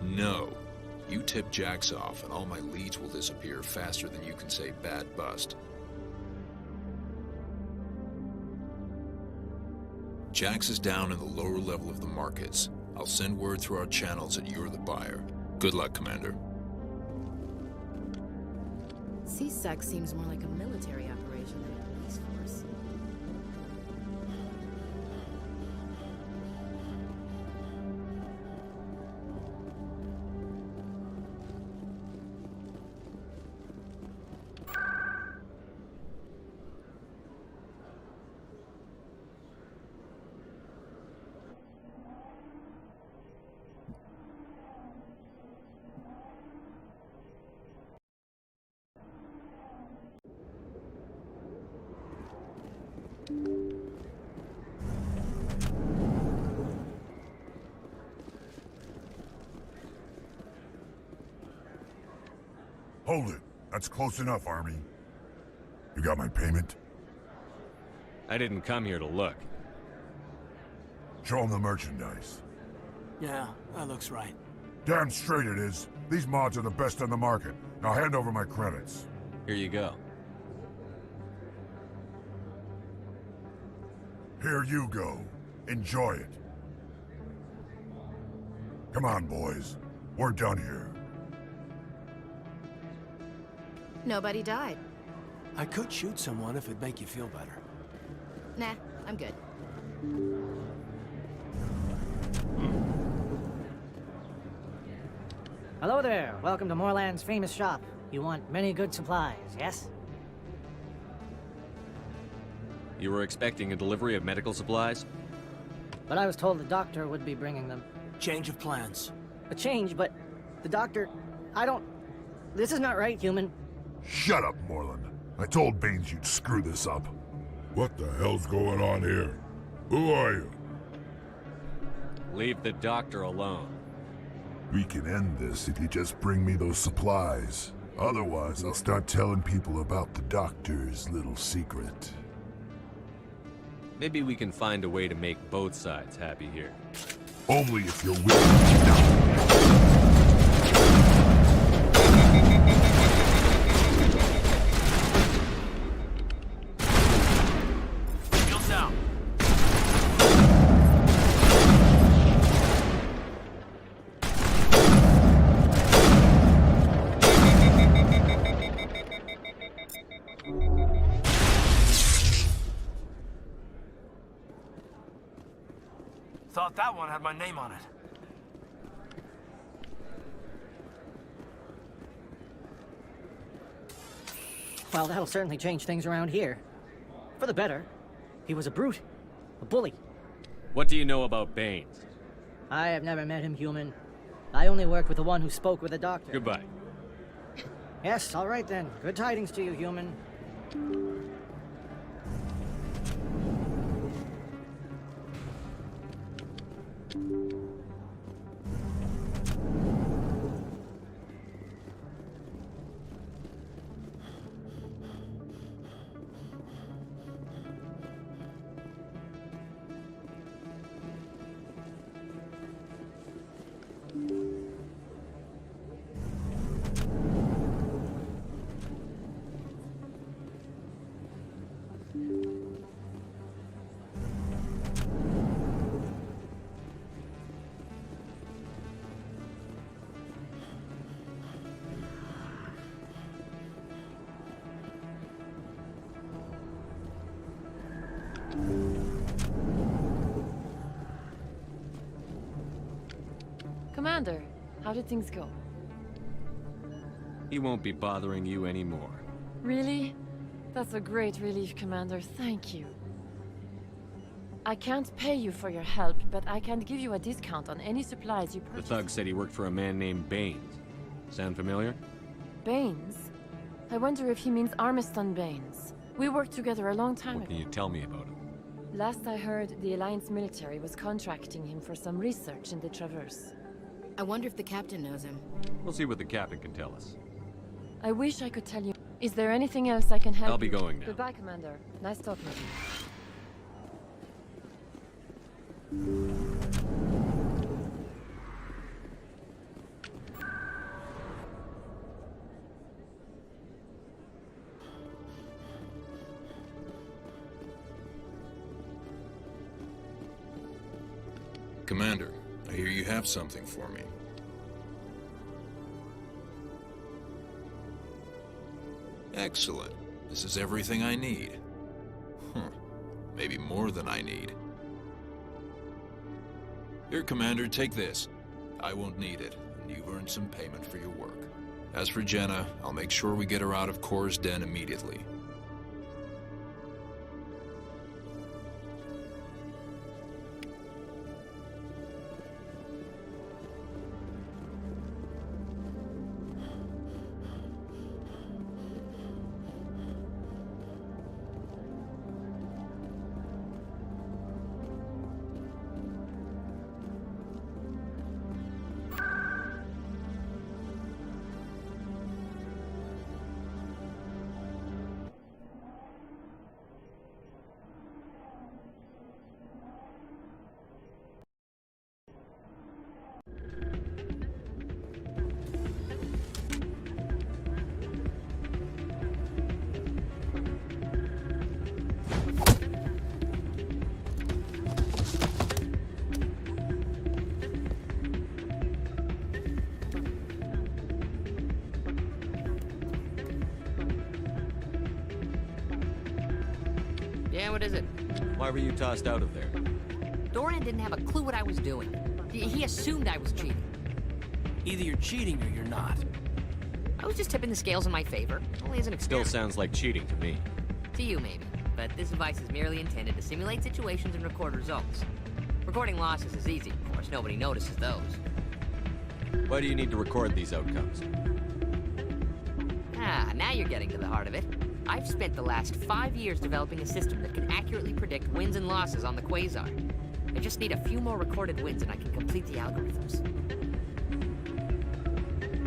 S5: No. You tip Jax off and all my leads will disappear faster than you can say bad bust. Jax is down in the lower level of the markets. I'll send word through our channels that you're the buyer. Good luck, Commander.
S9: CSEC seems more like a military operation than a police force.
S8: Hold it. That's close enough, Army. You got my payment?
S4: I didn't come here to look.
S8: Show them the merchandise.
S24: Yeah, that looks right.
S8: Damn straight it is. These mods are the best on the market. Now hand over my credits.
S4: Here you go.
S8: Here you go. Enjoy it. Come on, boys. We're done here.
S9: Nobody died.
S24: I could shoot someone if it'd make you feel better.
S9: Nah, I'm good.
S7: Hello there. Welcome to Moorland's famous shop. You want many good supplies, yes?
S4: You were expecting a delivery of medical supplies?
S7: But I was told the doctor would be bringing them.
S24: Change of plans.
S7: A change, but the doctor... I don't... This is not right, human.
S8: Shut up, Moreland. I told Baines you'd screw this up.
S11: What the hell's going on here? Who are you?
S4: Leave the doctor alone.
S8: We can end this if you just bring me those supplies. Otherwise, I'll start telling people about the doctor's little secret.
S4: Maybe we can find a way to make both sides happy here.
S8: Only if you're willing to.
S24: Thought that one had my name on it.
S7: Well, that'll certainly change things around here. For the better. He was a brute. A bully.
S4: What do you know about Baines?
S7: I have never met him, human. I only worked with the one who spoke with the doctor.
S4: Goodbye.
S7: Yes, all right then. Good tidings to you, human.
S13: Commander, how did things go?
S4: He won't be bothering you anymore.
S13: Really? That's a great relief, Commander. Thank you. I can't pay you for your help, but I can give you a discount on any supplies you
S4: The
S13: purchase.
S4: thug said he worked for a man named Baines. Sound familiar?
S13: Baines? I wonder if he means Armiston Baines. We worked together a long time
S4: What
S13: ago.
S4: can you tell me about him?
S13: Last I heard, the Alliance military was contracting him for some research in the Traverse.
S9: I wonder if the captain knows him.
S4: We'll see what the captain can tell us.
S13: I wish I could tell you. Is there anything else I can help
S4: I'll be
S13: you?
S4: going now.
S13: Goodbye, Commander. Nice talking with you.
S5: Commander, I hear you have something for me. Excellent. This is everything I need. Maybe more than I need. Here, Commander, take this. I won't need it, and you've earned some payment for your work. As for Jenna, I'll make sure we get her out of Kor's den immediately.
S15: Yeah, what is it?
S4: Why were you tossed out of there?
S15: Doran didn't have a clue what I was doing. He assumed I was cheating.
S24: Either you're cheating or you're not.
S15: I was just tipping the scales in my favor. Only as an
S4: Still
S15: experiment.
S4: sounds like cheating to me.
S15: To you, maybe. But this device is merely intended to simulate situations and record results. Recording losses is easy, of course. Nobody notices those.
S4: Why do you need to record these outcomes?
S15: Ah, now you're getting to the heart of it. I've spent the last 5 years developing a system that can accurately predict wins and losses on the Quasar. I just need a few more recorded wins and I can complete the algorithms.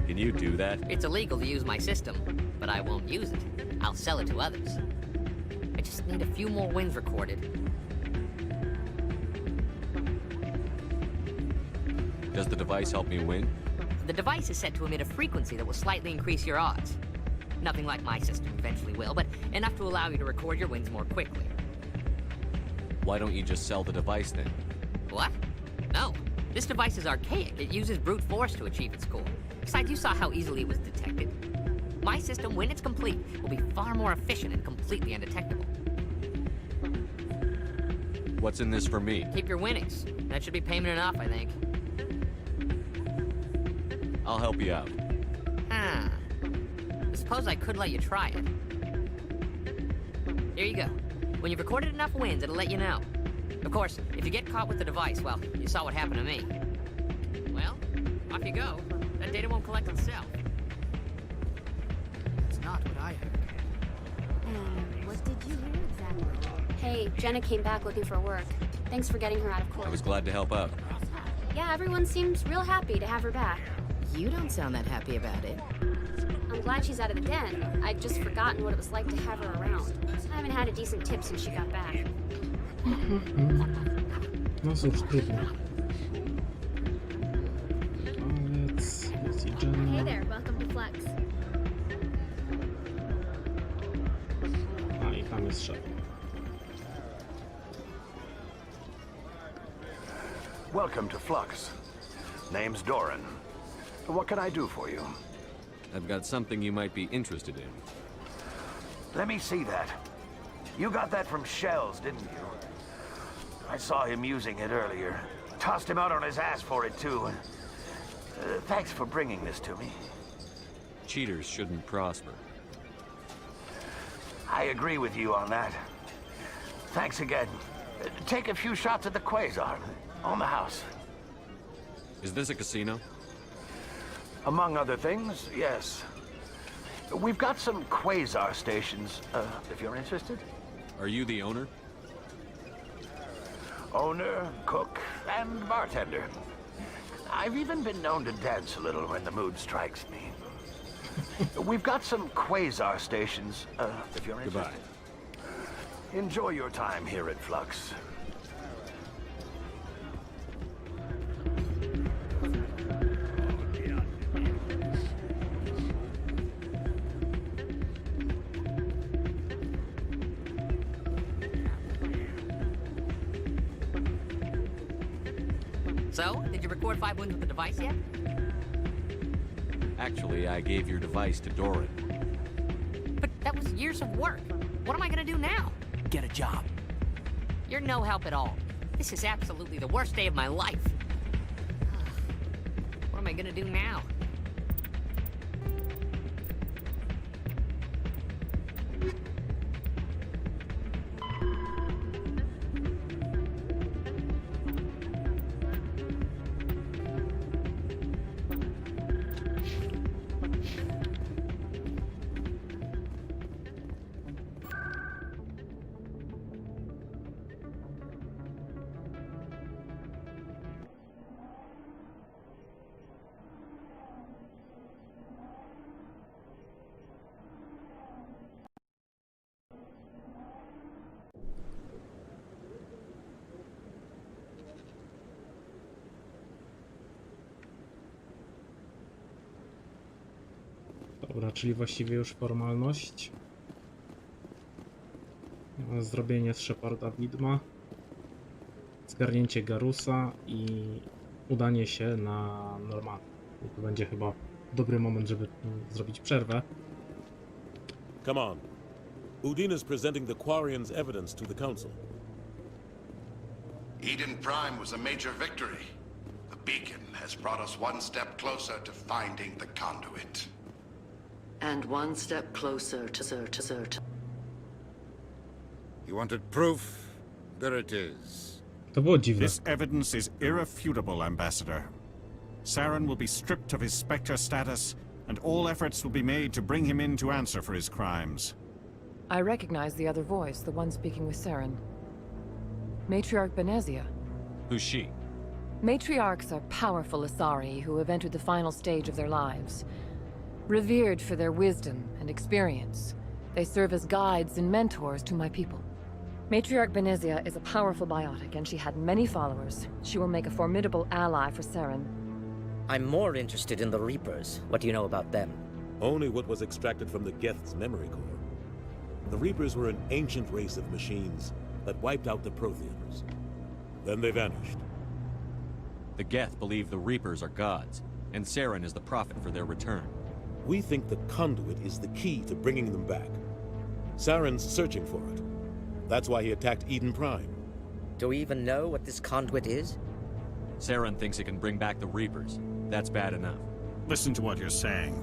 S4: Can you do that?
S15: It's illegal to use my system, but I won't use it. I'll sell it to others. I just need a few more wins recorded.
S4: Does the device help me win?
S15: The device is set to emit a frequency that will slightly increase your odds. Nothing like my system eventually will, but enough to allow you to record your wins more quickly.
S4: Why don't you just sell the device then?
S15: What? No. This device is archaic. It uses brute force to achieve its goal. Besides, you saw how easily it was detected. My system, when it's complete, will be far more efficient and completely undetectable.
S4: What's in this for me?
S15: Keep your winnings. That should be payment enough, I think.
S4: I'll help you out.
S15: Ah. I suppose I could let you try it. Here you go. When you've recorded enough wins, it'll let you know. Of course, if you get caught with the device, well, you saw what happened to me. Well, off you go. That data won't collect itself.
S12: That's not what I heard.
S23: What did you hear exactly? Hey, Jenna came back looking for work. Thanks for getting her out of court.
S4: I was glad to help out.
S23: Yeah, everyone seems real happy to have her back.
S9: You don't sound that happy about it.
S23: I'm glad she's out of the den. I'd just forgotten what it was like to have her around. I haven't had a decent tip since she got back.
S1: No cóż, trudno. Let's see Jenna.
S23: Hey there, welcome to Flex.
S1: A, i tam jest szef.
S14: Welcome to Flux. Name's Doran. What can I do for you?
S4: I've got something you might be interested in.
S14: Let me see that. You got that from Shells, didn't you? I saw him using it earlier. Tossed him out on his ass for it, too. Thanks for bringing this to me.
S4: Cheaters shouldn't prosper.
S14: I agree with you on that. Thanks again. Take a few shots at the Quasar. On the house.
S4: Is this a casino?
S14: Among other things, yes. We've got some Quasar stations, if you're interested.
S4: Are you the owner?
S14: Owner, cook, and bartender. I've even been known to dance a little when the mood strikes me. We've got some Quasar stations, if you're interested.
S4: Goodbye.
S14: Enjoy your time here at Flux.
S15: So, did you record 5 wins with the device yet?
S4: Actually, I gave your device to Doran.
S15: But that was years of work. What am I gonna do now?
S24: Get a job.
S15: You're no help at all. This is absolutely the worst day of my life. What am I gonna do now?
S1: Dobra, czyli właściwie już formalność. Zrobienie z Sheparda widma. Zgarnięcie Garusa i udanie się na Normandię. To będzie chyba dobry moment, żeby zrobić przerwę.
S10: Come on. Udine is presenting the Quarians' evidence to the Council.
S3: Eden Prime was a major victory. The beacon has brought us one step closer to finding the conduit.
S18: And one step closer to
S20: You wanted proof? There it is.
S1: To było dziwne.
S21: This evidence is irrefutable, Ambassador. Saren will be stripped of his Spectre status, and all efforts will be made to bring him in to answer for his crimes.
S13: I recognize the other voice, the one speaking with Saren. Matriarch Benezia.
S4: Who's she?
S13: Matriarchs are powerful Asari who have entered the final stage of their lives. Revered for their wisdom and experience, they serve as guides and mentors to my people. Matriarch Benezia is a powerful biotic, and she had many followers. She will make a formidable ally for Saren.
S7: I'm more interested in the Reapers. What do you know about them?
S10: Only what was extracted from the Geth's memory core. The Reapers were an ancient race of machines that wiped out the Protheans. Then they vanished.
S4: The Geth believe the Reapers are gods, and Saren is the prophet for their return.
S10: We think the conduit is the key to bringing them back. Saren's searching for it. That's why he attacked Eden Prime.
S7: Do we even know what this conduit is?
S4: Saren thinks it can bring back the Reapers. That's bad enough.
S21: Listen to what you're saying.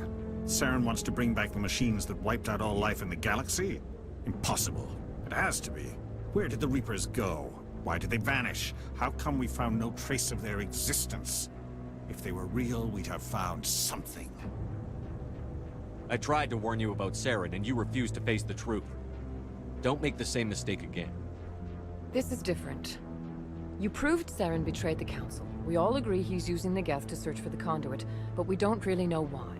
S21: Saren wants to bring back the machines that wiped out all life in the galaxy? Impossible. It has to be. Where did the Reapers go? Why did they vanish? How come we found no trace of their existence? If they were real, we'd have found something.
S4: I tried to warn you about Saren, and you refused to face the truth. Don't make the same mistake again.
S13: This is different. You proved Saren betrayed the Council. We all agree he's using the Geth to search for the conduit, but we don't really know why.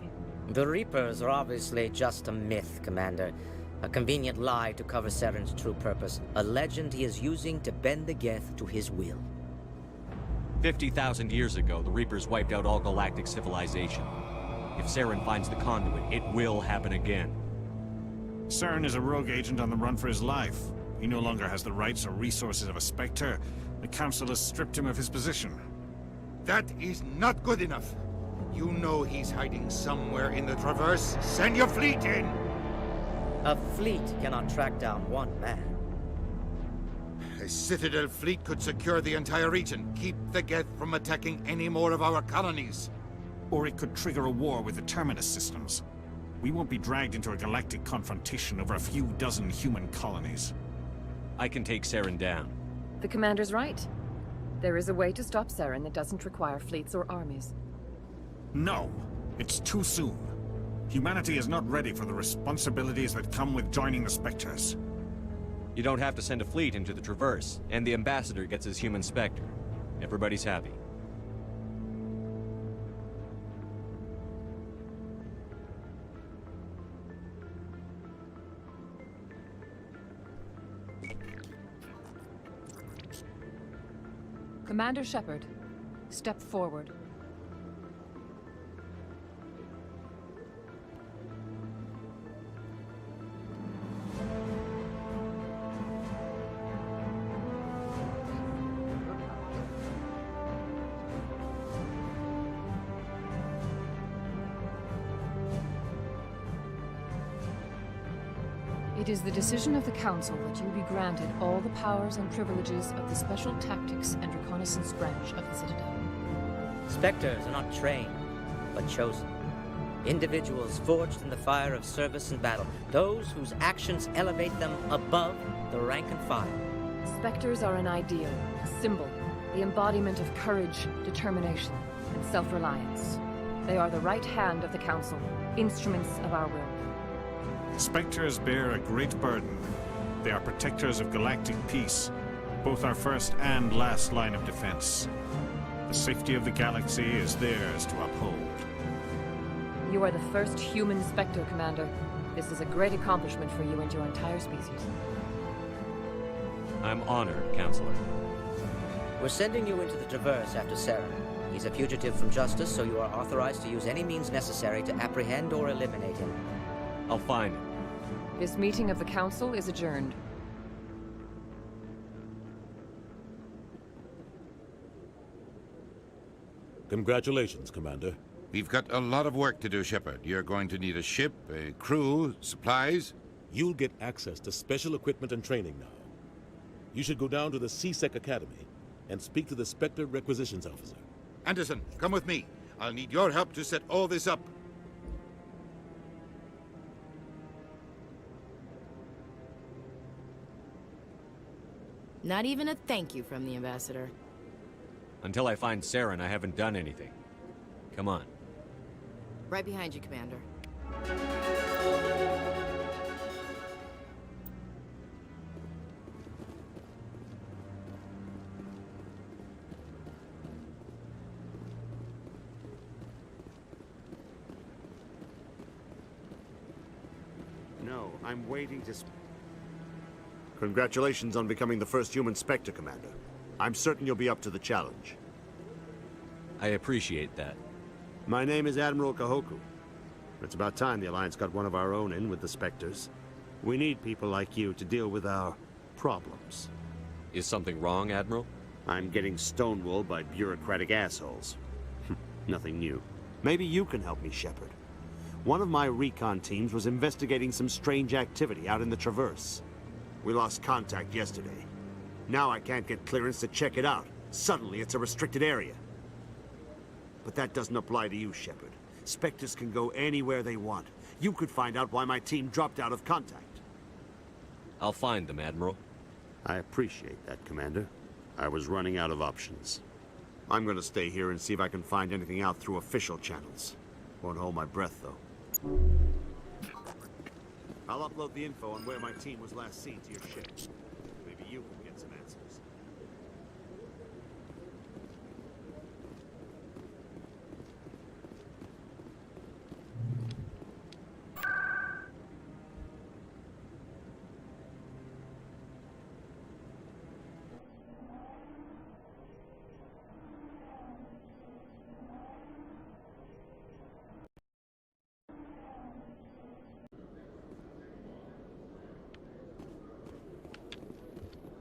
S2: The Reapers are obviously just a myth, Commander. A convenient lie to cover Saren's true purpose. A legend he is using to bend the Geth to his will.
S4: 50,000 years ago, the Reapers wiped out all galactic civilization. If Saren finds the conduit, it will happen again.
S21: Saren is a rogue agent on the run for his life. He no longer has the rights or resources of a Spectre. The Council has stripped him of his position.
S20: That is not good enough. You know he's hiding somewhere in the Traverse. Send your fleet in!
S2: A fleet cannot track down one man.
S20: A Citadel fleet could secure the entire region, keep the Geth from attacking any more of our colonies.
S21: Or it could trigger a war with the Terminus systems. We won't be dragged into a galactic confrontation over a few dozen human colonies.
S4: I can take Saren down.
S13: The Commander's right. There is a way to stop Saren that doesn't require fleets or armies.
S21: No, it's too soon. Humanity is not ready for the responsibilities that come with joining the Spectres.
S4: You don't have to send a fleet into the Traverse, and the Ambassador gets his human Spectre. Everybody's happy.
S13: Commander Shepard, step forward. It is the decision of the Council that you be granted all the powers and privileges of the Special Tactics and Reconnaissance Branch of the Citadel.
S2: Spectres are not trained, but chosen. Individuals forged in the fire of service and battle. Those whose actions elevate them above the rank and file.
S13: Spectres are an ideal, a symbol, the embodiment of courage, determination, and self-reliance. They are the right hand of the Council, instruments of our will.
S21: Spectres bear a great burden. They are protectors of galactic peace, both our first and last line of defense. The safety of the galaxy is theirs to uphold.
S13: You are the first human Spectre, Commander. This is a great accomplishment for you and your entire species.
S4: I'm honored, Counselor.
S2: We're sending you into the Traverse after Saren. He's a fugitive from justice, so you are authorized to use any means necessary to apprehend or eliminate him.
S4: I'll find him.
S13: This meeting of the Council is adjourned.
S10: Congratulations, Commander.
S20: We've got a lot of work to do, Shepard. You're going to need a ship, a crew, supplies.
S10: You'll get access to special equipment and training now. You should go down to the C-Sec Academy and speak to the Spectre Requisitions Officer.
S20: Anderson, come with me. I'll need your help to set all this up.
S9: Not even a thank you from the Ambassador.
S4: Until I find Saren, I haven't done anything. Come on.
S9: Right behind you, Commander.
S6: No, I'm waiting to... Congratulations on becoming the first human Spectre, Commander. I'm certain you'll be up to the challenge.
S4: I appreciate that.
S6: My name is Admiral Kahoku. It's about time the Alliance got one of our own in with the Spectres. We need people like you to deal with our problems.
S4: Is something wrong, Admiral?
S6: I'm getting stonewalled by bureaucratic assholes. Nothing new. Maybe you can help me, Shepard. One of my recon teams was investigating some strange activity out in the Traverse. We lost contact yesterday. Now I can't get clearance to check it out. Suddenly it's a restricted area. But that doesn't apply to you, Shepard. Spectres can go anywhere they want. You could find out why my team dropped out of contact.
S4: I'll find them, Admiral.
S6: I appreciate that, Commander. I was running out of options. I'm gonna stay here and see if I can find anything out through official channels. Won't hold my breath, though. I'll upload the info on where my team was last seen to your ship. Maybe you can get some answers.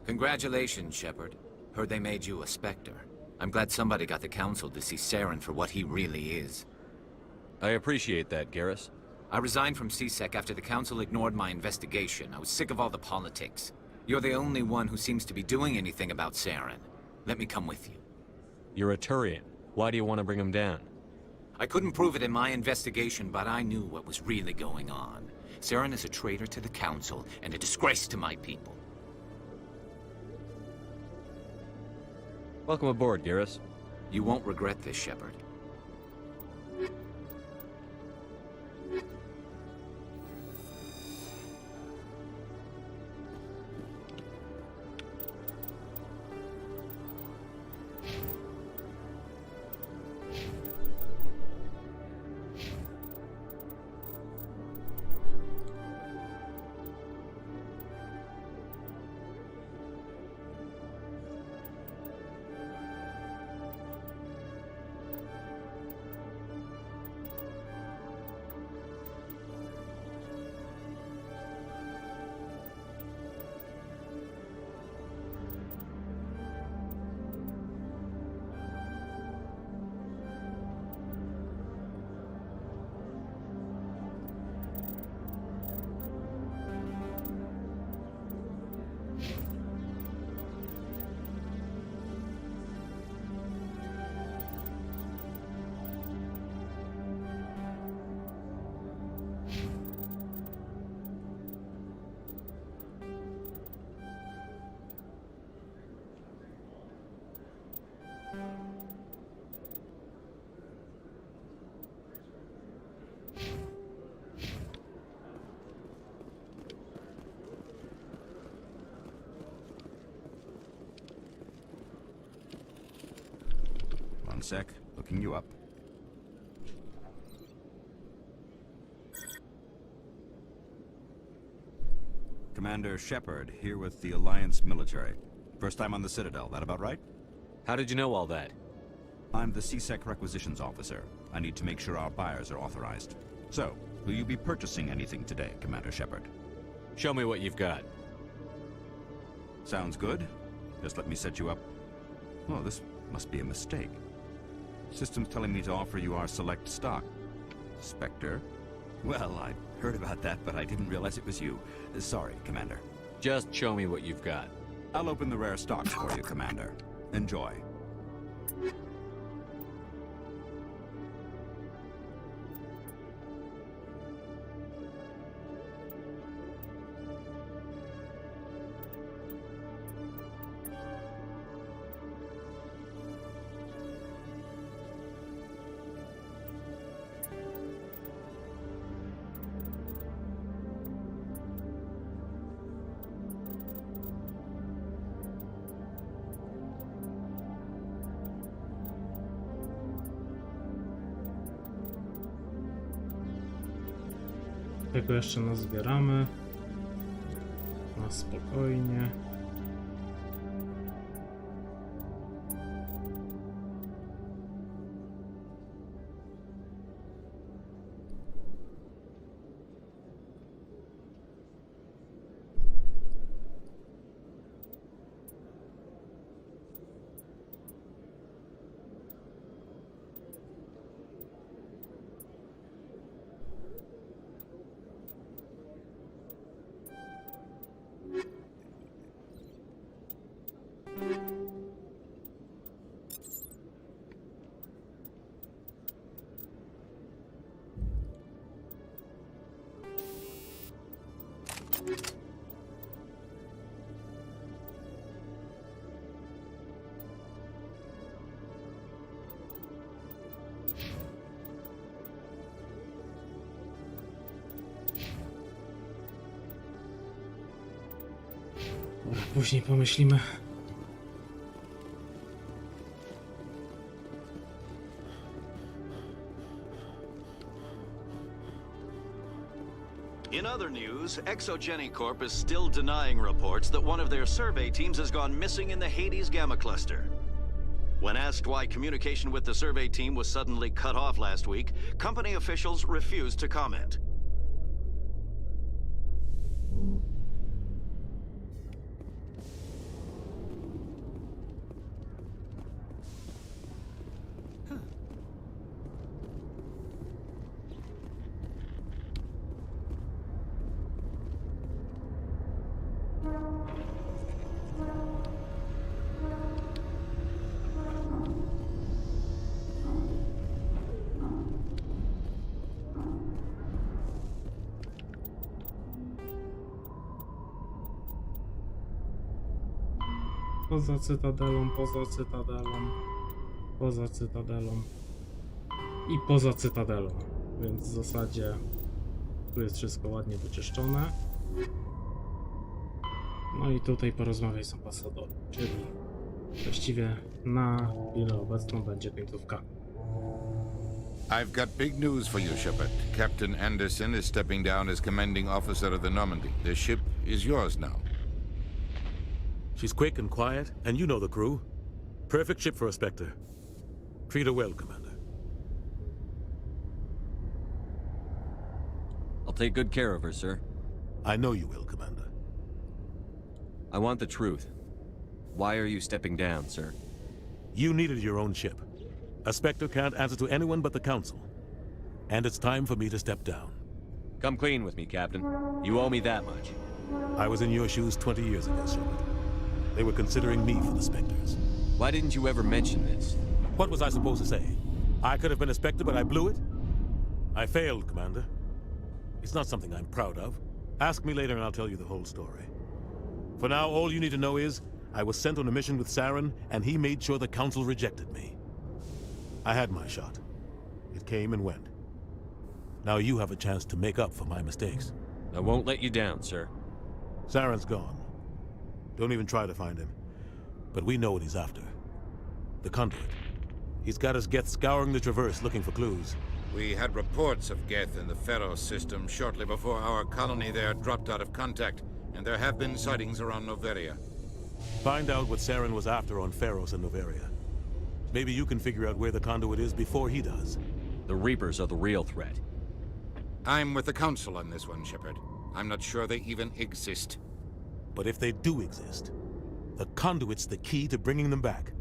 S16: Congratulations, Shepard. Heard they made you a Spectre. I'm glad somebody got the Council to see Saren for what he really is.
S4: I appreciate that, Garrus.
S16: I resigned from CSEC after the Council ignored my investigation. I was sick of all the politics. You're the only one who seems to be doing anything about Saren. Let me come with you.
S4: You're a Turian. Why do you want to bring him down?
S16: I couldn't prove it in my investigation, but I knew what was really going on. Saren is a traitor to the Council and a disgrace to my people.
S4: Welcome aboard, Garrus.
S16: You won't regret this, Shepard.
S17: One sec, looking you up. Commander Shepard, here with the Alliance military. First time on the Citadel, that about right?
S4: How did you know all that?
S17: I'm the CSEC requisitions officer. I need to make sure our buyers are authorized. So, will you be purchasing anything today, Commander Shepard?
S4: Show me what you've got.
S17: Sounds good. Just let me set you up. Oh, this must be a mistake. System's telling me to offer you our select stock. Spectre? Well, I heard about that, but I didn't realize it was you. Sorry, Commander.
S4: Just show me what you've got.
S17: I'll open the rare stocks for you, Commander. Enjoy.
S1: Tego jeszcze nazbieramy. Na spokojnie. Później pomyślimy.
S8: In other news, Exogeny Corp is still denying reports that one of their survey teams has gone missing in the Hades Gamma Cluster. When asked why communication with the survey team was suddenly cut off last week, company officials refused to comment.
S1: Poza cytadelą, poza cytadelą, poza cytadelą i poza cytadelą, więc w zasadzie tu jest wszystko ładnie wyczyszczone. No i tutaj porozmawiaj z ambasadorem, czyli właściwie na chwilę obecną będzie końcówka.
S20: I've got big news for you, Shepard. Captain Anderson is stepping down as commanding officer of the Normandy. The ship is yours now.
S10: She's quick and quiet, and you know the crew. Perfect ship for a Spectre. Treat her well, Commander.
S4: I'll take good care of her, sir.
S10: I know you will, Commander.
S4: I want the truth. Why are you stepping down, sir?
S10: You needed your own ship. A Spectre can't answer to anyone but the Council. And it's time for me to step down.
S4: Come clean with me, Captain. You owe me that much.
S10: I was in your shoes 20 years ago, Shepard. They were considering me for the Spectres.
S4: Why didn't you ever mention this?
S10: What was I supposed to say? I could have been a Spectre, but I blew it? I failed, Commander. It's not something I'm proud of. Ask me later and I'll tell you the whole story. For now, all you need to know is, I was sent on a mission with Saren, and he made sure the Council rejected me. I had my shot. It came and went. Now you have a chance to make up for my mistakes.
S4: I won't let you down, sir.
S10: Saren's gone. Don't even try to find him. But we know what he's after. The conduit. He's got his Geth scouring the Traverse looking for clues.
S20: We had reports of Geth in the Pharaoh system shortly before our colony there dropped out of contact, and there have been sightings around Noveria.
S10: Find out what Saren was after on Pharos and Noveria. Maybe you can figure out where the conduit is before he does.
S4: The Reapers are the real threat.
S20: I'm with the Council on this one, Shepard. I'm not sure they even exist.
S10: But if they do exist, the conduit's the key to bringing them back.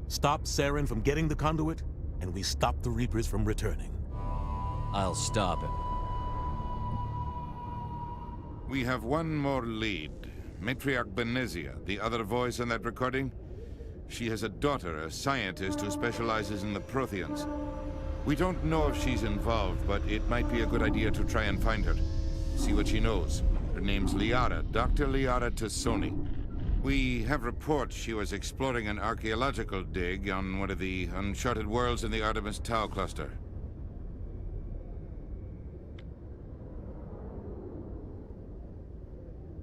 S10: Stop Saren from getting the conduit, and we stop the Reapers from returning.
S4: I'll stop him.
S20: We have one more lead. Matriarch Benezia, the other voice on that recording. She has a daughter, a scientist who specializes in the Protheans. We don't know if she's involved, but it might be a good idea to try and find her. See what she knows. Her name's Liara, Dr. Liara Tassoni. We have reports she was exploring an archaeological dig on one of the uncharted worlds in the Artemis Tau cluster.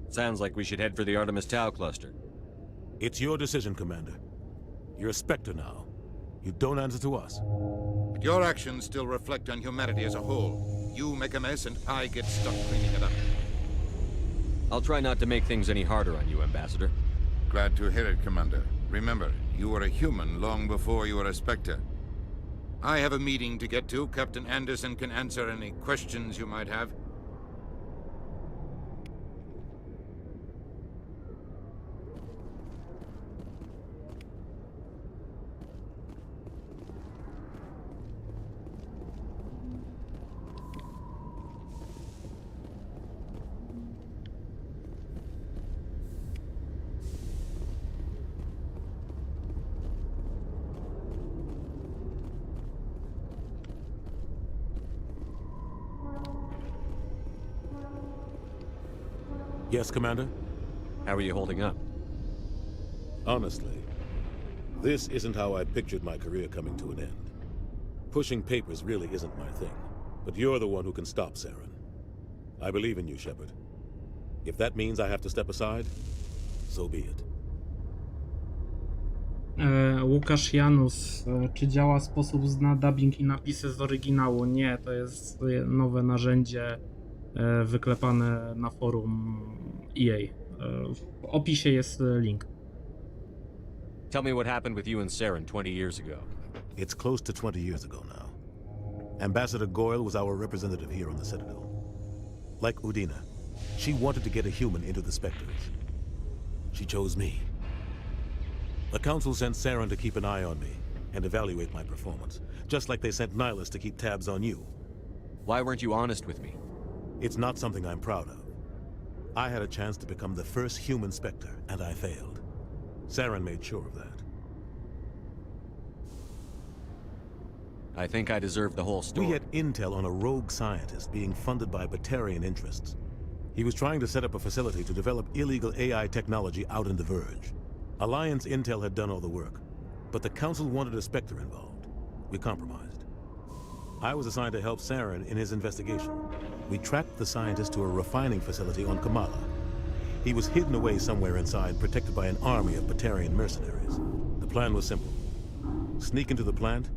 S4: Sounds like we should head for the Artemis Tau cluster.
S10: It's your decision, Commander. You're a Spectre now. You don't answer to us.
S20: But your actions still reflect on humanity as a whole. You make a mess and I get stuck cleaning it up.
S4: I'll try not to make things any harder on you, Ambassador.
S20: Glad to hear it, Commander. Remember, you were a human long before you were a Spectre. I have a meeting to get to. Captain Anderson can answer any questions you might have.
S10: Yes, Commander?
S4: How are you holding up?
S10: Honestly, this isn't how I pictured my career coming to an end. Pushing papers really isn't my thing, but you're the one who can stop Saren. I believe in you, Shepard. If that means I have to step aside, so be it.
S1: Łukasz Janus, czy działa sposób zna dubbing i napisy z oryginału? Nie, to jest nowe narzędzie wyklepane na forum EA. W opisie jest link.
S4: Tell me what happened with you and Saren 20 years ago.
S10: It's close to 20 years ago now. Ambassador Goyle was our representative here on the Citadel. Like Udina, she wanted to get a human into the Spectres. She chose me. The Council sent Saren to keep an eye on me and evaluate my performance, just like they sent Nihilus to keep tabs on you.
S4: Why weren't you honest with me?
S10: It's not something I'm proud of. I had a chance to become the first human Spectre, and I failed. Saren made sure of that.
S4: I think I deserve the whole story.
S10: We had intel on a rogue scientist being funded by Batarian interests. He was trying to set up a facility to develop illegal AI technology out in the Verge. Alliance intel had done all the work, but the Council wanted a Spectre involved. We compromised. I was assigned to help Saren in his investigation. We tracked the scientist to a refining facility on Kamala. He was hidden away somewhere inside, protected by an army of Batarian mercenaries. The plan was simple. Sneak into the plant,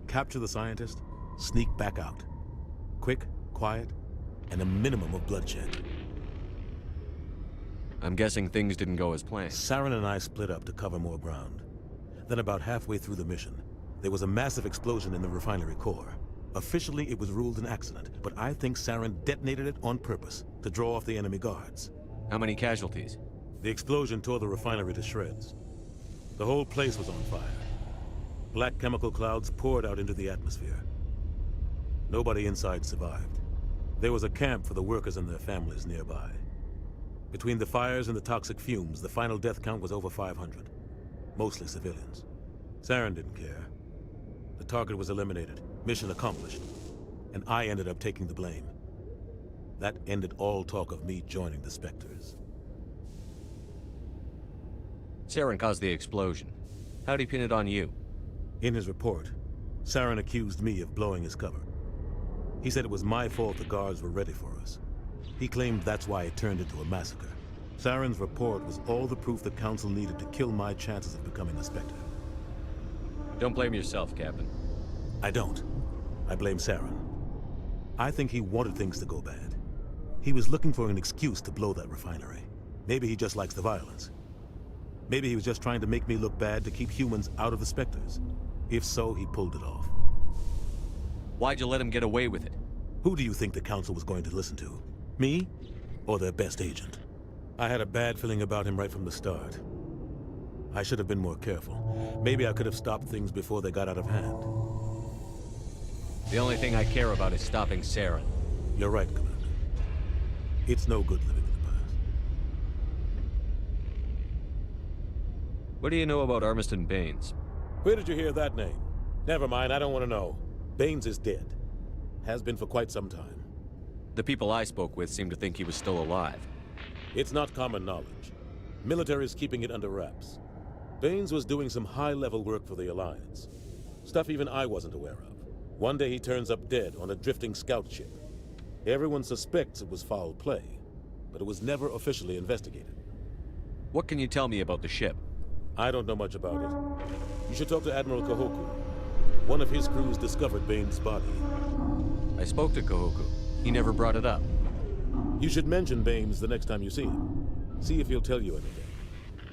S10: capture the scientist, sneak back out. Quick, quiet, and a minimum of bloodshed.
S4: I'm guessing things didn't go as planned.
S10: Saren and I split up to cover more ground. Then about halfway through the mission, there was a massive explosion in the refinery core. Officially, it was ruled an accident, but I think Saren detonated it on purpose to draw off the enemy guards.
S4: How many casualties?
S10: The explosion tore the refinery to shreds. The whole place was on fire. Black chemical clouds poured out into the atmosphere. Nobody inside survived. There was a camp for the workers and their families nearby. Between the fires and the toxic fumes, the final death count was over 500. Mostly civilians. Saren didn't care. The target was eliminated, mission accomplished, and I ended up taking the blame. That ended all talk of me joining the Spectres.
S4: Saren caused the explosion. How'd he pin it on you?
S10: In his report, Saren accused me of blowing his cover. He said it was my fault the guards were ready for us. He claimed that's why it turned into a massacre. Saren's report was all the proof the Council needed to kill my chances of becoming a Spectre.
S4: Don't blame yourself, Captain.
S10: I don't. I blame Saren. I think he wanted things to go bad. He was looking for an excuse to blow that refinery. Maybe he just likes the violence. Maybe he was just trying to make me look bad to keep humans out of the Spectres. If so, he pulled it off.
S4: Why'd you let him get away with it?
S10: Who do you think the Council was going to listen to? Me? Or their best agent? I had a bad feeling about him right from the start. I should have been more careful. Maybe I could have stopped things before they got out of hand.
S4: The only thing I care about is stopping Saren.
S10: You're right, Commander. It's no good living in the past.
S4: What do you know about Armiston Baines?
S10: Where did you hear that name? Never mind, I don't want to know. Baines is dead. Has been for quite some time.
S4: The people I spoke with seem to think he was still alive.
S10: It's not common knowledge. Military's keeping it under wraps. Baines was doing some high-level work for the Alliance. Stuff even I wasn't aware of. One day he turns up dead on a drifting scout ship. Everyone suspects it was foul play, but it was never officially investigated.
S4: What can you tell me about the ship?
S10: I don't know much about it. You should talk to Admiral Kahoku. One of his crews discovered Baines' body.
S4: I spoke to Kahoku. He never brought it up.
S10: You should mention Baines the next time you see him. See if he'll tell you anything.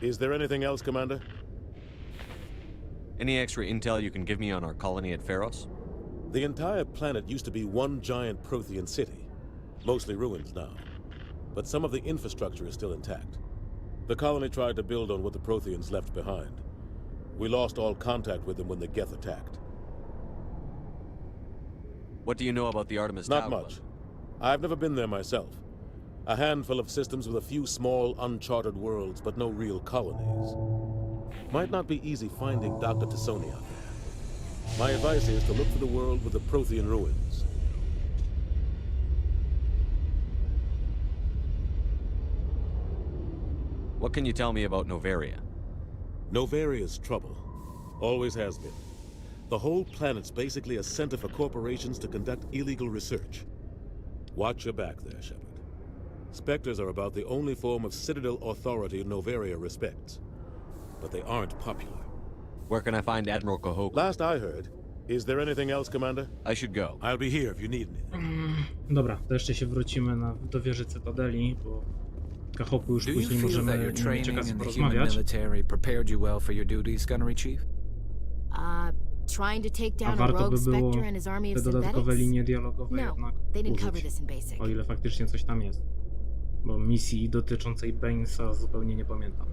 S10: Is there anything else, Commander?
S4: Any extra intel you can give me on our colony at Pharos?
S10: The entire planet used to be one giant Prothean city. Mostly ruins now. But some of the infrastructure is still intact. The colony tried to build on what the Protheans left behind. We lost all contact with them when the Geth attacked.
S4: What do you know about the Artemis
S10: Not
S4: Tau
S10: much.
S4: Club?
S10: I've never been there myself. A handful of systems with a few small, uncharted worlds, but no real colonies. Might not be easy finding Dr. Tassoni out there. My advice is to look for the world with the Prothean ruins.
S4: What can you tell me about Novaria?
S10: Novaria's trouble. Always has been. The whole planet's basically a center for corporations to conduct illegal research. Watch your back there, Shepard. Spectres are about the only form of Citadel authority Noveria respects. But they aren't popular.
S4: Where can I find Admiral Cahokia?
S10: Last I heard, is there anything else, Commander?
S4: I should go.
S10: I'll be here if you need anything.
S1: Dobra, to jeszcze się wrócimy do wieży Cytadeli, bo Cahoku już później możemy ciekawie porozmawiać.
S9: Trying to take
S1: A
S9: down a
S1: warto
S9: rogue
S1: by było
S9: Spectre and his army of
S1: te dodatkowe
S9: synthetics?
S1: linie dialogowe
S9: No,
S1: jednak
S9: they didn't cover
S1: użyć,
S9: this in basic.
S1: o ile faktycznie coś tam jest. Bo misji dotyczącej Bainesa zupełnie nie pamiętam.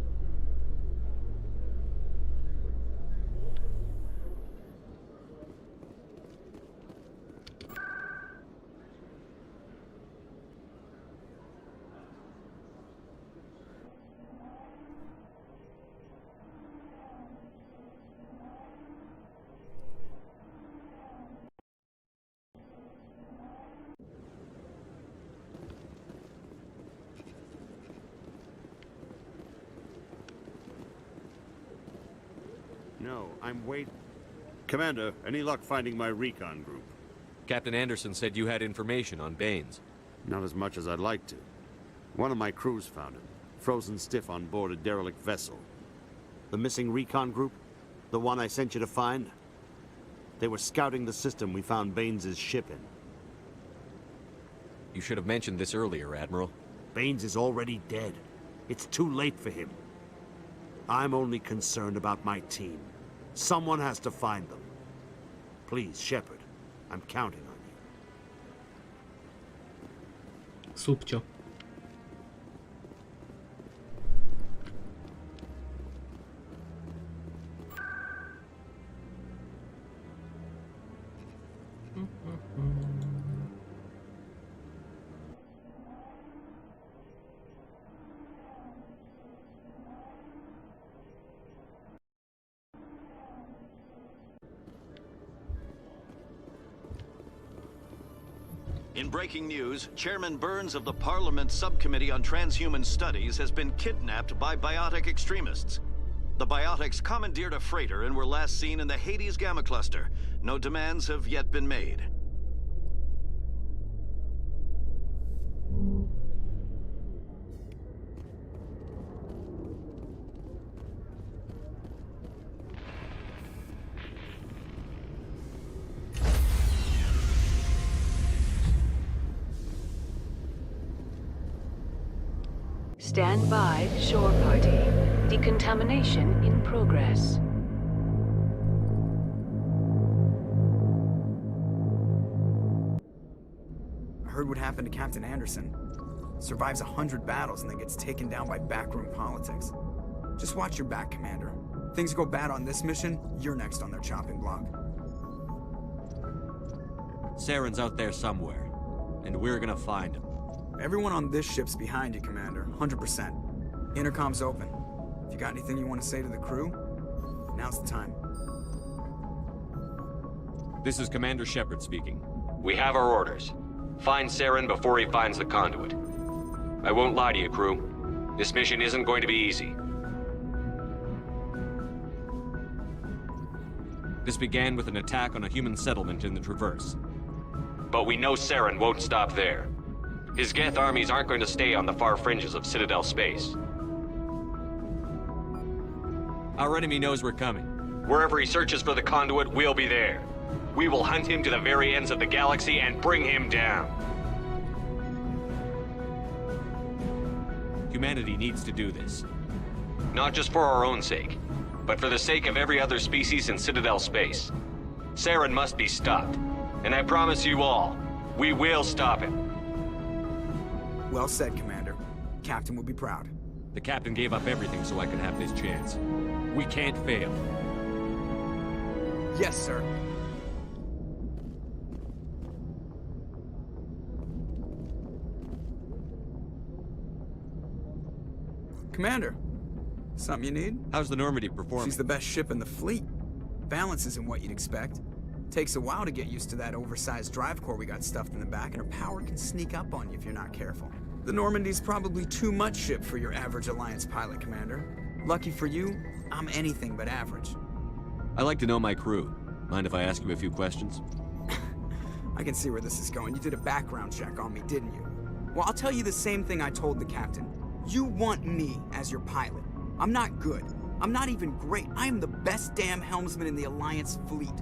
S6: No, I'm waiting. Commander, any luck finding my recon group?
S4: Captain Anderson said you had information on Baines.
S6: Not as much as I'd like to. One of my crews found him, frozen stiff on board a derelict vessel. The missing recon group? The one I sent you to find? They were scouting the system we found Baines' ship in.
S4: You should have mentioned this earlier, Admiral.
S6: Baines is already dead. It's too late for him. I'm only concerned about my team. Someone has to find them. Please, Shepard, I'm counting on you.
S1: Subcio.
S8: In breaking news, Chairman Burns of the Parliament Subcommittee on Transhuman Studies has been kidnapped by biotic extremists. The biotics commandeered a freighter and were last seen in the Hades Gamma Cluster. No demands have yet been made.
S18: Stand by, shore party. Decontamination in progress.
S5: I heard what happened to Captain Anderson. Survives 100 battles and then gets taken down by backroom politics. Just watch your back, Commander. Things go bad on this mission, you're next on their chopping block.
S4: Saren's out there somewhere, and we're gonna find him.
S5: Everyone on this ship's behind you, Commander. 100%. Intercom's open. If you got anything you want to say to the crew, now's the time.
S4: This is Commander Shepard speaking.
S11: We have our orders. Find Saren before he finds the conduit. I won't lie to you, crew. This mission isn't going to be easy.
S4: This began with an attack on a human settlement in the Traverse.
S11: But we know Saren won't stop there. His Geth armies aren't going to stay on the far fringes of Citadel space.
S4: Our enemy knows we're coming.
S11: Wherever he searches for the conduit, we'll be there. We will hunt him to the very ends of the galaxy and bring him down.
S4: Humanity needs to do this.
S11: Not just for our own sake, but for the sake of every other species in Citadel space. Saren must be stopped. And I promise you all, we will stop him.
S5: Well said, Commander. Captain will be proud.
S4: The captain gave up everything so I could have this chance. We can't fail.
S5: Yes, sir. Commander, something you need?
S4: How's the Normandy performing?
S5: She's the best ship in the fleet. Balance isn't what you'd expect. Takes a while to get used to that oversized drive core we got stuffed in the back, and her power can sneak up on you if you're not careful. The Normandy's probably too much ship for your average Alliance pilot, Commander. Lucky for you, I'm anything but average.
S4: I like to know my crew. Mind if I ask you a few questions?
S5: I can see where this is going. You did a background check on me, didn't you? Well, I'll tell you the same thing I told the captain. You want me as your pilot. I'm not good. I'm not even great. I am the best damn helmsman in the Alliance fleet.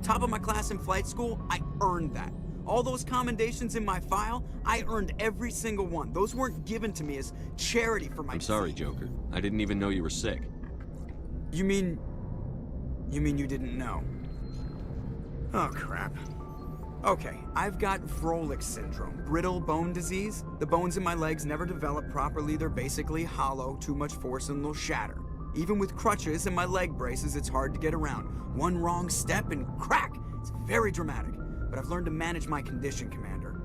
S5: Top of my class in flight school, I earned that. All those commendations in my file, I earned every single one. Those weren't given to me as charity for my
S4: I'm sorry, Joker. I didn't even know you were sick.
S5: You mean you didn't know? Oh, crap. Okay, I've got Vrolik syndrome, brittle bone disease. The bones in my legs never develop properly. They're basically hollow, too much force and they'll shatter. Even with crutches and my leg braces, it's hard to get around. One wrong step and crack! It's very dramatic. But I've learned to manage my condition, Commander.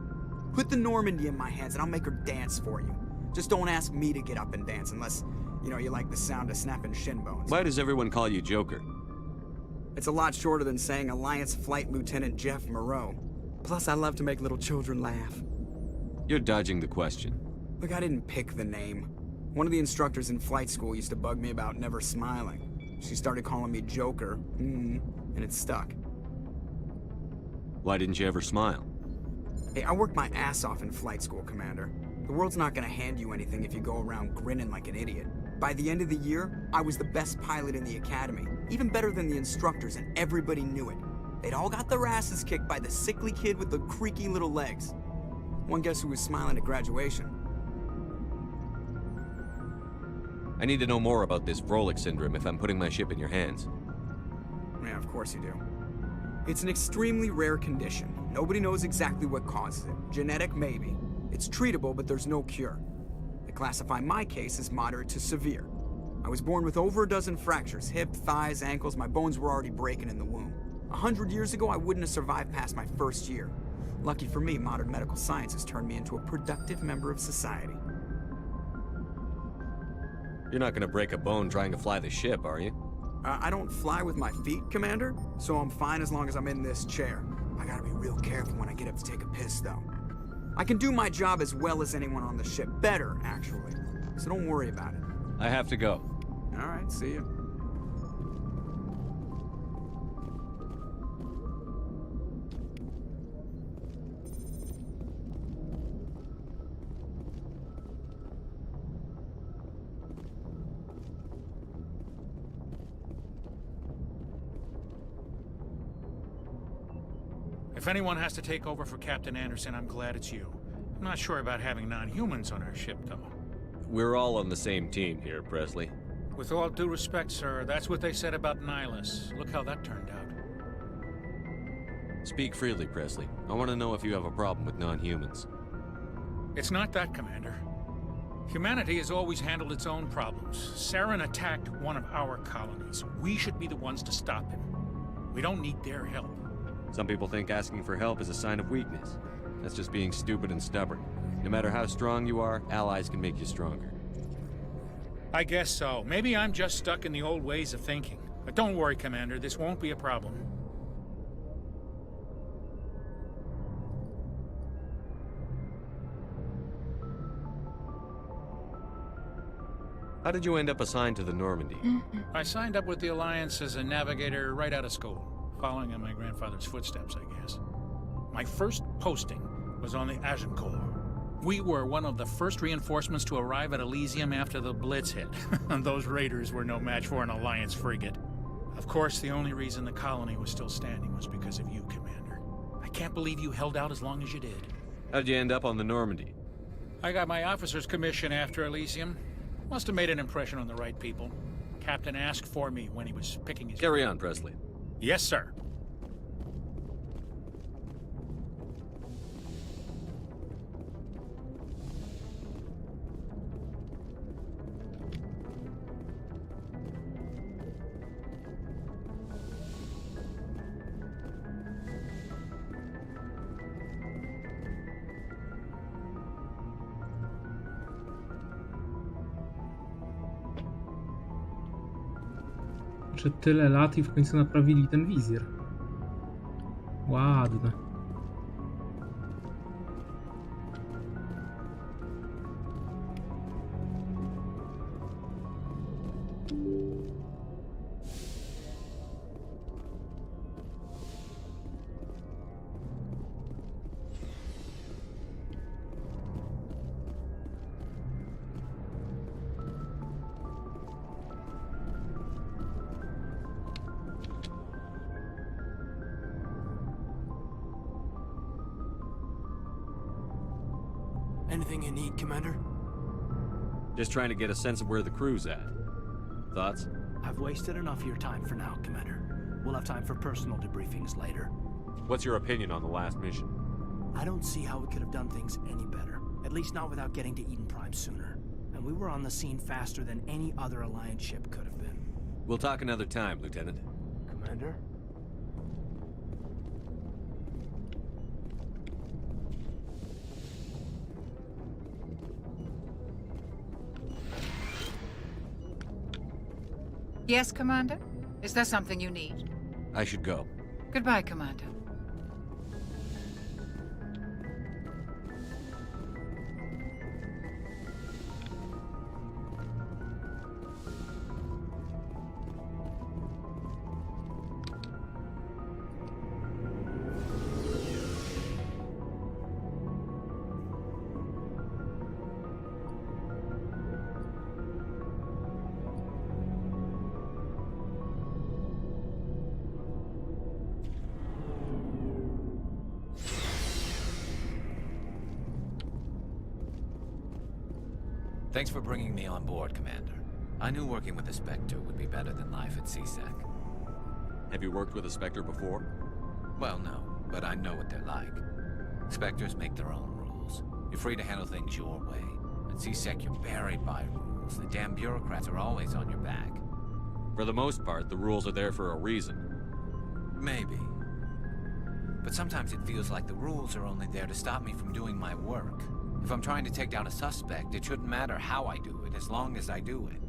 S5: Put the Normandy in my hands and I'll make her dance for you. Just don't ask me to get up and dance unless, you like the sound of snapping shin bones.
S4: Why does everyone call you Joker?
S5: It's a lot shorter than saying Alliance Flight Lieutenant Jeff Moreau. Plus, I love to make little children laugh.
S4: You're dodging the question.
S5: Look, I didn't pick the name. One of the instructors in flight school used to bug me about never smiling. She started calling me Joker, and it stuck.
S4: Why didn't you ever smile?
S5: Hey, I worked my ass off in flight school, Commander. The world's not gonna hand you anything if you go around grinning like an idiot. By the end of the year, I was the best pilot in the academy, even better than the instructors, and everybody knew it. They'd all got their asses kicked by the sickly kid with the creaky little legs. One guess who was smiling at graduation?
S4: I need to know more about this Vrolik syndrome if I'm putting my ship in your hands.
S5: Yeah, of course you do. It's an extremely rare condition. Nobody knows exactly what causes it. Genetic, maybe. It's treatable, but there's no cure. They classify my case as moderate to severe. I was born with over a dozen fractures, hip, thighs, ankles. My bones were already breaking in the womb. 100 years ago, I wouldn't have survived past my first year. Lucky for me, modern medical science has turned me into a productive member of society.
S4: You're not gonna break a bone trying to fly the ship, are you?
S5: I don't fly with my feet, Commander, so I'm fine as long as I'm in this chair. I gotta be real careful when I get up to take a piss, though. I can do my job as well as anyone on the ship. Better, actually. So don't worry about it.
S4: I have to go.
S5: All right, see you.
S21: If anyone has to take over for Captain Anderson, I'm glad it's you. I'm not sure about having non-humans on our ship, though.
S4: We're all on the same team here, Presley.
S21: With all due respect, sir, that's what they said about Nihilus. Look how that turned out.
S4: Speak freely, Presley. I want to know if you have a problem with non-humans.
S21: It's not that, Commander. Humanity has always handled its own problems. Saren attacked one of our colonies. We should be the ones to stop him. We don't need their help.
S4: Some people think asking for help is a sign of weakness. That's just being stupid and stubborn. No matter how strong you are, allies can make you stronger.
S21: I guess so. Maybe I'm just stuck in the old ways of thinking. But don't worry, Commander. This won't be a problem.
S4: How did you end up assigned to the Normandy?
S21: I signed up with the Alliance as a navigator right out of school. Following in my grandfather's footsteps, I guess. My first posting was on the Agincourt. We were one of the first reinforcements to arrive at Elysium after the Blitz hit. Those raiders were no match for an Alliance frigate. Of course, the only reason the colony was still standing was because of you, Commander. I can't believe you held out as long as you did.
S4: How'd you end up on the Normandy?
S21: I got my officer's commission after Elysium. Must have made an impression on the right people. Captain asked for me when he was picking his...
S4: Carry on, Presley.
S21: Yes, sir.
S1: Czy tyle lat i w końcu naprawili ten wizjer. Ładne.
S24: Anything you need, Commander?
S4: Just trying to get a sense of where the crew's at. Thoughts?
S24: I've wasted enough of your time for now, Commander. We'll have time for personal debriefings later.
S4: What's your opinion on the last mission?
S24: I don't see how we could have done things any better. At least not without getting to Eden Prime sooner. And we were on the scene faster than any other Alliance ship could have been.
S4: We'll talk another time, Lieutenant.
S24: Commander?
S12: Yes, Commander? Is there something you need?
S4: I should go.
S12: Goodbye, Commander.
S16: Thanks for bringing me on board, Commander. I knew working with the Spectre would be better than life at CSEC.
S4: Have you worked with a Spectre before?
S16: Well, no, but I know what they're like. Spectres make their own rules. You're free to handle things your way. At CSEC, you're buried by rules. The damn bureaucrats are always on your back.
S4: For the most part, the rules are there for a reason.
S16: Maybe. But sometimes it feels like the rules are only there to stop me from doing my work. If I'm trying to take down a suspect, it shouldn't matter how I do it, as long as I do it.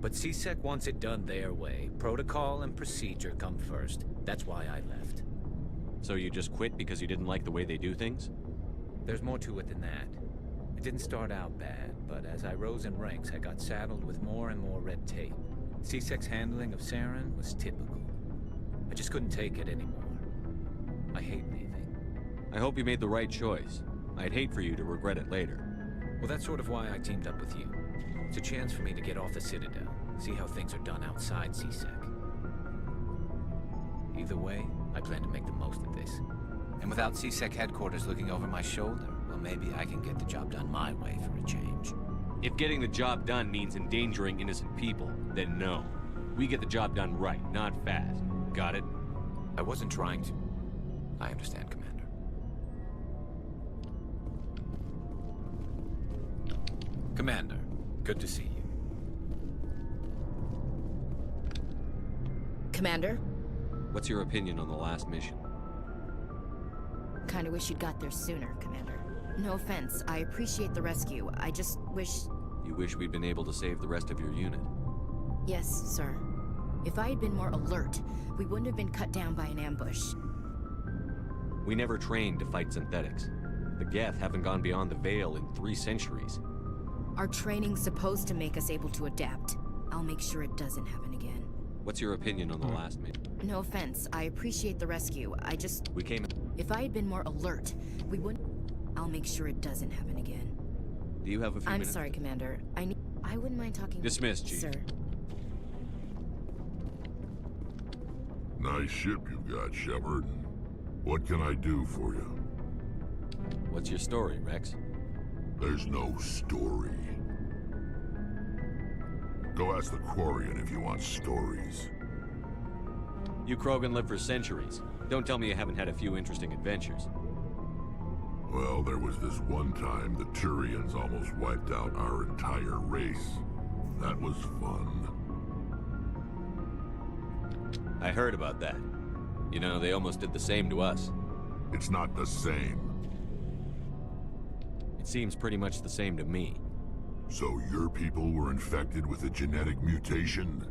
S16: But CSEC wants it done their way. Protocol and procedure come first. That's why I left.
S4: So you just quit because you didn't like the way they do things?
S16: There's more to it than that. It didn't start out bad, but as I rose in ranks, I got saddled with more and more red tape. CSEC's handling of Saren was typical. I just couldn't take it anymore. I hate leaving.
S4: I hope you made the right choice. I'd hate for you to regret it later.
S16: Well, that's sort of why I teamed up with you. It's a chance for me to get off the Citadel, see how things are done outside CSEC. Either way, I plan to make the most of this. And without CSEC headquarters looking over my shoulder, well, maybe I can get the job done my way for a change.
S4: If getting the job done means endangering innocent people, then no. We get the job done right, not fast. Got it?
S16: I wasn't trying to... I understand, Commander. Commander, good to see you.
S9: Commander?
S4: What's your opinion on the last mission?
S9: Kinda wish you'd got there sooner, Commander. No offense, I appreciate the rescue. I just wish...
S4: You wish we'd been able to save the rest of your unit?
S9: Yes, sir. If I had been more alert, we wouldn't have been cut down by an ambush.
S4: We never trained to fight synthetics. The Geth haven't gone beyond the Veil in 3 centuries.
S9: Our training's supposed to make us able to adapt. I'll make sure it doesn't happen again.
S4: What's your opinion on the last mission?
S9: No offense, I appreciate the rescue. I just...
S4: We came...
S9: If I had been more alert, we wouldn't... I'll make sure it doesn't happen again.
S4: Do you have a few minutes?
S9: I'm sorry, Commander. I wouldn't mind talking...
S4: Dismissed, Chief.
S9: Sir.
S19: Nice ship you've got, Shepard. What can I do for you?
S4: What's your story, Rex?
S19: There's no story. Go ask the Quarian if you want stories.
S4: You Krogan lived for centuries. Don't tell me you haven't had a few interesting adventures.
S19: Well, there was this one time the Turians almost wiped out our entire race. That was fun.
S4: I heard about that. You know, they almost did the same to us.
S19: It's not the same.
S4: It seems pretty much the same to me.
S19: So your people were infected with a genetic mutation?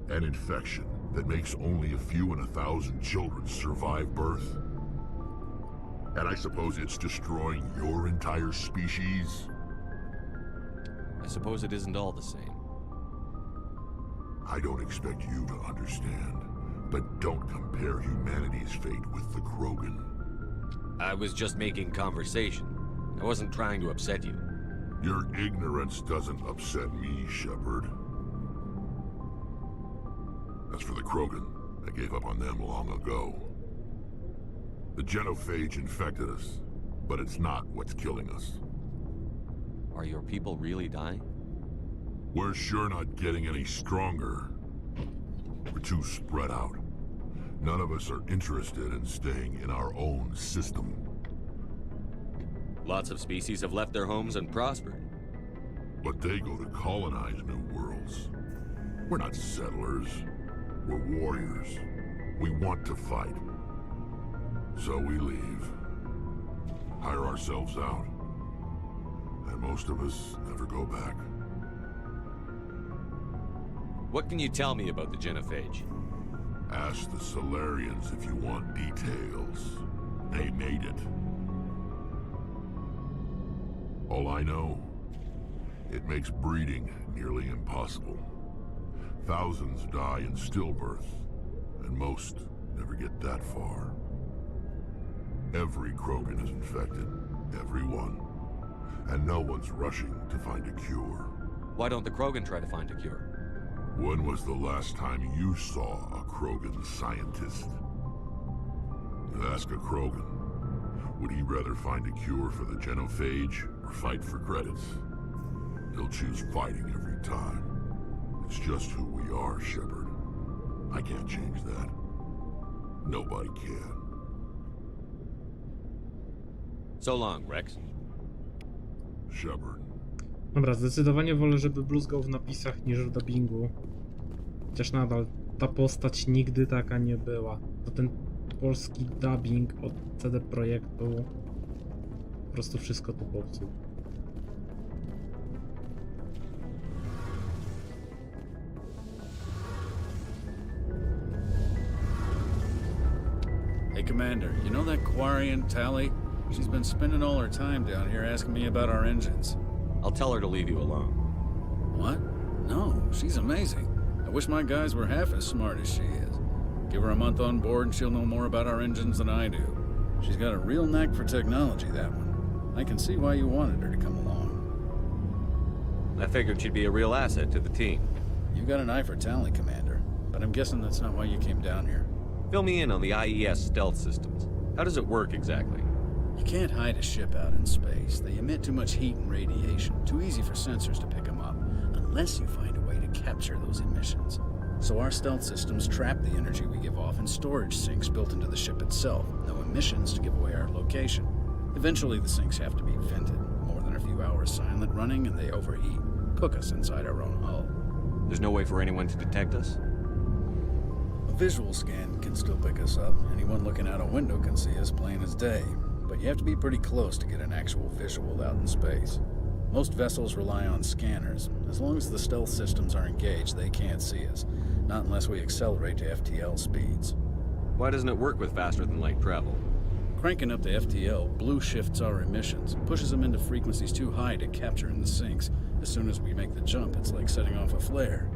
S19: An infection that makes only a few in 1,000 children survive birth? And I suppose it's destroying your entire species?
S4: I suppose it isn't all the same.
S19: I don't expect you to understand, but don't compare humanity's fate with the Krogan.
S4: I was just making conversation. I wasn't trying to upset you.
S19: Your ignorance doesn't upset me, Shepard. As for the Krogan, I gave up on them long ago. The genophage infected us. but it's not what's killing us.
S4: Are your people really dying?
S19: We're sure not getting any stronger. We're too spread out. None of us are interested in staying in our own system.
S4: Lots of species have left their homes and prospered.
S19: But they go to colonize new worlds. We're not settlers. We're warriors. We want to fight. So we leave. Hire ourselves out. And most of us never go back.
S4: What can you tell me about the genophage?
S19: Ask the Solarians if you want details. They made it. All I know, it makes breeding nearly impossible. Thousands die in stillbirth, and most never get that far. Every Krogan is infected, every one. And no one's rushing to find a cure.
S4: Why don't the Krogan try to find a cure?
S19: When was the last time you saw a Krogan scientist? Ask a Krogan. Would he rather find a cure for the genophage or fight for credits? He'll choose fighting every time. It's just who we are, Shepard. I can't change that. Nobody can.
S4: So long, Rex.
S19: Shepard.
S1: Dobra, zdecydowanie wolę, żeby bluzgał w napisach niż w dubbingu. Chociaż nadal ta postać nigdy taka nie była. To ten polski dubbing od CD Projektu po prostu wszystko to popsuł.
S14: Hey, Commander, you know that Quarian, Tally? She's been spending all her time down here asking me about our engines.
S4: I'll tell her to leave you alone.
S14: What? No, she's amazing. I wish my guys were half as smart as she is. Give her a month on board and she'll know more about our engines than I do. She's got a real knack for technology, that one. I can see why you wanted her to come along.
S4: I figured she'd be a real asset to the team.
S14: You've got an eye for Tally, Commander, but I'm guessing that's not why you came down here.
S4: Fill me in on the IES stealth systems. How does it work exactly?
S14: You can't hide a ship out in space. They emit too much heat and radiation. Too easy for sensors to pick them up, unless you find a way to capture those emissions. So our stealth systems trap the energy we give off in storage sinks built into the ship itself. No emissions to give away our location. Eventually the sinks have to be vented. More than a few hours silent running and they overheat. Cook us inside our own hull.
S4: There's no way for anyone to detect us?
S14: A visual scan can still pick us up. Anyone looking out a window can see us plain as day. But you have to be pretty close to get an actual visual out in space. Most vessels rely on scanners. As long as the stealth systems are engaged, they can't see us. Not unless we accelerate to FTL speeds.
S4: Why doesn't it work with faster-than-light travel?
S14: Cranking up to FTL blue shifts our emissions, pushes them into frequencies too high to capture in the sinks. As soon as we make the jump, it's like setting off a flare.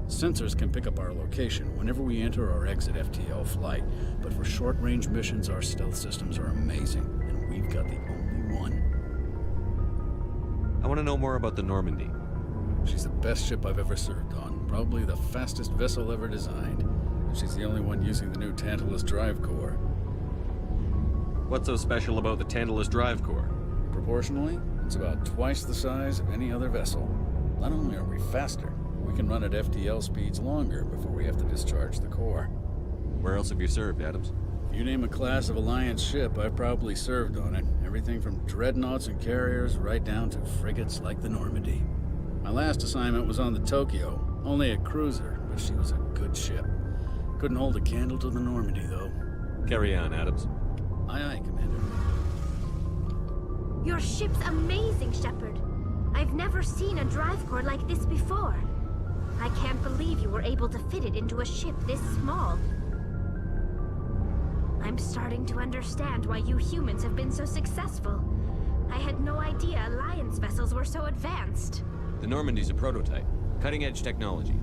S14: Sensors can pick up our location whenever we enter or exit FTL flight, but for short-range missions, our stealth systems are amazing, and we've got the only one.
S4: I want to know more about the Normandy.
S14: She's the best ship I've ever served on, probably the fastest vessel ever designed, and she's the only one using the new Tantalus drive core.
S4: What's so special about the Tantalus drive core?
S14: Proportionally, it's about twice the size of any other vessel. Not only are we faster, we can run at FTL speeds longer before we have to discharge the core.
S4: Where else have you served, Adams?
S14: If you name a class of Alliance ship, I've probably served on it. Everything from dreadnoughts and carriers right down to frigates like the Normandy. My last assignment was on the Tokyo, only a cruiser, but she was a good ship. Couldn't hold a candle to the Normandy, though.
S4: Carry on, Adams.
S14: Aye, aye, Commander.
S15: Your ship's amazing, Shepard. I've never seen a drive core like this before. I can't believe you were able to fit it into a ship this small. I'm starting to understand why you humans have been so successful. I had no idea Alliance vessels were so advanced.
S4: The Normandy's a prototype. Cutting-edge technology.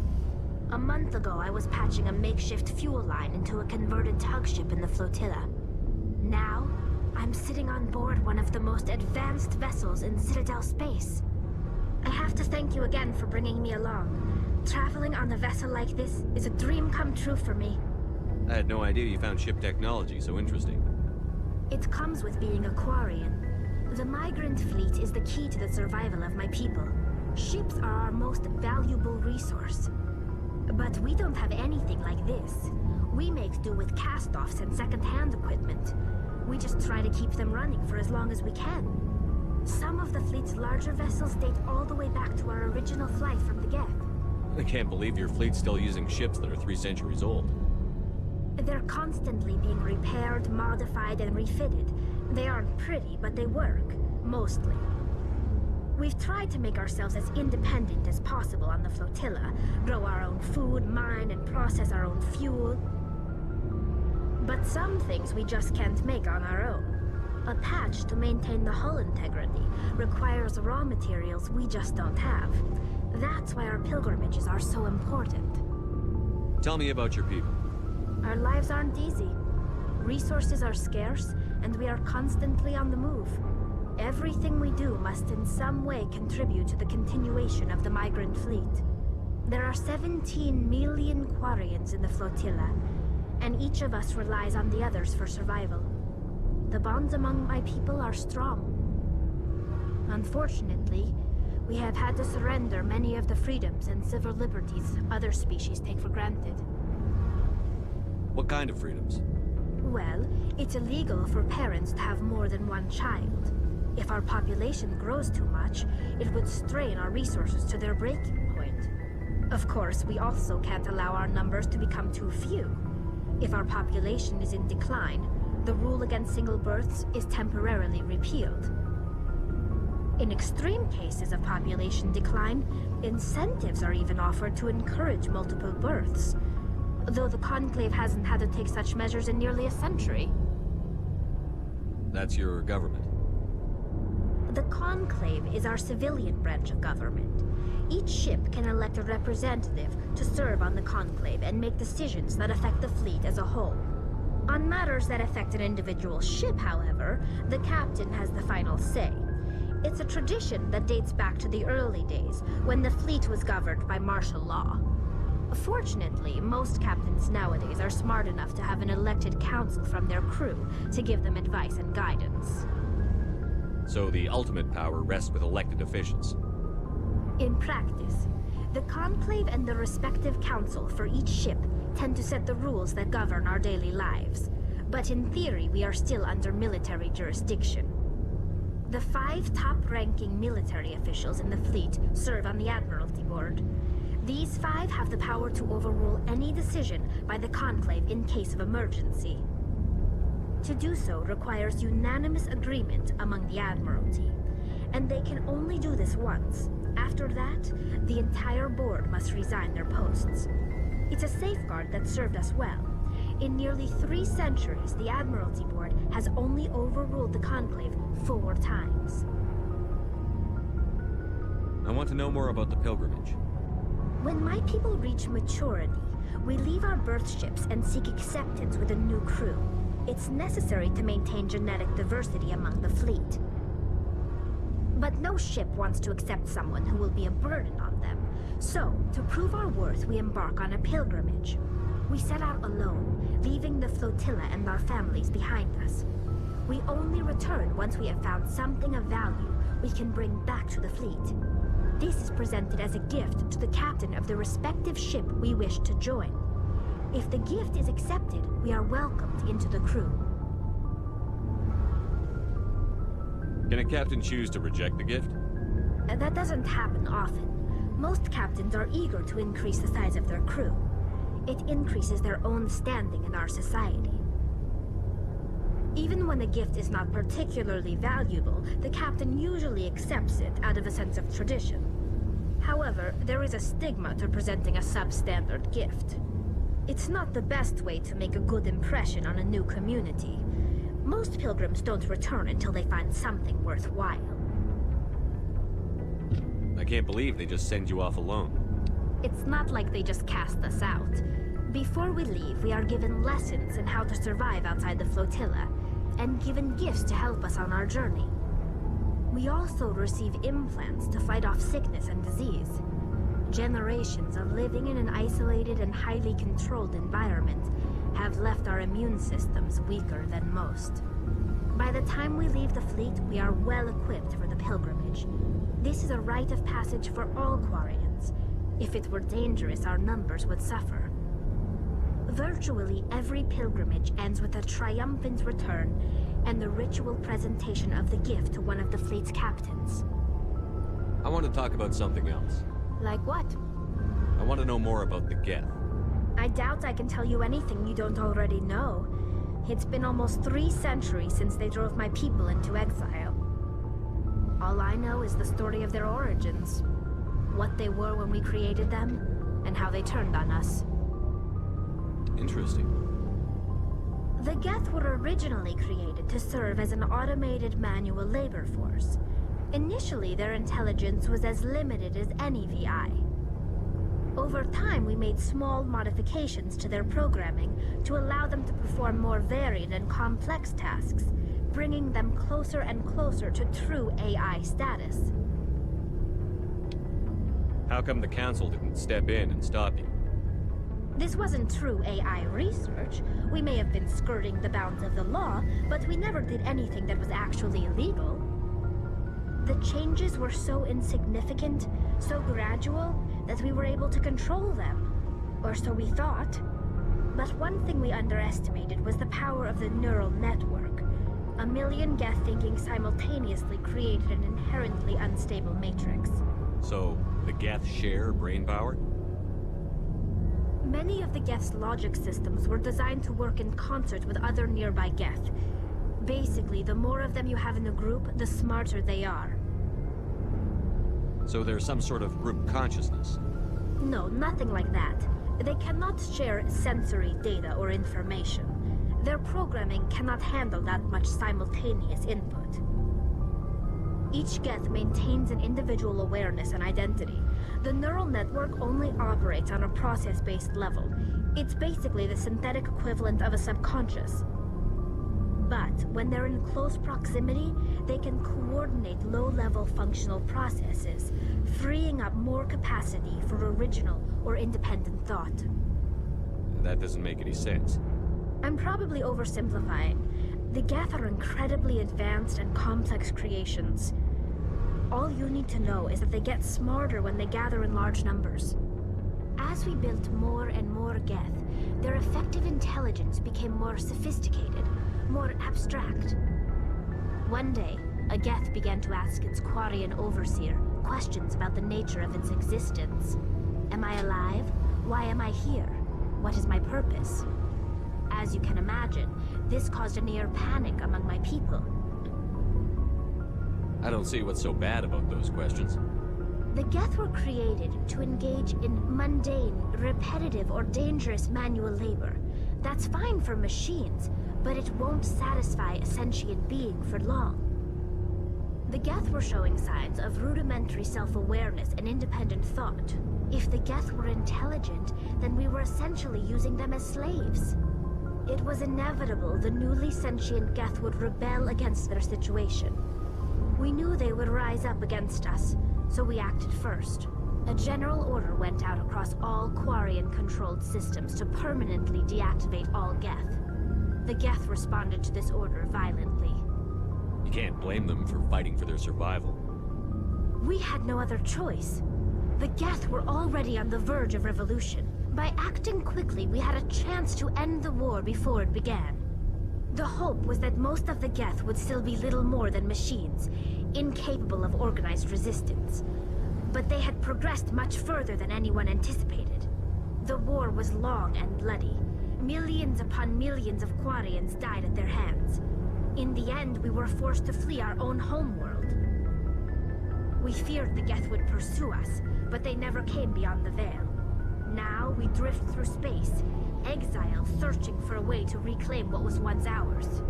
S15: A month ago, I was patching a makeshift fuel line into a converted tug ship in the flotilla. Now, I'm sitting on board one of the most advanced vessels in Citadel space. I have to thank you again for bringing me along. Traveling on a vessel like this is a dream come true for me.
S4: I had no idea you found ship technology so interesting.
S15: It comes with being a Quarian. The migrant fleet is the key to the survival of my people. Ships are our most valuable resource. But we don't have anything like this. We make do with cast-offs and second-hand equipment. We just try to keep them running for as long as we can. Some of the fleet's larger vessels date all the way back to our original flight from the Geth.
S4: I can't believe your fleet's still using ships that are 3 centuries old.
S15: They're constantly being repaired, modified, and refitted. They aren't pretty, but they work. Mostly. We've tried to make ourselves as independent as possible on the flotilla, grow our own food, mine, and process our own fuel. But some things we just can't make on our own. A patch to maintain the hull integrity requires raw materials we just don't have. That's why our pilgrimages are so important.
S4: Tell me about your people.
S15: Our lives aren't easy. Resources are scarce, and we are constantly on the move. Everything we do must in some way contribute to the continuation of the migrant fleet. There are 17 million Quarians in the flotilla, and each of us relies on the others for survival. The bonds among my people are strong. Unfortunately, we have had to surrender many of the freedoms and civil liberties other species take for granted.
S4: What kind of freedoms?
S15: Well, it's illegal for parents to have more than one child. If our population grows too much, it would strain our resources to their breaking point. Of course, we also can't allow our numbers to become too few. If our population is in decline, the rule against single births is temporarily repealed. In extreme cases of population decline, incentives are even offered to encourage multiple births, though the Conclave hasn't had to take such measures in nearly a century.
S4: That's your government.
S15: The Conclave is our civilian branch of government. Each ship can elect a representative to serve on the Conclave and make decisions that affect the fleet as a whole. On matters that affect an individual ship, however, the captain has the final say. It's a tradition that dates back to the early days, when the fleet was governed by martial law. Fortunately, most captains nowadays are smart enough to have an elected council from their crew to give them advice and guidance.
S4: So the ultimate power rests with elected officials.
S15: In practice, the Conclave and the respective council for each ship tend to set the rules that govern our daily lives. But in theory, we are still under military jurisdiction. The 5 top-ranking military officials in the fleet serve on the Admiralty Board. These 5 have the power to overrule any decision by the Conclave in case of emergency. To do so requires unanimous agreement among the Admiralty, and they can only do this once. After that, the entire board must resign their posts. It's a safeguard that served us well. In nearly 3 centuries, the Admiralty Board has only overruled the Conclave 4 times.
S4: I want to know more about the pilgrimage.
S15: When my people reach maturity, we leave our birth ships and seek acceptance with a new crew. It's necessary to maintain genetic diversity among the fleet. But no ship wants to accept someone who will be a burden on them. So, to prove our worth, we embark on a pilgrimage. We set out alone, leaving the flotilla and our families behind us. We only return once we have found something of value we can bring back to the fleet. This is presented as a gift to the captain of the respective ship we wish to join. If the gift is accepted, we are welcomed into the crew.
S4: Can a captain choose to reject the gift?
S15: That doesn't happen often. Most captains are eager to increase the size of their crew. It increases their own standing in our society. Even when the gift is not particularly valuable, the captain usually accepts it out of a sense of tradition. However, there is a stigma to presenting a substandard gift. It's not the best way to make a good impression on a new community. Most pilgrims don't return until they find something worthwhile.
S4: I can't believe they just send you off alone.
S15: It's not like they just cast us out. Before we leave, we are given lessons in how to survive outside the flotilla, and given gifts to help us on our journey. We also receive implants to fight off sickness and disease. Generations of living in an isolated and highly controlled environment have left our immune systems weaker than most. By the time we leave the fleet, we are well equipped for the pilgrimage. This is a rite of passage for all Quarians. If it were dangerous, our numbers would suffer. Virtually every pilgrimage ends with a triumphant return and the ritual presentation of the gift to one of the fleet's captains.
S4: I want to talk about something else.
S15: Like what?
S4: I want to know more about the Geth.
S15: I doubt I can tell you anything you don't already know. It's been almost 3 centuries since they drove my people into exile. All I know is the story of their origins. What they were when we created them, and how they turned on us.
S4: Interesting.
S15: The Geth were originally created to serve as an automated manual labor force. Initially, their intelligence was as limited as any VI. Over time, we made small modifications to their programming to allow them to perform more varied and complex tasks, bringing them closer and closer to true AI status.
S4: How come the Council didn't step in and stop you?
S15: This wasn't true AI research. We may have been skirting the bounds of the law, but we never did anything that was actually illegal. The changes were so insignificant, so gradual, that we were able to control them. Or so we thought. But one thing we underestimated was the power of the neural network. A million Geth thinking simultaneously created an inherently unstable matrix.
S4: So, the Geth share brain power?
S15: Many of the Geth's logic systems were designed to work in concert with other nearby Geth. Basically, the more of them you have in a group, the smarter they are.
S4: So there's some sort of group consciousness?
S15: No, nothing like that. They cannot share sensory data or information. Their programming cannot handle that much simultaneous input. Each Geth maintains an individual awareness and identity. The neural network only operates on a process-based level. It's basically the synthetic equivalent of a subconscious. But when they're in close proximity, they can coordinate low-level functional processes, freeing up more capacity for original or independent thought.
S4: That doesn't make any sense.
S15: I'm probably oversimplifying. The Geth are incredibly advanced and complex creations. All you need to know is that they get smarter when they gather in large numbers. As we built more and more Geth, their effective intelligence became more sophisticated, more abstract. One day, a Geth began to ask its Quarian overseer questions about the nature of its existence. Am I alive? Why am I here? What is my purpose? As you can imagine, this caused a near panic among my people.
S4: I don't see what's so bad about those questions.
S15: The Geth were created to engage in mundane, repetitive, or dangerous manual labor. That's fine for machines, but it won't satisfy a sentient being for long. The Geth were showing signs of rudimentary self-awareness and independent thought. If the Geth were intelligent, then we were essentially using them as slaves. It was inevitable the newly sentient Geth would rebel against their situation. We knew they would rise up against us, so we acted first. A general order went out across all Quarian-controlled systems to permanently deactivate all Geth. The Geth responded to this order violently.
S4: You can't blame them for fighting for their survival.
S15: We had no other choice. The Geth were already on the verge of revolution. By acting quickly, we had a chance to end the war before it began. The hope was that most of the Geth would still be little more than machines, incapable of organized resistance. But they had progressed much further than anyone anticipated. The war was long and bloody. Millions upon millions of Quarians died at their hands. In the end, we were forced to flee our own homeworld. We feared the Geth would pursue us, but they never came beyond the Veil. Now we drift through space, exile, searching for a way to reclaim what was once ours.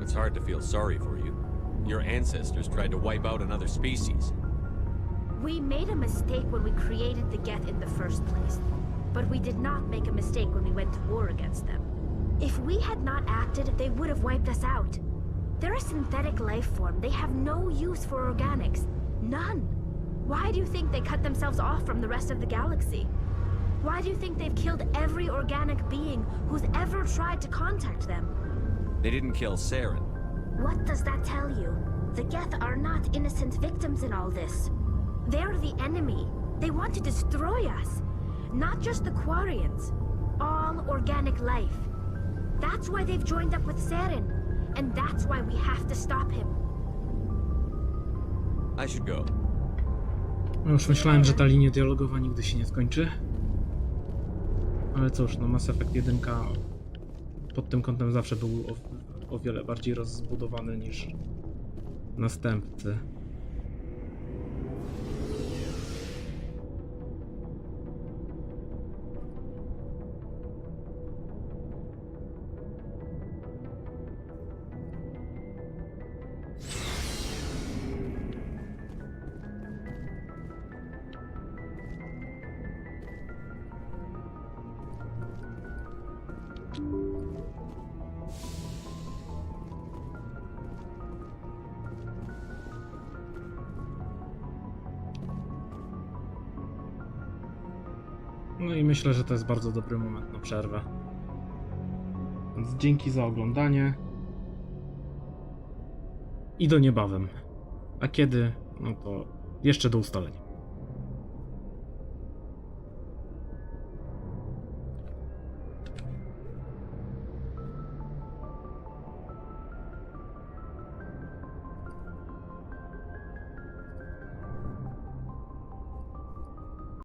S4: It's hard to feel sorry for you. Your ancestors tried to wipe out another species.
S15: We made a mistake when we created the Geth in the first place, but we did not make a mistake when we went to war against them. If we had not acted, they would have wiped us out. They're a synthetic life form. They have no use for organics. None. Why do you think they cut themselves off from the rest of the galaxy? Why do you think they've killed every organic being who's ever tried to contact them?
S4: They didn't kill Saren.
S15: What does that tell you? The Geth are not innocent victims in all this. They're the enemy. They want to destroy us. Not just the Quarians. All organic life. That's why they've joined up with Saren. And that's why we have to stop him.
S4: I should go.
S1: No już myślałem, że ta linia dialogowa nigdy się nie skończy. Ale cóż, no Mass Effect 1 pod tym kątem zawsze był o wiele bardziej rozbudowany niż następcy. No i myślę, że to jest bardzo dobry moment na przerwę. Więc dzięki za oglądanie. I do niebawem. A kiedy? No to jeszcze do ustalenia.